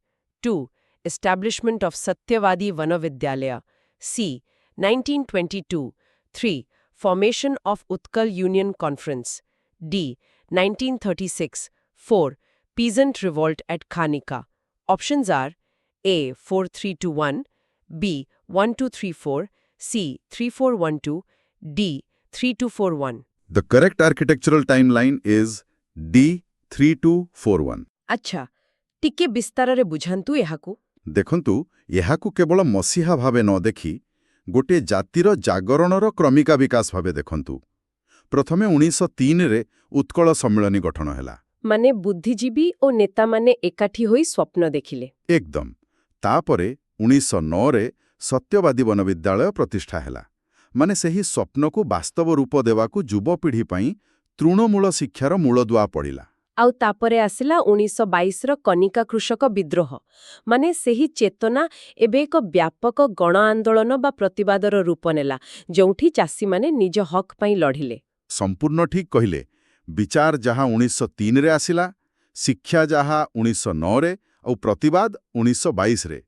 2. Establishment of Satyavadi Vanavidyalaya. C. 1922 3. Formation of Utkal Union Conference. D. 1936 4. Peasant revolt at Khanika. Options are A. 4321, B. 1234, C. 3412, D. 3241. The correct architectural timeline is D3241. ଆଚ୍ଛା, ଟିକେ ବିସ୍ତାରରେ ବୁଝାନ୍ତୁ ଏହାକୁ। ଦେଖନ୍ତୁ, ଏହାକୁ କେବଳ ମସିହା ଭାବେ ନ ଦେଖି ଗୋଟିଏ ଜାତିର ଜାଗରଣର କ୍ରମିକା ବିକାଶ ଭାବେ ଦେଖନ୍ତୁ। ପ୍ରଥମେ 1903ରେ ଉତ୍କଳ ସମ୍ମିଳନୀ ଗଠନ ହେଲା। ମାନେ ବୁଦ୍ଧିଜୀବୀ ଓ ନେତାମାନେ ଏକାଠି ହୋଇ ସ୍ୱପ୍ନ ଦେଖିଲେ। ଏକଦମ। ତାପରେ 1909ରେ ସତ୍ୟବାଦୀ ବନବିଦ୍ୟାଳୟ ପ୍ରତିଷ୍ଠା ହେଲା। ମାନେ ସେହି ସ୍ୱପ୍ନକୁ ବାସ୍ତବ ରୂପ ଦେବାକୁ ଯୁବପିଢ଼ି ପାଇଁ ତୃଣମୂଳ ଶିକ୍ଷାର ମୂଳଦୁଆ ପଡ଼ିଲା। ଆଉ ତାପରେ ଆସିଲା 1922ର କନିକା କୃଷକ ବିଦ୍ରୋହ। ମାନେ ସେହି ଚେତନା ଏବେ ଏକ ବ୍ୟାପକ ଗଣ ଆନ୍ଦୋଳନ ବା ପ୍ରତିବାଦର ରୂପ ନେଲା, ଯେଉଁଠି ଚାଷୀମାନେ ନିଜ ହକ୍ ପାଇଁ ଲଢ଼ିଲେ। ସମ୍ପୂର୍ଣ୍ଣ ଠିକ୍ କହିଲେ। ବିଚାର ଯାହା 1903ରେ ଆସିଲା, ଶିକ୍ଷା ଯାହା 1909ରେ ଆଉ ପ୍ରତିବାଦ 1922ରେ।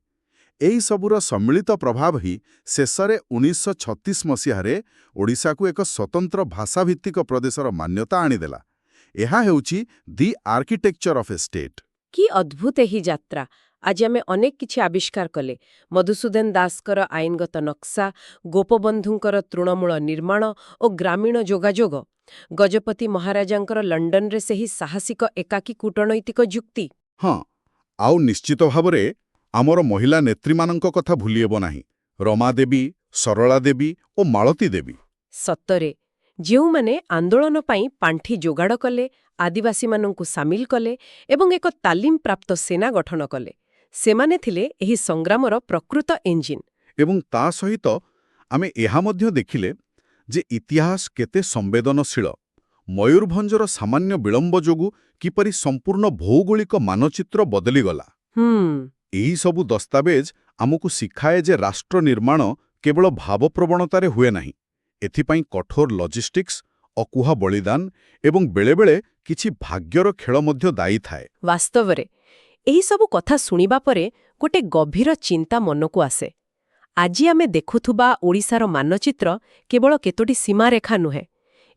ଏହି ସବୁର ସମ୍ମିଳିତ ପ୍ରଭାବ ହିଁ ଶେଷରେ 1936 ମସିହାରେ ଓଡ଼ିଶାକୁ ଏକ ସ୍ୱତନ୍ତ୍ର ଭାଷାଭିତ୍ତିକ ପ୍ରଦେଶର ମାନ୍ୟତା ଆଣିଦେଲା। ଏହା ହେଉଛି ଦି ଆର୍କିଟେକ୍ଚର ଅଫ୍ ଏ ଷ୍ଟେଟ୍। କି ଅଦ୍ଭୁତ ଏହି ଯାତ୍ରା। ଆଜି ଆମେ ଅନେକ କିଛି ଆବିଷ୍କାର କଲେ ମଧୁସୂଦନ ଦାସଙ୍କର ଆଇନଗତ ନକ୍ସା, ଗୋପବନ୍ଧୁଙ୍କର ତୃଣମୂଳ ନିର୍ମାଣ ଓ ଗ୍ରାମୀଣ ଯୋଗାଯୋଗ, ଗଜପତି ମହାରାଜାଙ୍କର ଲଣ୍ଡନରେ ସେହି ସାହସିକ ଏକାକୀ କୂଟନୈତିକ ଯୁକ୍ତି। ହଁ, ଆଉ ନିଶ୍ଚିତ ଭାବରେ ଆମର ମହିଳା ନେତ୍ରୀମାନଙ୍କ କଥା ଭୁଲିହେବ ନାହିଁ, ରମାଦେବୀ, ସରଳା ଦେବୀ ଓ ମାଳତୀ ଦେବୀ। ସତରେ ଯେଉଁମାନେ ଆନ୍ଦୋଳନ ପାଇଁ ପାଣ୍ଠି ଯୋଗାଡ଼ କଲେ, ଆଦିବାସୀମାନଙ୍କୁ ସାମିଲ କଲେ ଏବଂ ଏକ ତାଲିମପ୍ରାପ୍ତ ସେନା ଗଠନ କଲେ, ସେମାନେ ଥିଲେ ଏହି ସଂଗ୍ରାମର ପ୍ରକୃତ ଇଞ୍ଜିନ୍। ଏବଂ ତା ସହିତ ଆମେ ଏହା ମଧ୍ୟ ଦେଖିଲେ ଯେ ଇତିହାସ କେତେ ସମ୍ବେଦନଶୀଳ। ମୟୂରଭଞ୍ଜର ସାମାନ୍ୟ ବିଳମ୍ବ ଯୋଗୁଁ କିପରି ସମ୍ପୂର୍ଣ୍ଣ ଭୌଗୋଳିକ ମାନଚିତ୍ର ବଦଳିଗଲା। ଏହି ସବୁ ଦସ୍ତାବେଜ ଆମକୁ ଶିଖାଏ ଯେ ରାଷ୍ଟ୍ର ନିର୍ମାଣ କେବଳ ଭାବପ୍ରବଣତାରେ ହୁଏ ନାହିଁ। ଏଥିପାଇଁ କଠୋର ଲଜିଷ୍ଟିକ୍ସ, ଅକୁହା ବଳିଦାନ ଏବଂ ବେଳେବେଳେ କିଛି ଭାଗ୍ୟର ଖେଳ ମଧ୍ୟ ଦାୟୀ ଥାଏ। ବାସ୍ତବରେ ଏହିସବୁ କଥା ଶୁଣିବା ପରେ ଗୋଟେ ଗଭୀର ଚିନ୍ତା ମନକୁ ଆସେ। ଆଜି ଆମେ ଦେଖୁଥିବା ଓଡ଼ିଶାର ମାନଚିତ୍ର କେବଳ କେତୋଟି ସୀମାରେଖା ନୁହେଁ,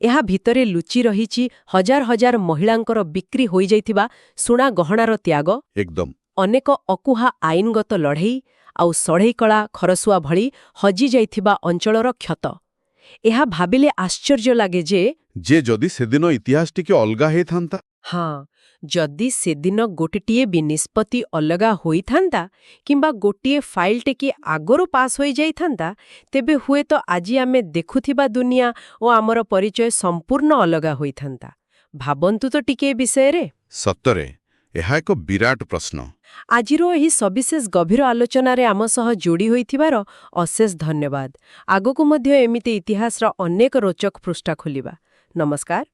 ଏହା ଭିତରେ ଲୁଚି ରହିଛି ହଜାର ହଜାର ମହିଳାଙ୍କର ବିକ୍ରି ହୋଇଯାଇଥିବା ସୁନା ଗହଣାର ତ୍ୟାଗ, ଏକଦମ ଅନେକ ଅକୁହା ଆଇନଗତ ଲଢ଼େଇ ଆଉ ସଢ଼େଇକଳା ଖରସୁଆ ଭଳି ହଜିଯାଇଥିବା ଅଞ୍ଚଳର କ୍ଷତ। ଏହା ଭାବିଲେ ଆଶ୍ଚର୍ଯ୍ୟ ଲାଗେ ଯେ ଯଦି ସେଦିନ ଇତିହାସ ଟିକେ ଅଲଗା ହେଇଥାନ୍ତା। ହଁ, ଯଦି ସେଦିନ ଗୋଟିଏ ବି ନିଷ୍ପତ୍ତି ଅଲଗା ହୋଇଥାନ୍ତା କିମ୍ବା ଗୋଟିଏ ଫାଇଲ୍ ଟିକେ ଆଗରୁ ପାସ୍ ହୋଇଯାଇଥାନ୍ତା, ତେବେ ହୁଏତ ଆଜି ଆମେ ଦେଖୁଥିବା ଦୁନିଆ ଓ ଆମର ପରିଚୟ ସମ୍ପୂର୍ଣ୍ଣ ଅଲଗା ହୋଇଥାନ୍ତା। ଭାବନ୍ତୁ ତ ଟିକେ ଏ ବିଷୟରେ। ସତରେ ଏହା ଏକ ବିରାଟ ପ୍ରଶ୍ନ। ଆଜିର ଏହି ସବିଶେଷ ଗଭୀର ଆଲୋଚନାରେ ଆମ ସହ ଯୋଡ଼ି ହୋଇଥିବାର ଅଶେଷ ଧନ୍ୟବାଦ। ଆଗକୁ ମଧ୍ୟ ଏମିତି ଇତିହାସର ଅନେକ ରୋଚକ ପୃଷ୍ଠା ଖୋଲିବା। ନମସ୍କାର।